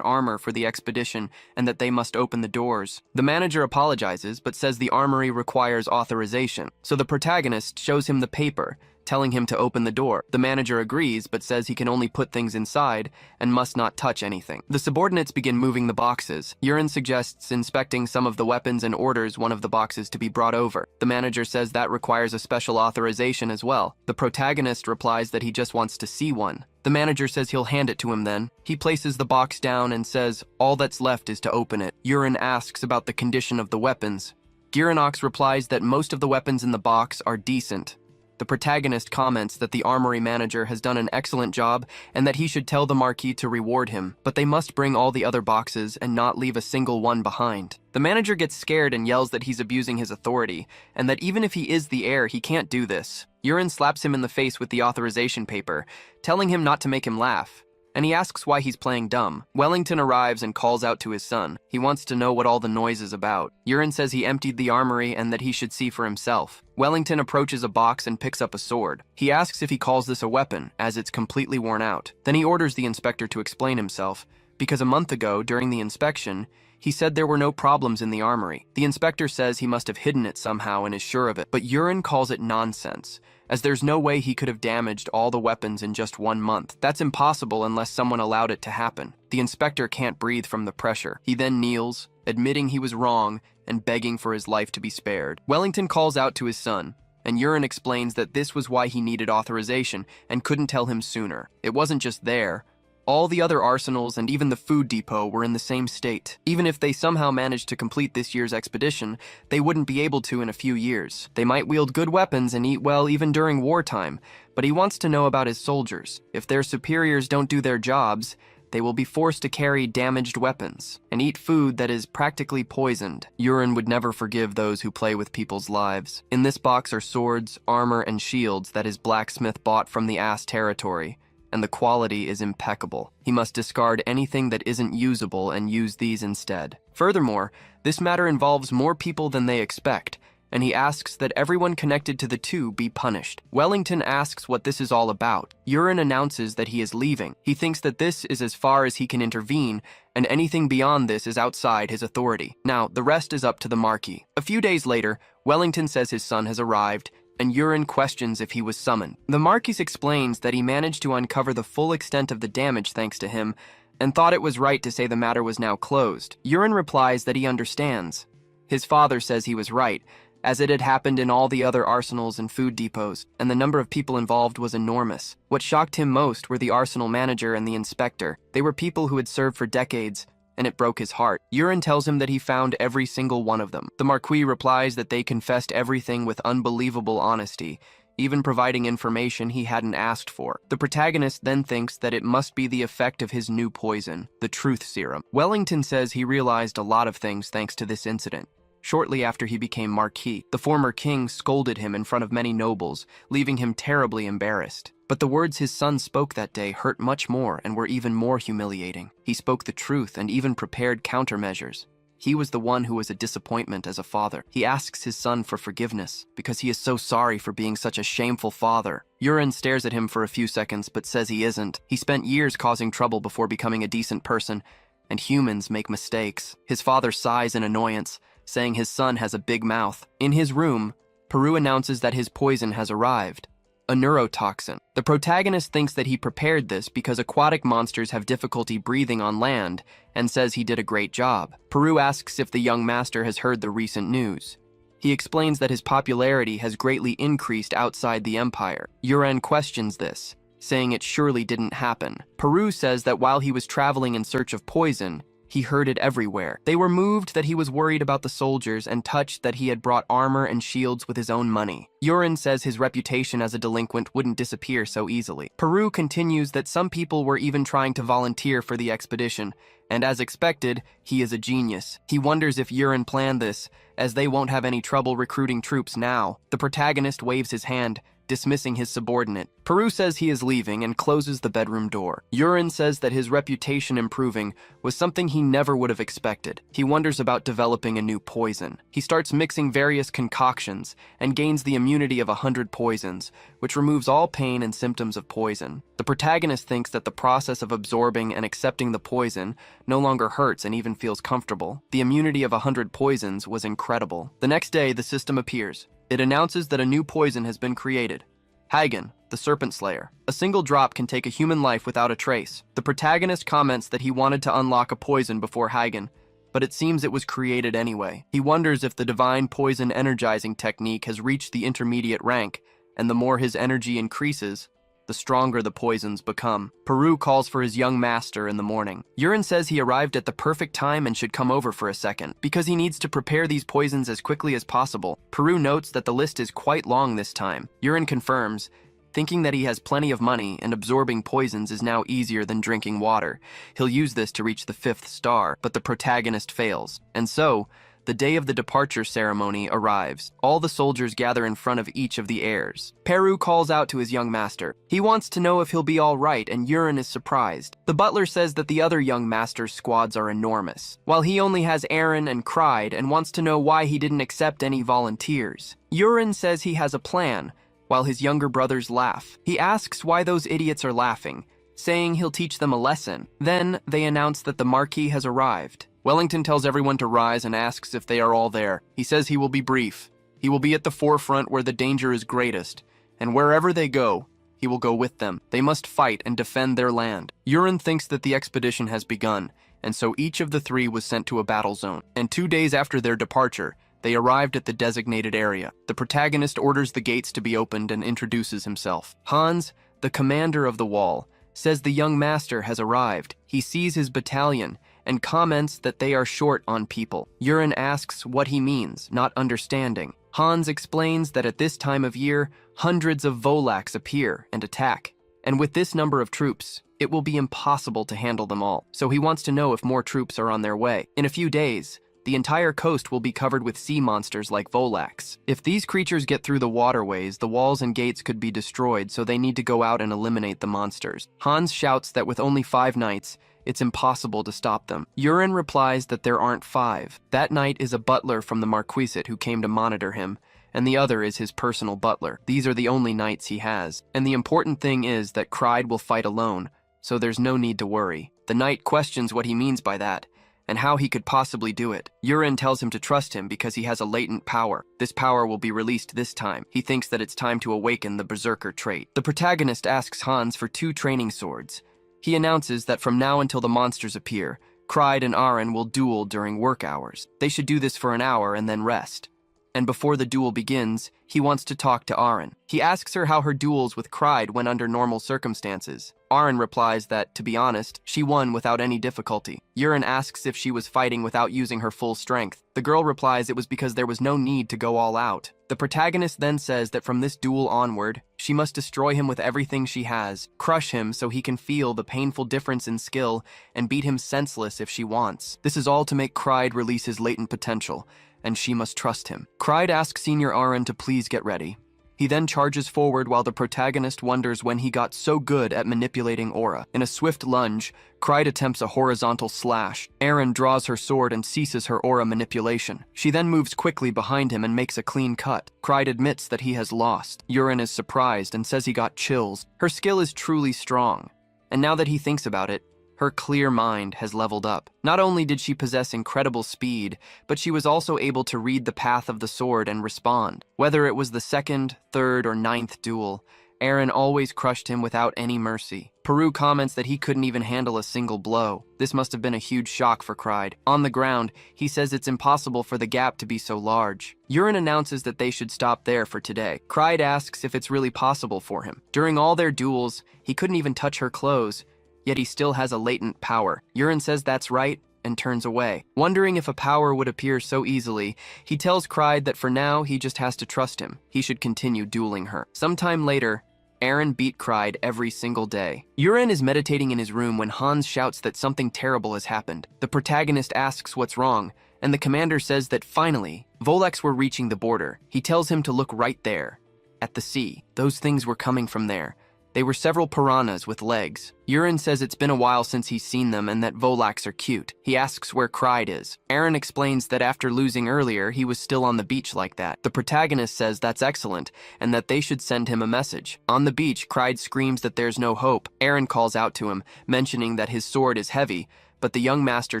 armor for the expedition and that they must open the doors. The manager apologizes but says the armory requires authorization. So the protagonist shows him the paper, telling him to open the door. The manager agrees, but says he can only put things inside and must not touch anything. The subordinates begin moving the boxes. Yurin suggests inspecting some of the weapons and orders one of the boxes to be brought over. The manager says that requires a special authorization as well. The protagonist replies that he just wants to see one. The manager says he'll hand it to him then. He places the box down and says all that's left is to open it. Yurin asks about the condition of the weapons. Girinox replies that most of the weapons in the box are decent. The protagonist comments that the armory manager has done an excellent job and that he should tell the Marquis to reward him, but they must bring all the other boxes and not leave a single one behind. The manager gets scared and yells that he's abusing his authority, and that even if he is the heir, he can't do this. Yurin slaps him in the face with the authorization paper, telling him not to make him laugh, and he asks why he's playing dumb. Wellington arrives and calls out to his son. He wants to know what all the noise is about. Yurin says he emptied the armory and that he should see for himself. Wellington approaches a box and picks up a sword. He asks if he calls this a weapon, as it's completely worn out. Then he orders the inspector to explain himself, because a month ago, during the inspection, he said there were no problems in the armory. The inspector says he must have hidden it somehow and is sure of it, but Yurin calls it nonsense, as there's no way he could have damaged all the weapons in just 1 month. That's impossible unless someone allowed it to happen. The inspector can't breathe from the pressure. He then kneels, admitting he was wrong and begging for his life to be spared. Wellington calls out to his son, and Yurin explains that this was why he needed authorization and couldn't tell him sooner. It wasn't just there. All the other arsenals and even the food depot were in the same state. Even if they somehow managed to complete this year's expedition, they wouldn't be able to in a few years. They might wield good weapons and eat well even during wartime, but he wants to know about his soldiers. If their superiors don't do their jobs, they will be forced to carry damaged weapons and eat food that is practically poisoned. Yurin would never forgive those who play with people's lives. In this box are swords, armor, and shields that his blacksmith bought from the Ass territory, and the quality is impeccable. He must discard anything that isn't usable and use these instead. Furthermore, this matter involves more people than they expect, and he asks that everyone connected to the two be punished. Wellington asks what this is all about. Yurin announces that he is leaving. He thinks that this is as far as he can intervene, and anything beyond this is outside his authority. Now, the rest is up to the Marquis. A few days later, Wellington says his son has arrived, and Yurin questions if he was summoned. The Marquis explains that he managed to uncover the full extent of the damage thanks to him, and thought it was right to say the matter was now closed. Yurin replies that he understands. His father says he was right, as it had happened in all the other arsenals and food depots, and the number of people involved was enormous. What shocked him most were the arsenal manager and the inspector. They were people who had served for decades, and it broke his heart. Yurin tells him that he found every single one of them. The Marquis replies that they confessed everything with unbelievable honesty, even providing information he hadn't asked for. The protagonist then thinks that it must be the effect of his new poison, the truth serum. Wellington says he realized a lot of things thanks to this incident. Shortly after he became Marquis, the former king scolded him in front of many nobles, leaving him terribly embarrassed. But the words his son spoke that day hurt much more and were even more humiliating. He spoke the truth and even prepared countermeasures. He was the one who was a disappointment as a father. He asks his son for forgiveness because he is so sorry for being such a shameful father. Yurin stares at him for a few seconds but says he isn't. He spent years causing trouble before becoming a decent person, and humans make mistakes. His father sighs in annoyance, saying his son has a big mouth. In his room, Peru announces that his poison has arrived, a neurotoxin. The protagonist thinks that he prepared this because aquatic monsters have difficulty breathing on land, and says he did a great job. Peru asks if the young master has heard the recent news. He explains that his popularity has greatly increased outside the empire. Yurin questions this, saying it surely didn't happen. Peru says that while he was traveling in search of poison, he heard it everywhere. They were moved that he was worried about the soldiers and touched that he had brought armor and shields with his own money. Yurin says his reputation as a delinquent wouldn't disappear so easily. Peru continues that some people were even trying to volunteer for the expedition, and as expected, he is a genius. He wonders if Yurin planned this, as they won't have any trouble recruiting troops now. The protagonist waves his hand, dismissing his subordinate. Peru says he is leaving and closes the bedroom door. Yurin says that his reputation improving was something he never would have expected. He wonders about developing a new poison. He starts mixing various concoctions and gains the immunity of 100 poisons, which removes all pain and symptoms of poison. The protagonist thinks that the process of absorbing and accepting the poison no longer hurts and even feels comfortable. The immunity of 100 poisons was incredible. The next day, the system appears. It announces that a new poison has been created. Hagen, the Serpent Slayer. A single drop can take a human life without a trace. The protagonist comments that he wanted to unlock a poison before Hagen, but it seems it was created anyway. He wonders if the divine poison energizing technique has reached the intermediate rank, and the more his energy increases, the stronger the poisons become. Peru calls for his young master in the morning. Urine says he arrived at the perfect time and should come over for a second, because he needs to prepare these poisons as quickly as possible. Peru notes that the list is quite long this time. Urine confirms, thinking that he has plenty of money and absorbing poisons is now easier than drinking water. He'll use this to reach the 5th star, but the protagonist fails. And so, the day of the departure ceremony arrives. All the soldiers gather in front of each of the heirs. Peru calls out to his young master. He wants to know if he'll be all right, and Urine is surprised. The butler says that the other young master's squads are enormous, while he only has Aaron and Cried and wants to know why he didn't accept any volunteers. Urine says he has a plan, while his younger brothers laugh. He asks why those idiots are laughing, saying he'll teach them a lesson. Then they announce that the Marquis has arrived. Wellington tells everyone to rise and asks if they are all there. He says he will be brief. He will be at the forefront where the danger is greatest, and wherever they go, he will go with them. They must fight and defend their land. Urine thinks that the expedition has begun, and so each of the 3 was sent to a battle zone. And 2 days after their departure, they arrived at the designated area. The protagonist orders the gates to be opened and introduces himself. Hans, the commander of the wall, says the young master has arrived. He sees his battalion and comments that they are short on people. Urine asks what he means, not understanding. Hans explains that at this time of year, hundreds of Volaks appear and attack. And with this number of troops, it will be impossible to handle them all. So he wants to know if more troops are on their way. In a few days, the entire coast will be covered with sea monsters like Volaks. If these creatures get through the waterways, the walls and gates could be destroyed, so they need to go out and eliminate the monsters. Hans shouts that with only 5 knights, it's impossible to stop them. Urine replies that there aren't 5. That knight is a butler from the Marquisate who came to monitor him, and the other is his personal butler. These are the only knights he has. And the important thing is that Cried will fight alone, so there's no need to worry. The knight questions what he means by that, and how he could possibly do it. Urine tells him to trust him because he has a latent power. This power will be released this time. He thinks that it's time to awaken the berserker trait. The protagonist asks Hans for 2 training swords. He announces that from now until the monsters appear, Cried and Aaron will duel during work hours. They should do this for an hour and then rest. And before the duel begins, he wants to talk to Aaron. He asks her how her duels with Cried went under normal circumstances. Aaron replies that, to be honest, she won without any difficulty. Urine asks if she was fighting without using her full strength. The girl replies it was because there was no need to go all out. The protagonist then says that from this duel onward, she must destroy him with everything she has, crush him so he can feel the painful difference in skill, and beat him senseless if she wants. This is all to make Cried release his latent potential, and she must trust him. Cried asks Senior Aaron to please get ready. He then charges forward while the protagonist wonders when he got so good at manipulating aura. In a swift lunge, Cried attempts a horizontal slash. Aaron draws her sword and ceases her aura manipulation. She then moves quickly behind him and makes a clean cut. Cried admits that he has lost. Urine is surprised and says he got chills. Her skill is truly strong, and now that he thinks about it, her clear mind has leveled up. Not only did she possess incredible speed, but she was also able to read the path of the sword and respond. Whether it was the 2nd, 3rd, or 9th duel, Aaron always crushed him without any mercy. Peru comments that he couldn't even handle a single blow. This must have been a huge shock for Cried. On the ground, he says it's impossible for the gap to be so large. Urine announces that they should stop there for today. Cried asks if it's really possible for him. During all their duels, he couldn't even touch her clothes, yet he still has a latent power. Urine says that's right and turns away. Wondering if a power would appear so easily, he tells Cried that for now he just has to trust him. He should continue dueling her. Sometime later, Aaron beat Cried every single day. Urine is meditating in his room when Hans shouts that something terrible has happened. The protagonist asks what's wrong, and the commander says that finally, Volaks were reaching the border. He tells him to look right there, at the sea. Those things were coming from there. They were several piranhas with legs. Urine says it's been a while since he's seen them and that Volaks are cute. He asks where Cried is. Aaron explains that after losing earlier, he was still on the beach like that. The protagonist says that's excellent and that they should send him a message. On the beach, Cried screams that there's no hope. Aaron calls out to him, mentioning that his sword is heavy, but the young master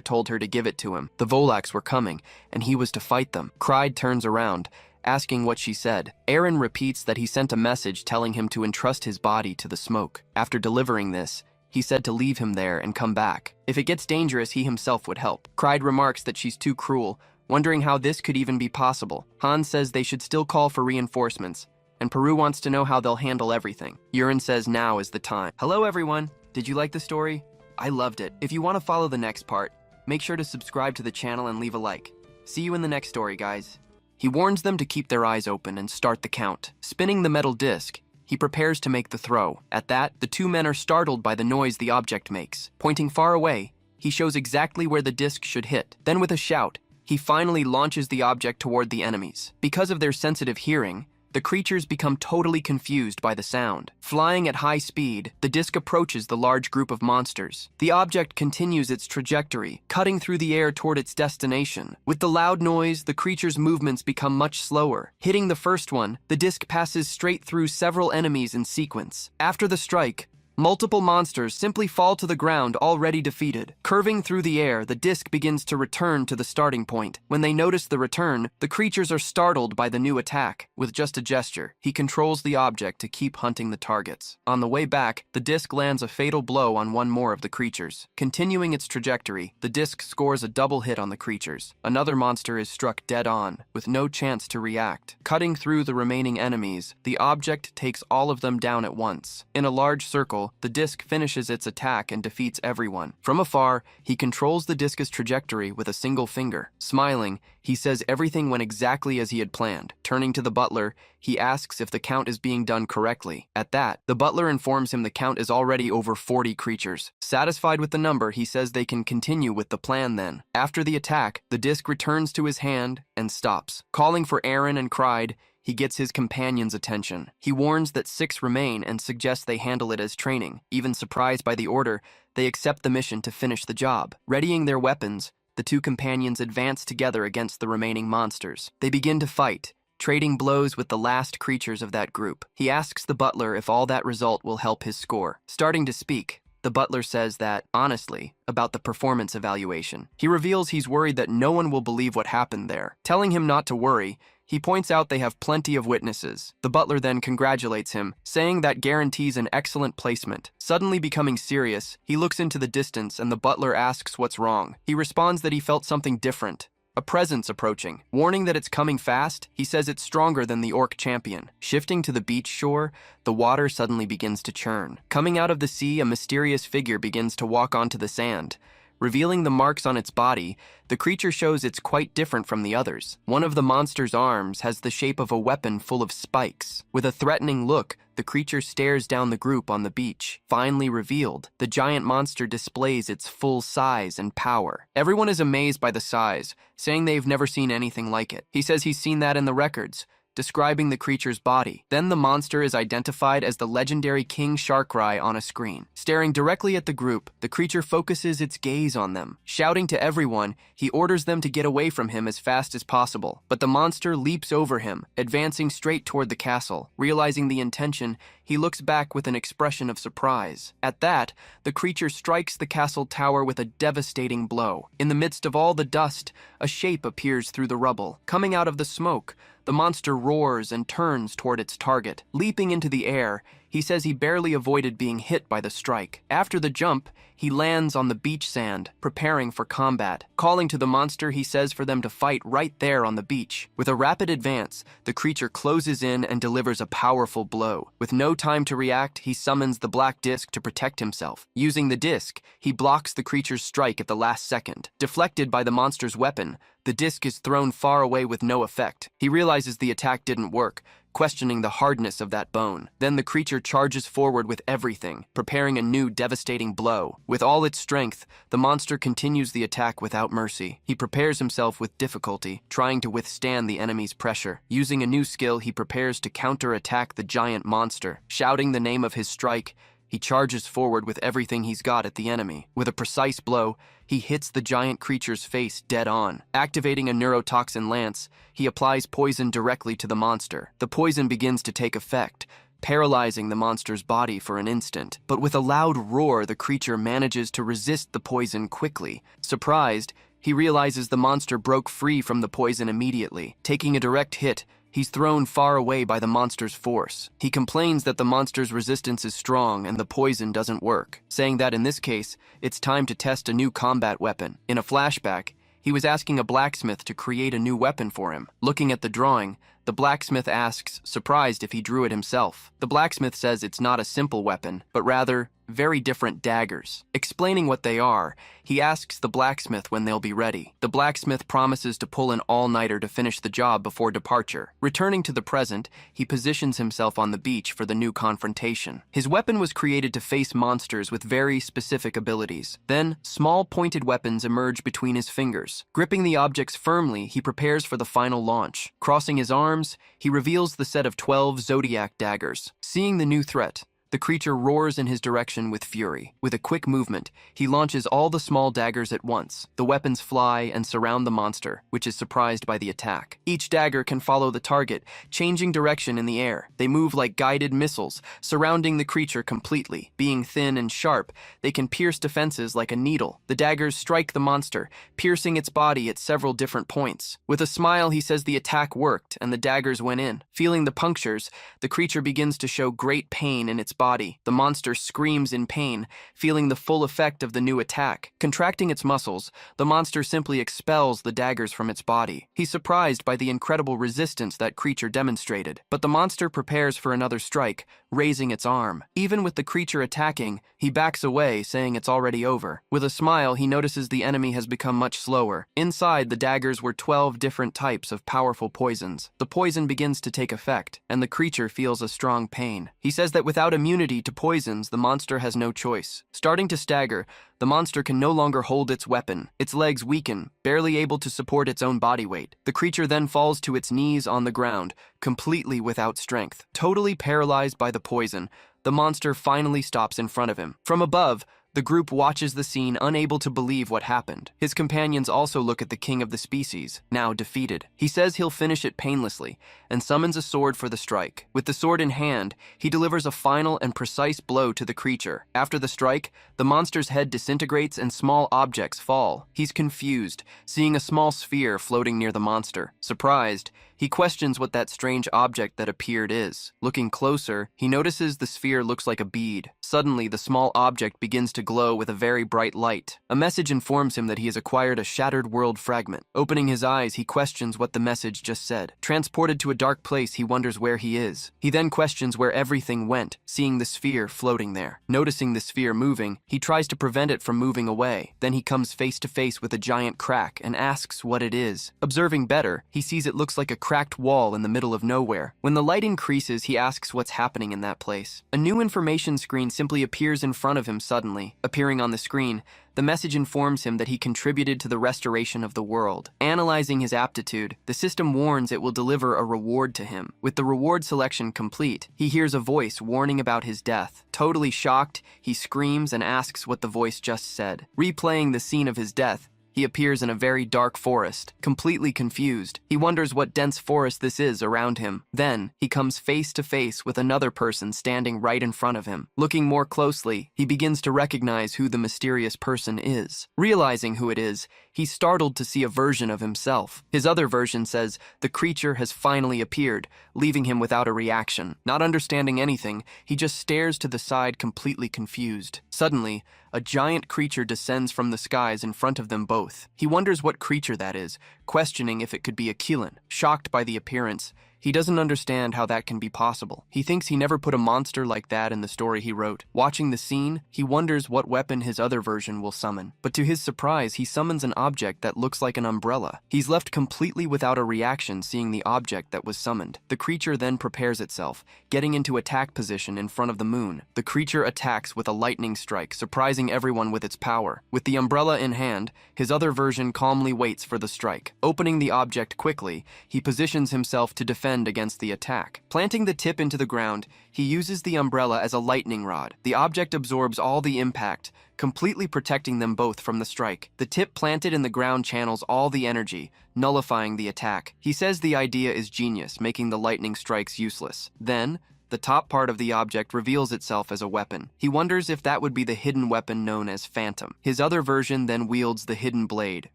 told her to give it to him. The Volaks were coming, and he was to fight them. Cried turns around, asking what she said. Aaron repeats that he sent a message telling him to entrust his body to the smoke. After delivering this, he said to leave him there and come back. If it gets dangerous, he himself would help. Cried remarks that she's too cruel, wondering how this could even be possible. Hans says they should still call for reinforcements, and Peru wants to know how they'll handle everything. Yurin says now is the time. Hello everyone, did you like the story? I loved it. If you want to follow the next part, make sure to subscribe to the channel and leave a like. See you in the next story, guys. He warns them to keep their eyes open and start the count. Spinning the metal disc, he prepares to make the throw. At that, the two men are startled by the noise the object makes. Pointing far away, he shows exactly where the disc should hit. Then with a shout, he finally launches the object toward the enemies. Because of their sensitive hearing, the creatures become totally confused by the sound. Flying at high speed, the disc approaches the large group of monsters. The object continues its trajectory, cutting through the air toward its destination. With the loud noise, the creature's movements become much slower. Hitting the first one, the disc passes straight through several enemies in sequence. After the strike, multiple monsters simply fall to the ground already defeated. Curving through the air, the disc begins to return to the starting point. When they notice the return, the creatures are startled by the new attack. With just a gesture, he controls the object to keep hunting the targets. On the way back, the disc lands a fatal blow on one more of the creatures. Continuing its trajectory, the disc scores a double hit on the creatures. Another monster is struck dead on, with no chance to react. Cutting through the remaining enemies, the object takes all of them down at once. In a large circle, the disc finishes its attack and defeats everyone. From afar, he controls the disc's trajectory with a single finger. Smiling, he says everything went exactly as he had planned. Turning to the butler, he asks if the count is being done correctly. At that, the butler informs him the count is already over 40 creatures. Satisfied with the number, he says they can continue with the plan then. After the attack, the disc returns to his hand and stops. Calling for Aaron and Cried, he gets his companion's attention. He warns that 6 remain and suggests they handle it as training. Even surprised by the order, they accept the mission to finish the job. Readying their weapons, the two companions advance together against the remaining monsters. They begin to fight, trading blows with the last creatures of that group. He asks the butler if all that result will help his score. Starting to speak, the butler says that, honestly, about the performance evaluation. He reveals he's worried that no one will believe what happened there. Telling him not to worry, he points out they have plenty of witnesses. The butler then congratulates him, saying that guarantees an excellent placement. Suddenly becoming serious, he looks into the distance and the butler asks what's wrong. He responds that he felt something different. A presence approaching. Warning that it's coming fast, he says it's stronger than the orc champion. Shifting to the beach shore, the water suddenly begins to churn. Coming out of the sea, a mysterious figure begins to walk onto the sand. Revealing the marks on its body, the creature shows it's quite different from the others. One of the monster's arms has the shape of a weapon full of spikes. With a threatening look, the creature stares down the group on the beach. Finally revealed, the giant monster displays its full size and power. Everyone is amazed by the size, saying they've never seen anything like it. He says he's seen that in the records, describing the creature's body. Then the monster is identified as the legendary King Sharkrai on a screen. Staring directly at the group, the creature focuses its gaze on them. Shouting to everyone, he orders them to get away from him as fast as possible. But the monster leaps over him, advancing straight toward the castle. Realizing the intention, he looks back with an expression of surprise. At that, the creature strikes the castle tower with a devastating blow. In the midst of all the dust, a shape appears through the rubble. Coming out of the smoke, the monster roars and turns toward its target. Leaping into the air, he says he barely avoided being hit by the strike. After the jump, he lands on the beach sand, preparing for combat. Calling to the monster, he says for them to fight right there on the beach. With a rapid advance, the creature closes in and delivers a powerful blow. With no time to react, he summons the black disc to protect himself. Using the disc, he blocks the creature's strike at the last second. Deflected by the monster's weapon, the disc is thrown far away with no effect. He realizes the attack didn't work, questioning the hardness of that bone. Then the creature charges forward with everything, preparing a new devastating blow. With all its strength, the monster continues the attack without mercy. He prepares himself with difficulty, trying to withstand the enemy's pressure. Using a new skill, he prepares to counterattack the giant monster. Shouting the name of his strike, he charges forward with everything he's got at the enemy. With a precise blow, he hits the giant creature's face dead on. Activating a neurotoxin lance, he applies poison directly to the monster. The poison begins to take effect, paralyzing the monster's body for an instant. But with a loud roar, the creature manages to resist the poison quickly. Surprised, he realizes the monster broke free from the poison immediately. Taking a direct hit, he's thrown far away by the monster's force. He complains that the monster's resistance is strong and the poison doesn't work, saying that in this case, it's time to test a new combat weapon. In a flashback, he was asking a blacksmith to create a new weapon for him. Looking at the drawing, The blacksmith asks, surprised if he drew it himself. The blacksmith says it's not a simple weapon, but rather very different daggers. Explaining what they are, he asks the blacksmith when they'll be ready. The blacksmith promises to pull an all-nighter to finish the job before departure. Returning to the present, he positions himself on the beach for the new confrontation. His weapon was created to face monsters with very specific abilities. Then, small pointed weapons emerge between his fingers. Gripping the objects firmly, he prepares for the final launch. Crossing his arms, he reveals the set of 12 zodiac daggers. Seeing the new threat, the creature roars in his direction with fury. With a quick movement, he launches all the small daggers at once. The weapons fly and surround the monster, which is surprised by the attack. Each dagger can follow the target, changing direction in the air. They move like guided missiles, surrounding the creature completely. Being thin and sharp, they can pierce defenses like a needle. The daggers strike the monster, piercing its body at several different points. With a smile, he says the attack worked and the daggers went in. Feeling the punctures, the creature begins to show great pain in its body. The monster screams in pain, feeling the full effect of the new attack. Contracting its muscles, the monster simply expels the daggers from its body. He's surprised by the incredible resistance that creature demonstrated, but the monster prepares for another strike, raising its arm. Even with the creature attacking, he backs away, saying it's already over. With a smile, he notices the enemy has become much slower. Inside, the daggers were 12 different types of powerful poisons. The poison begins to take effect, and the creature feels a strong pain. He says that without immunity to poisons, the monster has no choice. Starting to stagger, the monster can no longer hold its weapon. Its legs weaken, barely able to support its own body weight. The creature then falls to its knees on the ground, completely without strength. Totally paralyzed by the poison, the monster finally stops in front of him. From above, the group watches the scene, unable to believe what happened. His companions also look at the king of the species, now defeated. He says he'll finish it painlessly, and summons a sword for the strike. With the sword in hand, he delivers a final and precise blow to the creature. After the strike, the monster's head disintegrates and small objects fall. He's confused, seeing a small sphere floating near the monster. Surprised, he questions what that strange object that appeared is. Looking closer, he notices the sphere looks like a bead. Suddenly, the small object begins to glow with a very bright light. A message informs him that he has acquired a shattered world fragment. Opening his eyes, he questions what the message just said. Transported to a dark place, he wonders where he is. He then questions where everything went, seeing the sphere floating there. Noticing the sphere moving, he tries to prevent it from moving away. Then he comes face to face with a giant crack and asks what it is. Observing better, he sees it looks like a cracked wall in the middle of nowhere. When the light increases, he asks what's happening in that place. A new information screen simply appears in front of him suddenly. Appearing on the screen, the message informs him that he contributed to the restoration of the world. Analyzing his aptitude, the system warns it will deliver a reward to him. With the reward selection complete, he hears a voice warning about his death. Totally shocked, he screams and asks what the voice just said. Replaying the scene of his death, he appears in a very dark forest, completely confused. He wonders what dense forest this is around him. Then, he comes face to face with another person standing right in front of him. Looking more closely, he begins to recognize who the mysterious person is. Realizing who it is, he's startled to see a version of himself. His other version says the creature has finally appeared, leaving him without a reaction. Not understanding anything, he just stares to the side, completely confused. Suddenly, a giant creature descends from the skies in front of them both. He wonders what creature that is, questioning if it could be a Kilin. Shocked by the appearance, he doesn't understand how that can be possible. He thinks he never put a monster like that in the story he wrote. Watching the scene, he wonders what weapon his other version will summon. But to his surprise, he summons an object that looks like an umbrella. He's left completely without a reaction seeing the object that was summoned. The creature then prepares itself, getting into attack position in front of the moon. The creature attacks with a lightning strike, surprising everyone with its power. With the umbrella in hand, his other version calmly waits for the strike. Opening the object quickly, he positions himself to defend against the attack. Planting the tip into the ground, he uses the umbrella as a lightning rod. The object absorbs all the impact, completely protecting them both from the strike. The tip planted in the ground channels all the energy, nullifying the attack. He says the idea is genius, making the lightning strikes useless. Then, the top part of the object reveals itself as a weapon. He wonders if that would be the hidden weapon known as Phantom. His other version then wields the hidden blade,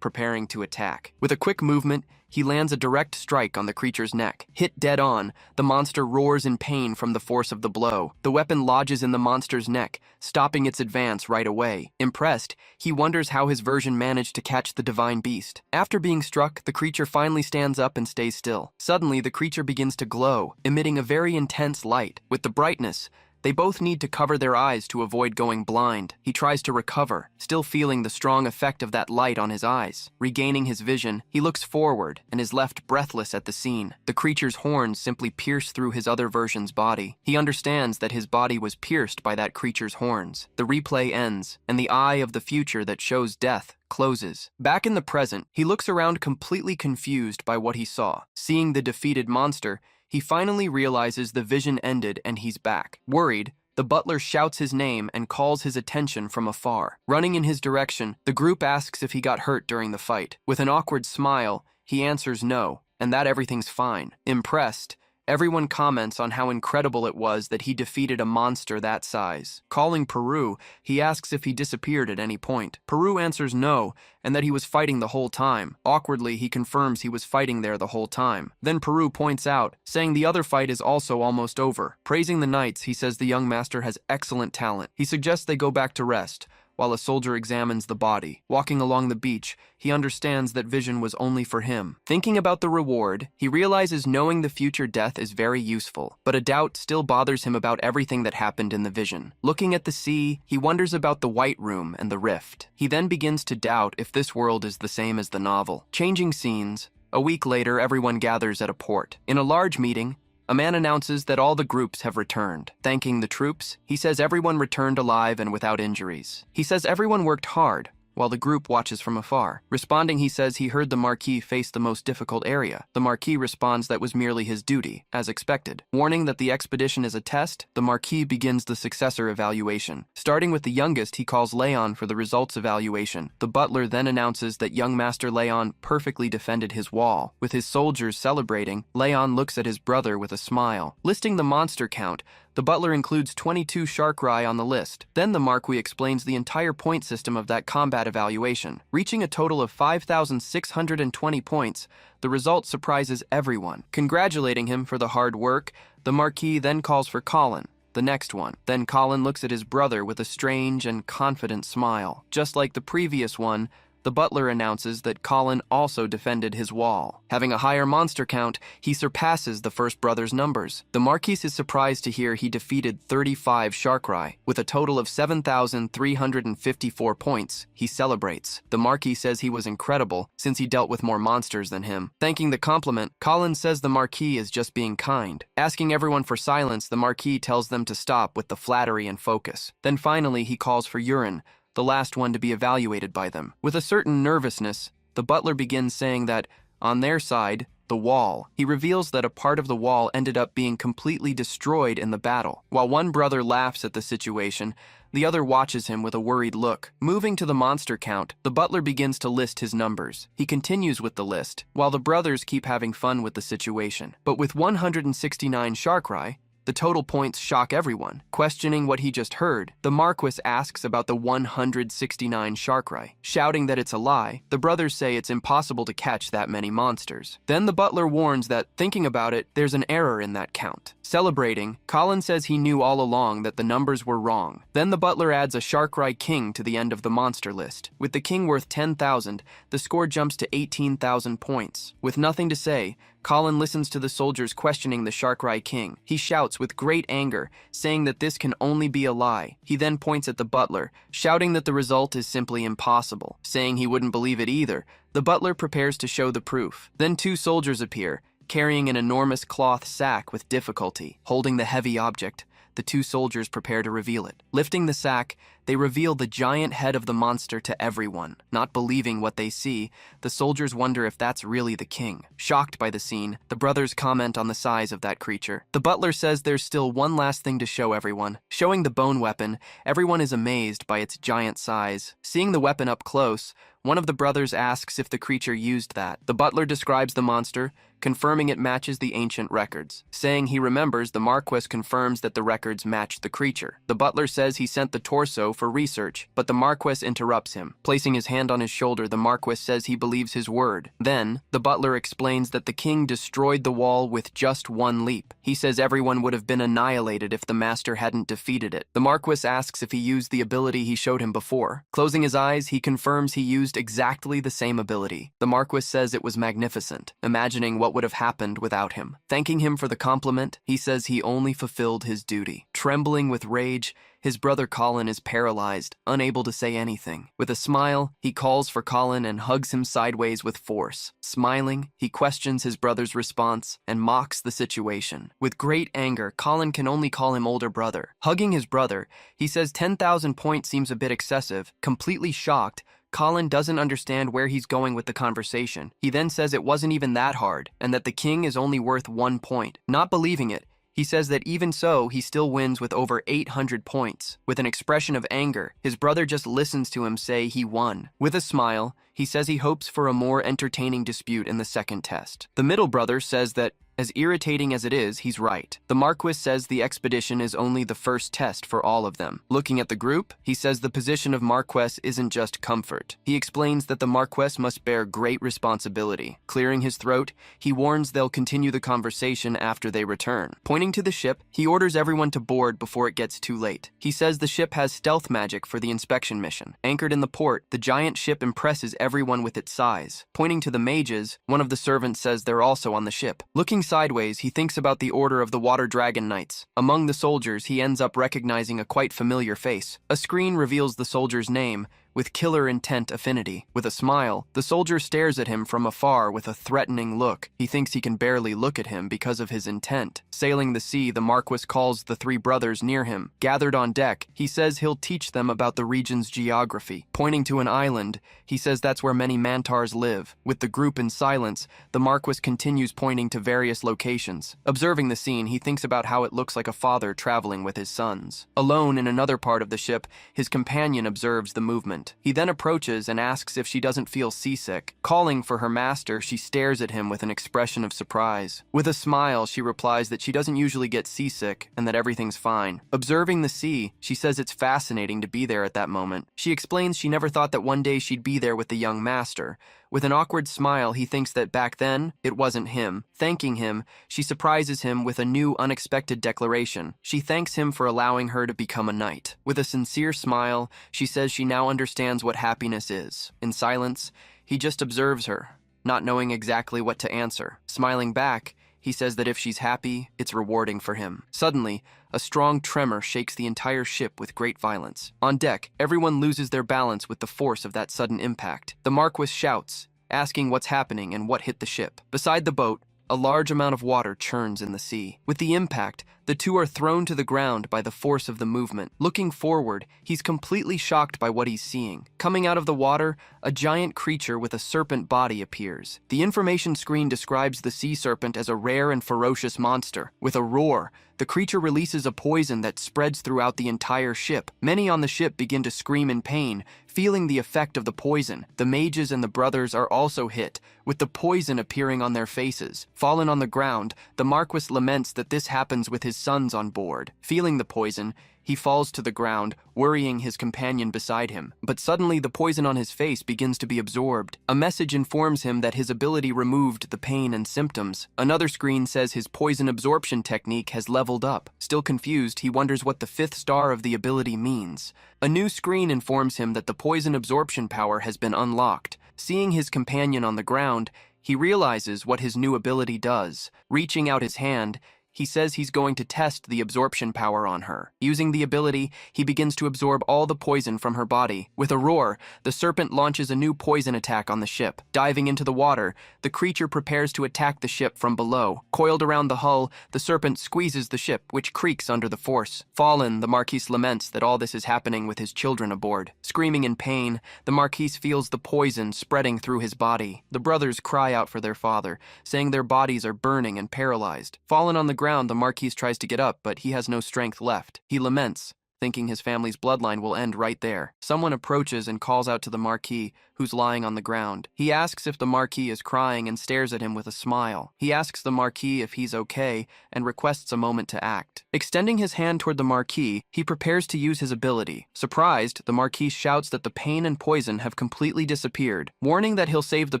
preparing to attack. With a quick movement, he lands a direct strike on the creature's neck. Hit dead on, the monster roars in pain from the force of the blow. The weapon lodges in the monster's neck, stopping its advance right away. Impressed, he wonders how his version managed to catch the divine beast. After being struck, the creature finally stands up and stays still. Suddenly, the creature begins to glow, emitting a very intense light. With the brightness, they both need to cover their eyes to avoid going blind. He tries to recover, still feeling the strong effect of that light on his eyes. Regaining his vision, he looks forward and is left breathless at the scene. The creature's horns simply pierce through his other version's body. He understands that his body was pierced by that creature's horns. The replay ends, and the eye of the future that shows death closes. Back in the present, he looks around completely confused by what he saw. Seeing the defeated monster, he finally realizes the vision ended and he's back. Worried, the butler shouts his name and calls his attention from afar. Running in his direction, the group asks if he got hurt during the fight. With an awkward smile, he answers no, and that everything's fine. Impressed, everyone comments on how incredible it was that he defeated a monster that size. Calling Peru, he asks if he disappeared at any point. Peru answers no, and that he was fighting the whole time. Awkwardly, he confirms he was fighting there the whole time. Then Peru points out, saying the other fight is also almost over. Praising the knights, he says the young master has excellent talent. He suggests they go back to rest, while a soldier examines the body. Walking along the beach, he understands that vision was only for him. Thinking about the reward, he realizes knowing the future death is very useful, but a doubt still bothers him about everything that happened in the vision. Looking at the sea, he wonders about the White Room and the rift. He then begins to doubt if this world is the same as the novel. Changing scenes, a week later, everyone gathers at a port. In a large meeting, a man announces that all the groups have returned. Thanking the troops, he says everyone returned alive and without injuries. He says everyone worked hard, while the group watches from afar. Responding, he says he heard the Marquis face the most difficult area. The Marquis responds that was merely his duty, as expected. Warning that the expedition is a test, the Marquis begins the successor evaluation. Starting with the youngest, he calls Leon for the results evaluation. The butler then announces that young Master Leon perfectly defended his wall. With his soldiers celebrating, Leon looks at his brother with a smile. Listing the monster count, the butler includes 22 sharkrai on the list. Then the Marquis explains the entire point system of that combat evaluation. Reaching a total of 5,620 points, the result surprises everyone. Congratulating him for the hard work, the Marquis then calls for Colin, the next one. Then Colin looks at his brother with a strange and confident smile. Just like the previous one, the butler announces that Colin also defended his wall. Having a higher monster count, he surpasses the first brother's numbers. The Marquis is surprised to hear he defeated 35 sharkrai. With a total of 7,354 points, he celebrates. The Marquis says he was incredible, since he dealt with more monsters than him. Thanking the compliment, Colin says the Marquis is just being kind. Asking everyone for silence, the Marquis tells them to stop with the flattery and focus. Then finally, he calls for urine, the last one to be evaluated by them. With a certain nervousness, the butler begins saying that, on their side, the wall. He reveals that a part of the wall ended up being completely destroyed in the battle. While one brother laughs at the situation, the other watches him with a worried look. Moving to the monster count, the butler begins to list his numbers. He continues with the list, while the brothers keep having fun with the situation. But with 169 sharkrai, the total points shock everyone. Questioning what he just heard, the Marquis asks about the 169 sharkrai. Shouting that it's a lie, the brothers say it's impossible to catch that many monsters. Then the butler warns that, thinking about it, there's an error in that count. Celebrating, Colin says he knew all along that the numbers were wrong. Then the butler adds a sharkrai king to the end of the monster list. With the king worth 10,000, the score jumps to 18,000 points. With nothing to say, Colin listens to the soldiers questioning the sharkrai king. He shouts with great anger, saying that this can only be a lie. He then points at the butler, shouting that the result is simply impossible. Saying he wouldn't believe it either, the butler prepares to show the proof. Then two soldiers appear, carrying an enormous cloth sack with difficulty. Holding the heavy object, the two soldiers prepare to reveal it. Lifting the sack, they reveal the giant head of the monster to everyone. Not believing what they see, the soldiers wonder if that's really the king. Shocked by the scene, the brothers comment on the size of that creature. The butler says there's still one last thing to show everyone. Showing the bone weapon, everyone is amazed by its giant size. Seeing the weapon up close, one of the brothers asks if the creature used that. The butler describes the monster, confirming it matches the ancient records. Saying he remembers, the Marquis confirms that the records match the creature. The butler says he sent the torso so for research, but the Marquess interrupts him. Placing his hand on his shoulder, the Marquess says he believes his word. Then, the butler explains that the king destroyed the wall with just one leap. He says everyone would have been annihilated if the master hadn't defeated it. The Marquess asks if he used the ability he showed him before. Closing his eyes, he confirms he used exactly the same ability. The Marquess says it was magnificent, imagining what would have happened without him. Thanking him for the compliment, he says he only fulfilled his duty. Trembling with rage, his brother Colin is paralyzed, unable to say anything. With a smile, he calls for Colin and hugs him sideways with force. Smiling, he questions his brother's response and mocks the situation. With great anger, Colin can only call him older brother. Hugging his brother, he says 10,000 points seems a bit excessive. Completely shocked, Colin doesn't understand where he's going with the conversation. He then says it wasn't even that hard, and that the king is only worth 1 point. Not believing it, he says that even so, he still wins with over 800 points. With an expression of anger, his brother just listens to him say he won. With a smile, he says he hopes for a more entertaining dispute in the second test. The middle brother says that, as irritating as it is, he's right. The Marquess says the expedition is only the first test for all of them. Looking at the group, he says the position of Marquess isn't just comfort. He explains that the Marquess must bear great responsibility. Clearing his throat, he warns they'll continue the conversation after they return. Pointing to the ship, he orders everyone to board before it gets too late. He says the ship has stealth magic for the inspection mission. Anchored in the port, the giant ship impresses everyone with its size. Pointing to the mages, one of the servants says they're also on the ship. Looking sideways, he thinks about the order of the Water Dragon Knights. Among the soldiers, he ends up recognizing a quite familiar face. A screen reveals the soldier's name, with killer intent affinity. With a smile, the soldier stares at him from afar with a threatening look. He thinks he can barely look at him because of his intent. Sailing the sea, the Marquess calls the 3 brothers near him. Gathered on deck, he says he'll teach them about the region's geography. Pointing to an island, he says that's where many mantars live. With the group in silence, the Marquess continues pointing to various locations. Observing the scene, he thinks about how it looks like a father traveling with his sons. Alone in another part of the ship, his companion observes the movement. He then approaches and asks if she doesn't feel seasick. Calling for her master, she stares at him with an expression of surprise. With a smile, she replies that she doesn't usually get seasick and that everything's fine. Observing the sea, she says it's fascinating to be there at that moment. She explains she never thought that one day she'd be there with the young master. With an awkward smile, he thinks that back then, it wasn't him. Thanking him, she surprises him with a new, unexpected declaration. She thanks him for allowing her to become a knight. With a sincere smile, she says she now understands what happiness is. In silence, he just observes her, not knowing exactly what to answer. Smiling back, he says that if she's happy, it's rewarding for him. Suddenly, a strong tremor shakes the entire ship with great violence. On deck, everyone loses their balance with the force of that sudden impact. The Marquess shouts, asking what's happening and what hit the ship. Beside the boat, a large amount of water churns in the sea. With the impact, the 2 are thrown to the ground by the force of the movement. Looking forward, he's completely shocked by what he's seeing. Coming out of the water, a giant creature with a serpent body appears. The information screen describes the sea serpent as a rare and ferocious monster. With a roar, the creature releases a poison that spreads throughout the entire ship. Many on the ship begin to scream in pain, feeling the effect of the poison. The mages and the brothers are also hit, with the poison appearing on their faces. Fallen on the ground, the Marquess laments that this happens with his sons on board. Feeling the poison, he falls to the ground, worrying his companion beside him. But suddenly the poison on his face begins to be absorbed. A message informs him that his ability removed the pain and symptoms. Another screen says his poison absorption technique has leveled up. Still confused, he wonders what the 5th star of the ability means. A new screen informs him that the poison absorption power has been unlocked. Seeing his companion on the ground, he realizes what his new ability does. Reaching out his hand, he says he's going to test the absorption power on her. Using the ability, he begins to absorb all the poison from her body. With a roar, the serpent launches a new poison attack on the ship. Diving into the water, the creature prepares to attack the ship from below. Coiled around the hull, the serpent squeezes the ship, which creaks under the force. Fallen, the Marquis laments that all this is happening with his children aboard. Screaming in pain, the Marquis feels the poison spreading through his body. The brothers cry out for their father, saying their bodies are burning and paralyzed. Fallen on the ground, the Marquis tries to get up, but he has no strength left. He laments, thinking his family's bloodline will end right there. Someone approaches and calls out to the Marquis, who's lying on the ground. He asks if the Marquis is crying and stares at him with a smile. He asks the Marquis if he's okay and requests a moment to act. Extending his hand toward the Marquis, he prepares to use his ability. Surprised, the Marquis shouts that the pain and poison have completely disappeared. Warning that he'll save the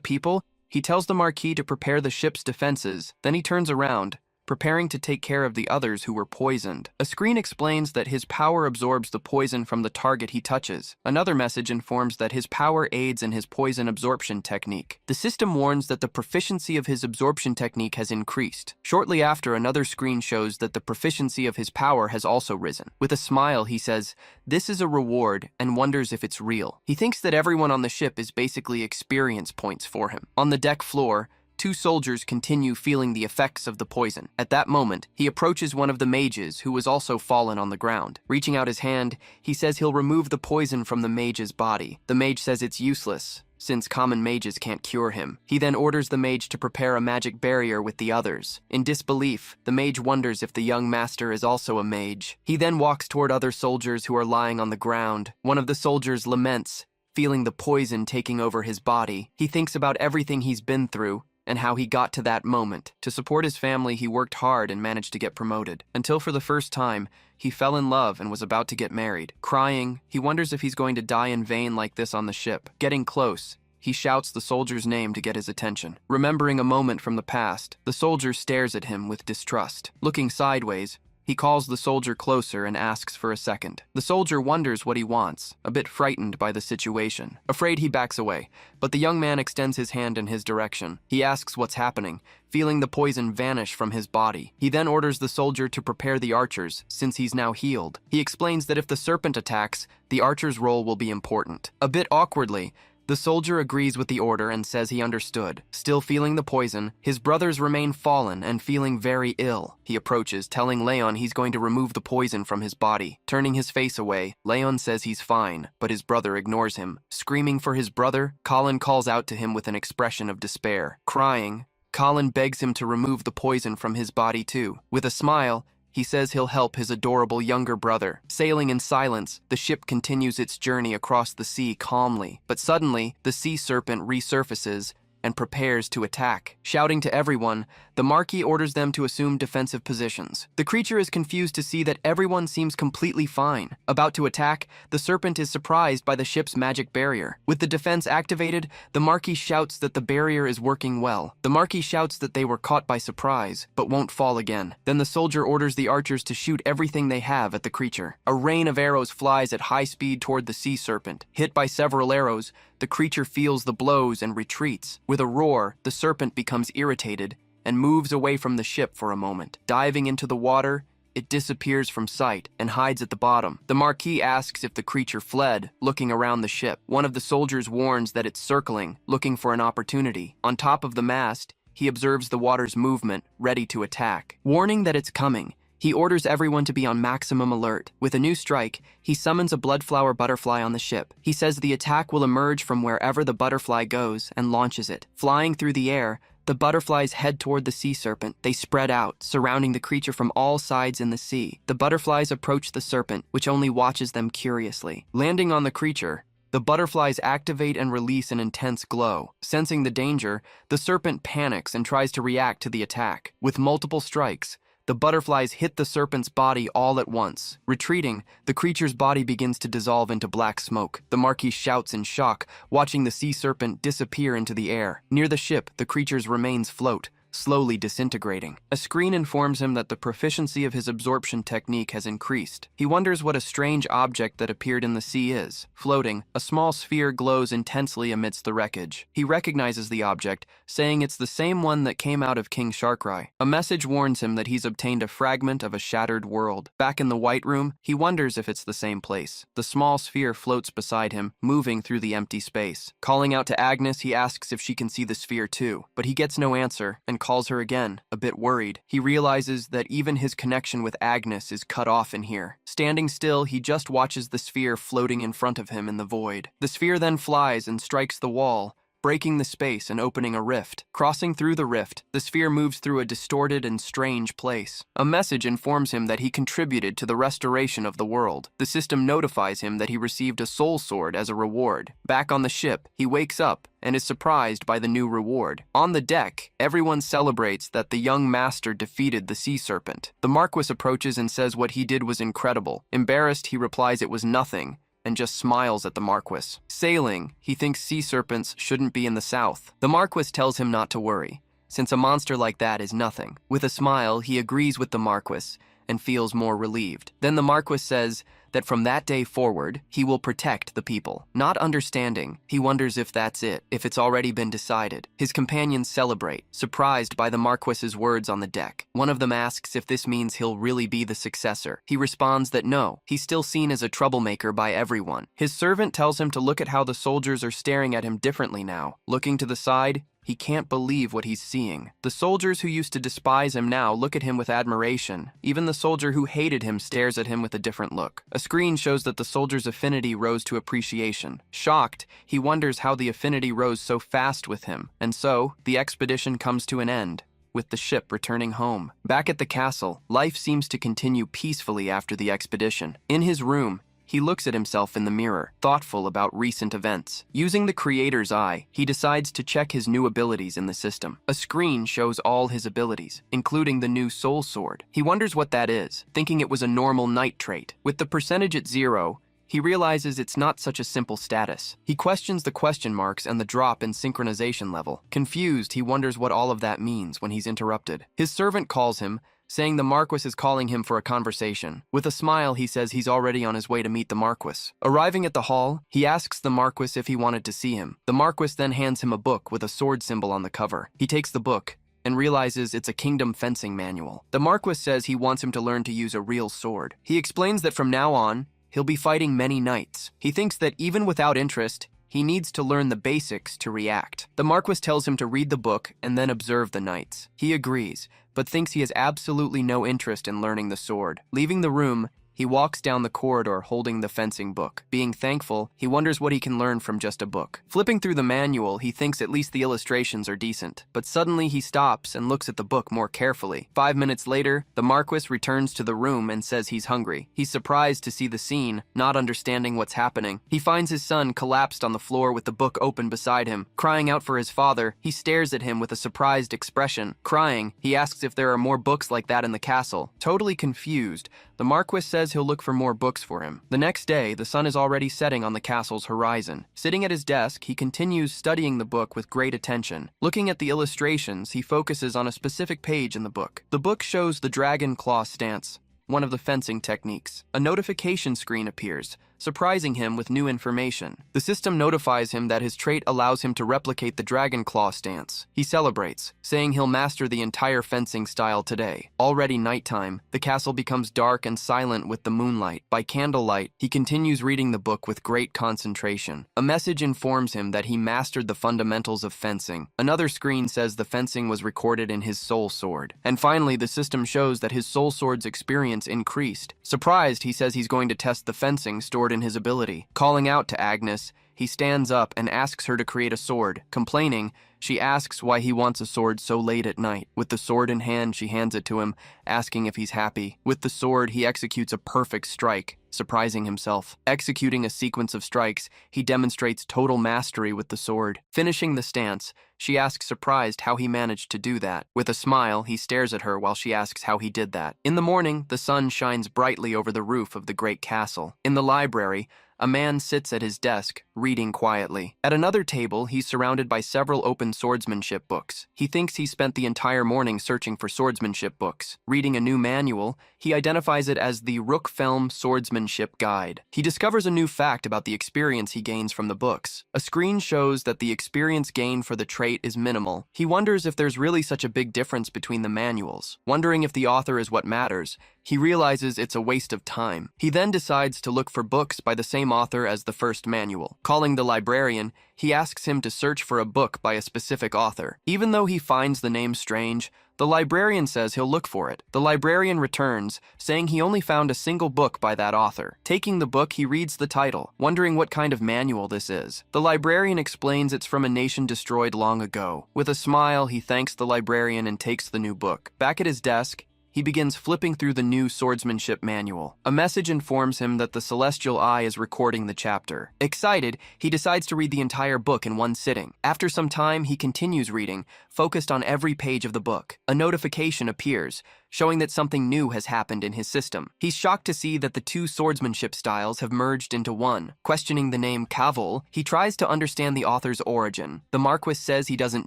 people, he tells the Marquis to prepare the ship's defenses. Then he turns around, preparing to take care of the others who were poisoned. A screen explains that his power absorbs the poison from the target he touches. Another message informs that his power aids in his poison absorption technique. The system warns that the proficiency of his absorption technique has increased. Shortly after, another screen shows that the proficiency of his power has also risen. With a smile, he says, "This is a reward," and wonders if it's real. He thinks that everyone on the ship is basically experience points for him. On the deck floor, two soldiers continue feeling the effects of the poison. At that moment, he approaches one of the mages, who was also fallen on the ground. Reaching out his hand, he says he'll remove the poison from the mage's body. The mage says it's useless, since common mages can't cure him. He then orders the mage to prepare a magic barrier with the others. In disbelief, the mage wonders if the young master is also a mage. He then walks toward other soldiers who are lying on the ground. One of the soldiers laments, feeling the poison taking over his body. He thinks about everything he's been through, and how he got to that moment. To support his family, he worked hard and managed to get promoted, until for the first time, he fell in love and was about to get married. Crying, he wonders if he's going to die in vain like this on the ship. Getting close, he shouts the soldier's name to get his attention. Remembering a moment from the past, the soldier stares at him with distrust. Looking sideways, he calls the soldier closer and asks for a second. The soldier wonders what he wants, a bit frightened by the situation. Afraid, he backs away, but the young man extends his hand in his direction. He asks what's happening, feeling the poison vanish from his body. He then orders the soldier to prepare the archers, since he's now healed. He explains that if the serpent attacks, the archer's role will be important. A bit awkwardly, the soldier agrees with the order and says he understood. Still feeling the poison, his brothers remain fallen and feeling very ill. He approaches, telling Leon he's going to remove the poison from his body. Turning his face away, Leon says he's fine, but his brother ignores him. Screaming for his brother, Colin calls out to him with an expression of despair. Crying, Colin begs him to remove the poison from his body too. With a smile, he says he'll help his adorable younger brother. Sailing in silence, the ship continues its journey across the sea calmly. But suddenly, the sea serpent resurfaces and prepares to attack. Shouting to everyone, the Marquis orders them to assume defensive positions. The creature is confused to see that everyone seems completely fine. About to attack, the serpent is surprised by the ship's magic barrier. With the defense activated, the Marquis shouts that the barrier is working well. The Marquis shouts that they were caught by surprise, but won't fall again. Then the soldier orders the archers to shoot everything they have at the creature. A rain of arrows flies at high speed toward the sea serpent. Hit by several arrows, the creature feels the blows and retreats. With a roar, the serpent becomes irritated and moves away from the ship for a moment. Diving into the water, it disappears from sight and hides at the bottom. The Marquis asks if the creature fled, looking around the ship. One of the soldiers warns that it's circling, looking for an opportunity. On top of the mast, he observes the water's movement, ready to attack. Warning that it's coming, he orders everyone to be on maximum alert. With a new strike, he summons a bloodflower butterfly on the ship. He says the attack will emerge from wherever the butterfly goes and launches it. Flying through the air, the butterflies head toward the sea serpent. They spread out, surrounding the creature from all sides in the sea. The butterflies approach the serpent, which only watches them curiously. Landing on the creature, the butterflies activate and release an intense glow. Sensing the danger, the serpent panics and tries to react to the attack. With multiple strikes, the butterflies hit the serpent's body all at once. Retreating, the creature's body begins to dissolve into black smoke. The Marquis shouts in shock, watching the sea serpent disappear into the air. Near the ship, the creature's remains float, slowly disintegrating. A screen informs him that the proficiency of his absorption technique has increased. He wonders what a strange object that appeared in the sea is. Floating, a small sphere glows intensely amidst the wreckage. He recognizes the object, saying it's the same one that came out of King Sharkrai. A message warns him that he's obtained a fragment of a shattered world. Back in the White Room, he wonders if it's the same place. The small sphere floats beside him, moving through the empty space. Calling out to Agnes, he asks if she can see the sphere too, but he gets no answer and calls her again, a bit worried. He realizes that even his connection with Agnes is cut off in here. Standing still, he just watches the sphere floating in front of him in the void. The sphere then flies and strikes the wall, breaking the space and opening a rift. Crossing through the rift, the sphere moves through a distorted and strange place. A message informs him that he contributed to the restoration of the world. The system notifies him that he received a soul sword as a reward. Back on the ship, he wakes up and is surprised by the new reward. On the deck, everyone celebrates that the young master defeated the sea serpent. The Marquis approaches and says what he did was incredible. Embarrassed, he replies it was nothing, and just smiles at the Marquis. Sailing, he thinks sea serpents shouldn't be in the south. The Marquis tells him not to worry, since a monster like that is nothing. With a smile, he agrees with the Marquis and feels more relieved. Then the Marquis says that from that day forward, he will protect the people. Not understanding, he wonders if that's it, if it's already been decided. His companions celebrate, surprised by the Marquis's words on the deck. One of them asks if this means he'll really be the successor. He responds that no, he's still seen as a troublemaker by everyone. His servant tells him to look at how the soldiers are staring at him differently now. Looking to the side, he can't believe what he's seeing. The soldiers who used to despise him now look at him with admiration. Even the soldier who hated him stares at him with a different look. A screen shows that the soldier's affinity rose to appreciation. Shocked, he wonders how the affinity rose so fast with him. And so, the expedition comes to an end, with the ship returning home. Back at the castle, life seems to continue peacefully after the expedition. In his room, he looks at himself in the mirror, thoughtful about recent events. Using the creator's eye, he decides to check his new abilities in the system. A screen shows all his abilities, including the new soul sword. He wonders what that is, thinking it was a normal knight trait. With the percentage at 0, he realizes it's not such a simple status. He questions the question marks and the drop in synchronization level. Confused, he wonders what all of that means when he's interrupted. His servant calls him, saying the Marquis is calling him for a conversation. With a smile, he says he's already on his way to meet the Marquis. Arriving at the hall, he asks the Marquis if he wanted to see him. The Marquis then hands him a book with a sword symbol on the cover. He takes the book and realizes it's a kingdom fencing manual. The Marquis says he wants him to learn to use a real sword. He explains that from now on, he'll be fighting many knights. He thinks that even without interest, he needs to learn the basics to react. The Marquis tells him to read the book and then observe the knights. He agrees, but thinks he has absolutely no interest in learning the sword. Leaving the room, he walks down the corridor holding the fencing book. Being thankful, he wonders what he can learn from just a book. Flipping through the manual, he thinks at least the illustrations are decent. But suddenly he stops and looks at the book more carefully. 5 minutes later, the Marquis returns to the room and says he's hungry. He's surprised to see the scene, not understanding what's happening. He finds his son collapsed on the floor with the book open beside him. Crying out for his father, he stares at him with a surprised expression. Crying, he asks if there are more books like that in the castle. Totally confused, the Marquis says he'll look for more books for him. The next day, the sun is already setting on the castle's horizon. Sitting at his desk, he continues studying the book with great attention. Looking at the illustrations, he focuses on a specific page in the book. The book shows the dragon claw stance, one of the fencing techniques. A notification screen appears, surprising him with new information. The system notifies him that his trait allows him to replicate the dragon claw stance. He celebrates, saying he'll master the entire fencing style today. Already nighttime, the castle becomes dark and silent with the moonlight. By candlelight, he continues reading the book with great concentration. A message informs him that he mastered the fundamentals of fencing. Another screen says the fencing was recorded in his soul sword. And finally, the system shows that his soul sword's experience increased. Surprised, he says he's going to test the fencing stored in his ability. Calling out to Agnes, he stands up and asks her to create a sword. Complaining, she asks why he wants a sword so late at night. With the sword in hand, she hands it to him, asking if he's happy. With the sword, he executes a perfect strike, surprising himself. Executing a sequence of strikes, he demonstrates total mastery with the sword. Finishing the stance, she asks surprised how he managed to do that. With a smile, he stares at her while she asks how he did that. In the morning, the sun shines brightly over the roof of the great castle. In the library, a man sits at his desk, reading quietly. At another table, he's surrounded by several open swordsmanship books. He thinks he spent the entire morning searching for swordsmanship books. Reading a new manual, he identifies it as the Rookfelm Swordsmanship Guide. He discovers a new fact about the experience he gains from the books. A screen shows that the experience gained for the trait is minimal. He wonders if there's really such a big difference between the manuals. Wondering if the author is what matters, He realizes it's a waste of time. He then decides to look for books by the same author as the first manual. Calling the librarian, he asks him to search for a book by a specific author. Even though he finds the name strange, the librarian says he'll look for it. The librarian returns, saying he only found a single book by that author. Taking the book, he reads the title, wondering what kind of manual this is. The librarian explains it's from a nation destroyed long ago. With a smile, he thanks the librarian and takes the new book. Back at his desk, he begins flipping through the new swordsmanship manual. A message informs him that the Celestial Eye is recording the chapter. Excited, he decides to read the entire book in one sitting. After some time, he continues reading, focused on every page of the book. A notification appears, showing that something new has happened in his system. He's shocked to see that the two swordsmanship styles have merged into one. Questioning the name Kavol, he tries to understand the author's origin. The Marquis says he doesn't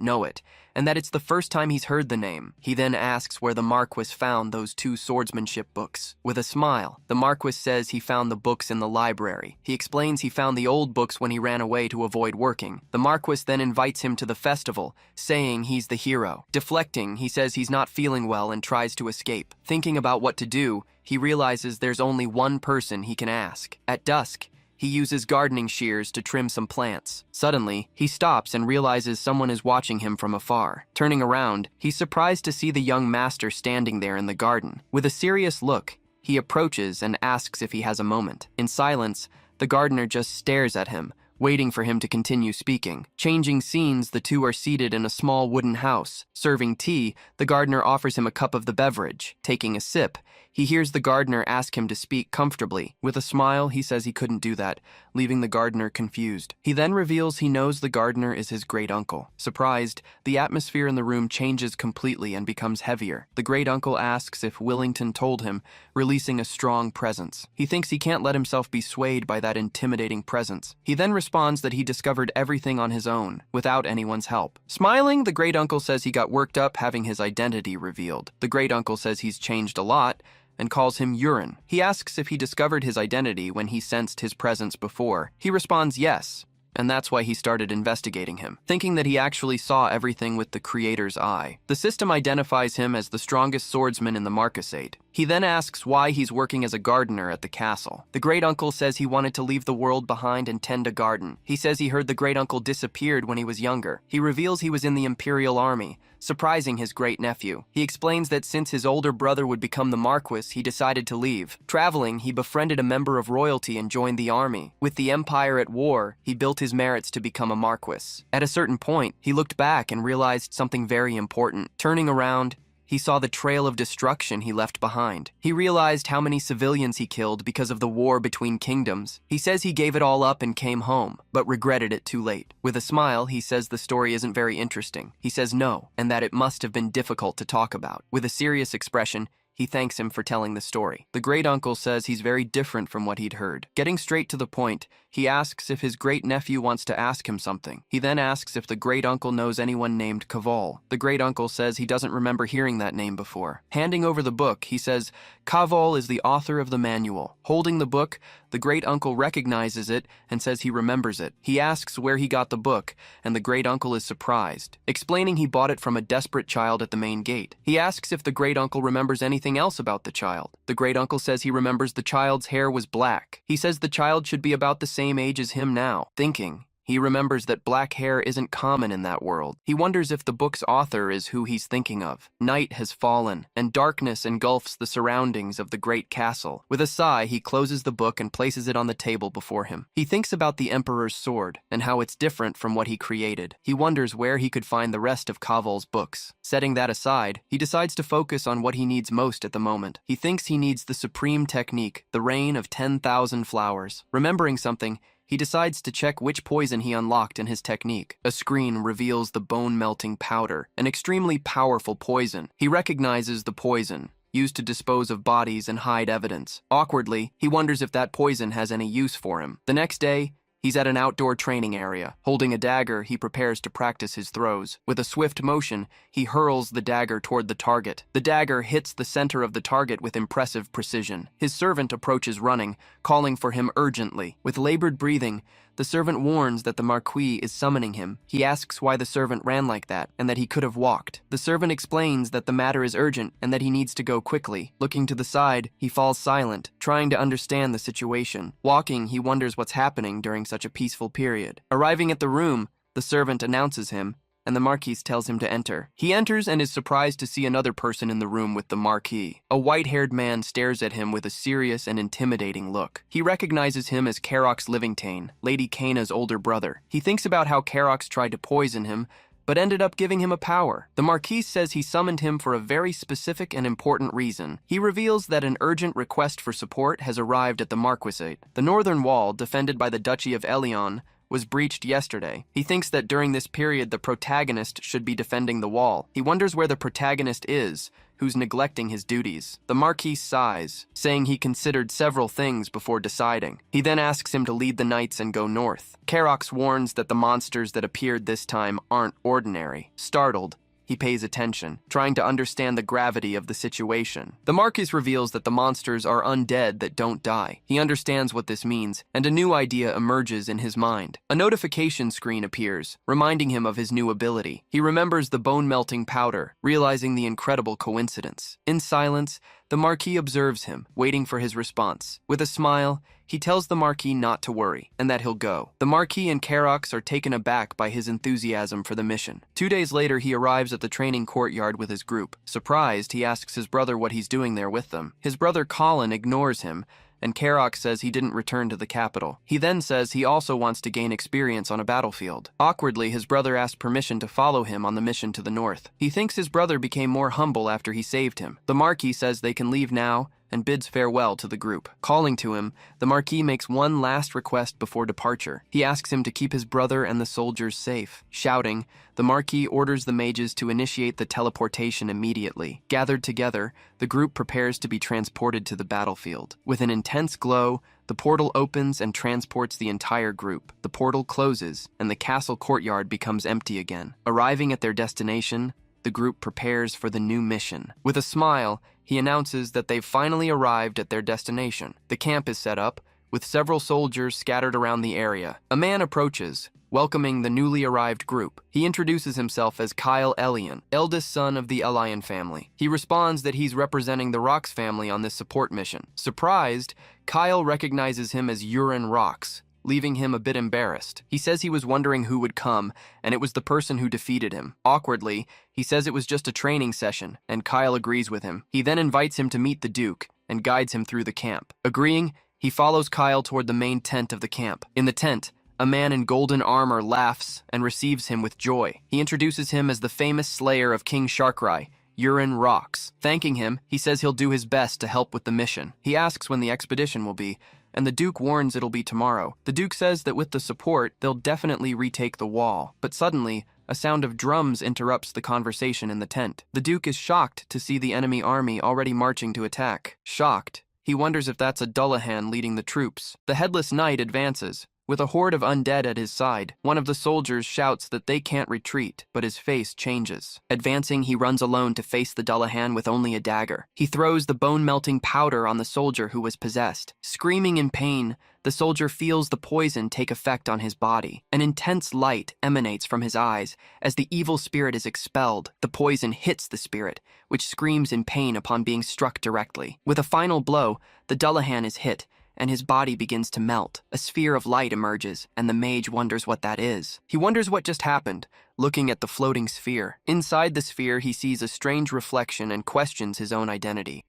know it, and that it's the first time he's heard the name. He then asks where the Marquis found those two swordsmanship books. With a smile, the Marquis says he found the books in the library. He explains he found the old books when he ran away to avoid working. The Marquis then invites him to the festival, saying he's the hero. Deflecting, he says he's not feeling well and tries to escape. Thinking about what to do, he realizes there's only one person he can ask. At dusk, he uses gardening shears to trim some plants. Suddenly, he stops and realizes someone is watching him from afar. Turning around, he's surprised to see the young master standing there in the garden. With a serious look, he approaches and asks if he has a moment. In silence, the gardener just stares at him, waiting for him to continue speaking. Changing scenes, the two are seated in a small wooden house. Serving tea, the gardener offers him a cup of the beverage. Taking a sip, he hears the gardener ask him to speak comfortably. With a smile, he says he couldn't do that, leaving the gardener confused. He then reveals he knows the gardener is his great-uncle. Surprised, the atmosphere in the room changes completely and becomes heavier. The great-uncle asks if Willington told him, releasing a strong presence. He thinks he can't let himself be swayed by that intimidating presence. He then responds that he discovered everything on his own, without anyone's help. Smiling, the great-uncle says he got worked up having his identity revealed. The great-uncle says he's changed a lot, and calls him Urine. He asks if he discovered his identity when he sensed his presence before. He responds yes, and that's why he started investigating him, thinking that he actually saw everything with the Creator's eye. The system identifies him as the strongest swordsman in the Marquisate. He then asks why he's working as a gardener at the castle. The great-uncle says he wanted to leave the world behind and tend a garden. He says he heard the great-uncle disappeared when he was younger. He reveals he was in the Imperial Army, surprising his great-nephew. He explains that since his older brother would become the Marquis, he decided to leave. Traveling, he befriended a member of royalty and joined the army. With the Empire at war, he built his merits to become a Marquis. At a certain point, he looked back and realized something very important. Turning around, he saw the trail of destruction he left behind. He realized how many civilians he killed because of the war between kingdoms. He says he gave it all up and came home, but regretted it too late. With a smile, he says the story isn't very interesting. He says no, and that it must have been difficult to talk about. With a serious expression, he thanks him for telling the story. The great-uncle says he's very different from what he'd heard. Getting straight to the point, he asks if his great-nephew wants to ask him something. He then asks if the great-uncle knows anyone named Kavol. The great-uncle says he doesn't remember hearing that name before. Handing over the book, he says, Kavol is the author of the manual. Holding the book, the great-uncle recognizes it and says he remembers it. He asks where he got the book, and the great-uncle is surprised, explaining he bought it from a desperate child at the main gate. He asks if the great-uncle remembers anything else about the child. The great-uncle says he remembers the child's hair was black. He says the child should be about the same age as him now. Thinking, he remembers that black hair isn't common in that world. He wonders if the book's author is who he's thinking of. Night has fallen, and darkness engulfs the surroundings of the great castle. With a sigh, he closes the book and places it on the table before him. He thinks about the Emperor's sword, and how it's different from what he created. He wonders where he could find the rest of Kavol's books. Setting that aside, he decides to focus on what he needs most at the moment. He thinks he needs the supreme technique, the rain of 10,000 flowers. Remembering something, he decides to check which poison he unlocked in his technique. A screen reveals the bone-melting powder, an extremely powerful poison. He recognizes the poison, used to dispose of bodies and hide evidence. Awkwardly, he wonders if that poison has any use for him. The next day, he's at an outdoor training area. Holding a dagger, he prepares to practice his throws. With a swift motion, he hurls the dagger toward the target. The dagger hits the center of the target with impressive precision. His servant approaches running, calling for him urgently. With labored breathing, The servant warns that the Marquis is summoning him. He asks why the servant ran like that, and that he could have walked. The servant explains that the matter is urgent and that he needs to go quickly. Looking to the side, he falls silent, trying to understand the situation. Walking, he wonders what's happening during such a peaceful period. Arriving at the room, the servant announces him, and the Marquis tells him to enter. He enters and is surprised to see another person in the room with the Marquis. A white-haired man stares at him with a serious and intimidating look. He recognizes him as Karox Livingtane, Lady Kana's older brother. He thinks about how Karox tried to poison him, but ended up giving him a power. The Marquis says he summoned him for a very specific and important reason. He reveals that an urgent request for support has arrived at the Marquisate. The northern wall, defended by the Duchy of Elion, was breached yesterday. He thinks that during this period the protagonist should be defending the wall. He wonders where the protagonist is, who's neglecting his duties. The Marquis sighs, saying he considered several things before deciding. He then asks him to lead the knights and go north. Karox warns that the monsters that appeared this time aren't ordinary. Startled, he pays attention, trying to understand the gravity of the situation. The Marquis reveals that the monsters are undead that don't die. He understands what this means, and a new idea emerges in his mind. A notification screen appears, reminding him of his new ability. He remembers the bone-melting powder, realizing the incredible coincidence. In silence, the Marquis observes him, waiting for his response. With a smile, he tells the Marquis not to worry, and that he'll go. The Marquis and Karox are taken aback by his enthusiasm for the mission. 2 days later, he arrives at the training courtyard with his group. Surprised, he asks his brother what he's doing there with them. His brother Colin ignores him, and Karox says he didn't return to the capital. He then says he also wants to gain experience on a battlefield. Awkwardly, his brother asks permission to follow him on the mission to the north. He thinks his brother became more humble after he saved him. The Marquis says they can leave now, and bids farewell to the group. Calling to him, the Marquis makes one last request before departure. He asks him to keep his brother and the soldiers safe. Shouting, the Marquis orders the mages to initiate the teleportation immediately. Gathered together, the group prepares to be transported to the battlefield. With an intense glow, the portal opens and transports the entire group. The portal closes, and the castle courtyard becomes empty again. Arriving at their destination, the group prepares for the new mission. With a smile, he announces that they've finally arrived at their destination. The camp is set up, with several soldiers scattered around the area. A man approaches, welcoming the newly arrived group. He introduces himself as Kyle Elion, eldest son of the Elion family. He responds that he's representing the Rox family on this support mission. Surprised, Kyle recognizes him as Urin Rox, leaving him a bit embarrassed. He says he was wondering who would come, and it was the person who defeated him. Awkwardly, he says it was just a training session, and Kyle agrees with him. He then invites him to meet the Duke, and guides him through the camp. Agreeing, he follows Kyle toward the main tent of the camp. In the tent, a man in golden armor laughs and receives him with joy. He introduces him as the famous slayer of King Sharkrai, Urin Rox. Thanking him, he says he'll do his best to help with the mission. He asks when the expedition will be, and the Duke warns it'll be tomorrow. The Duke says that with the support, they'll definitely retake the wall. But suddenly, a sound of drums interrupts the conversation in the tent. The Duke is shocked to see the enemy army already marching to attack. Shocked, he wonders if that's a Dullahan leading the troops. The headless knight advances, with a horde of undead at his side. One of the soldiers shouts that they can't retreat, but his face changes. Advancing, he runs alone to face the Dullahan with only a dagger. He throws the bone-melting powder on the soldier who was possessed. Screaming in pain, the soldier feels the poison take effect on his body. An intense light emanates from his eyes. As the evil spirit is expelled, the poison hits the spirit, which screams in pain upon being struck directly. With a final blow, the Dullahan is hit, and his body begins to melt. A sphere of light emerges, and the mage wonders what that is. He wonders what just happened, looking at the floating sphere. Inside the sphere, he sees a strange reflection and questions his own identity.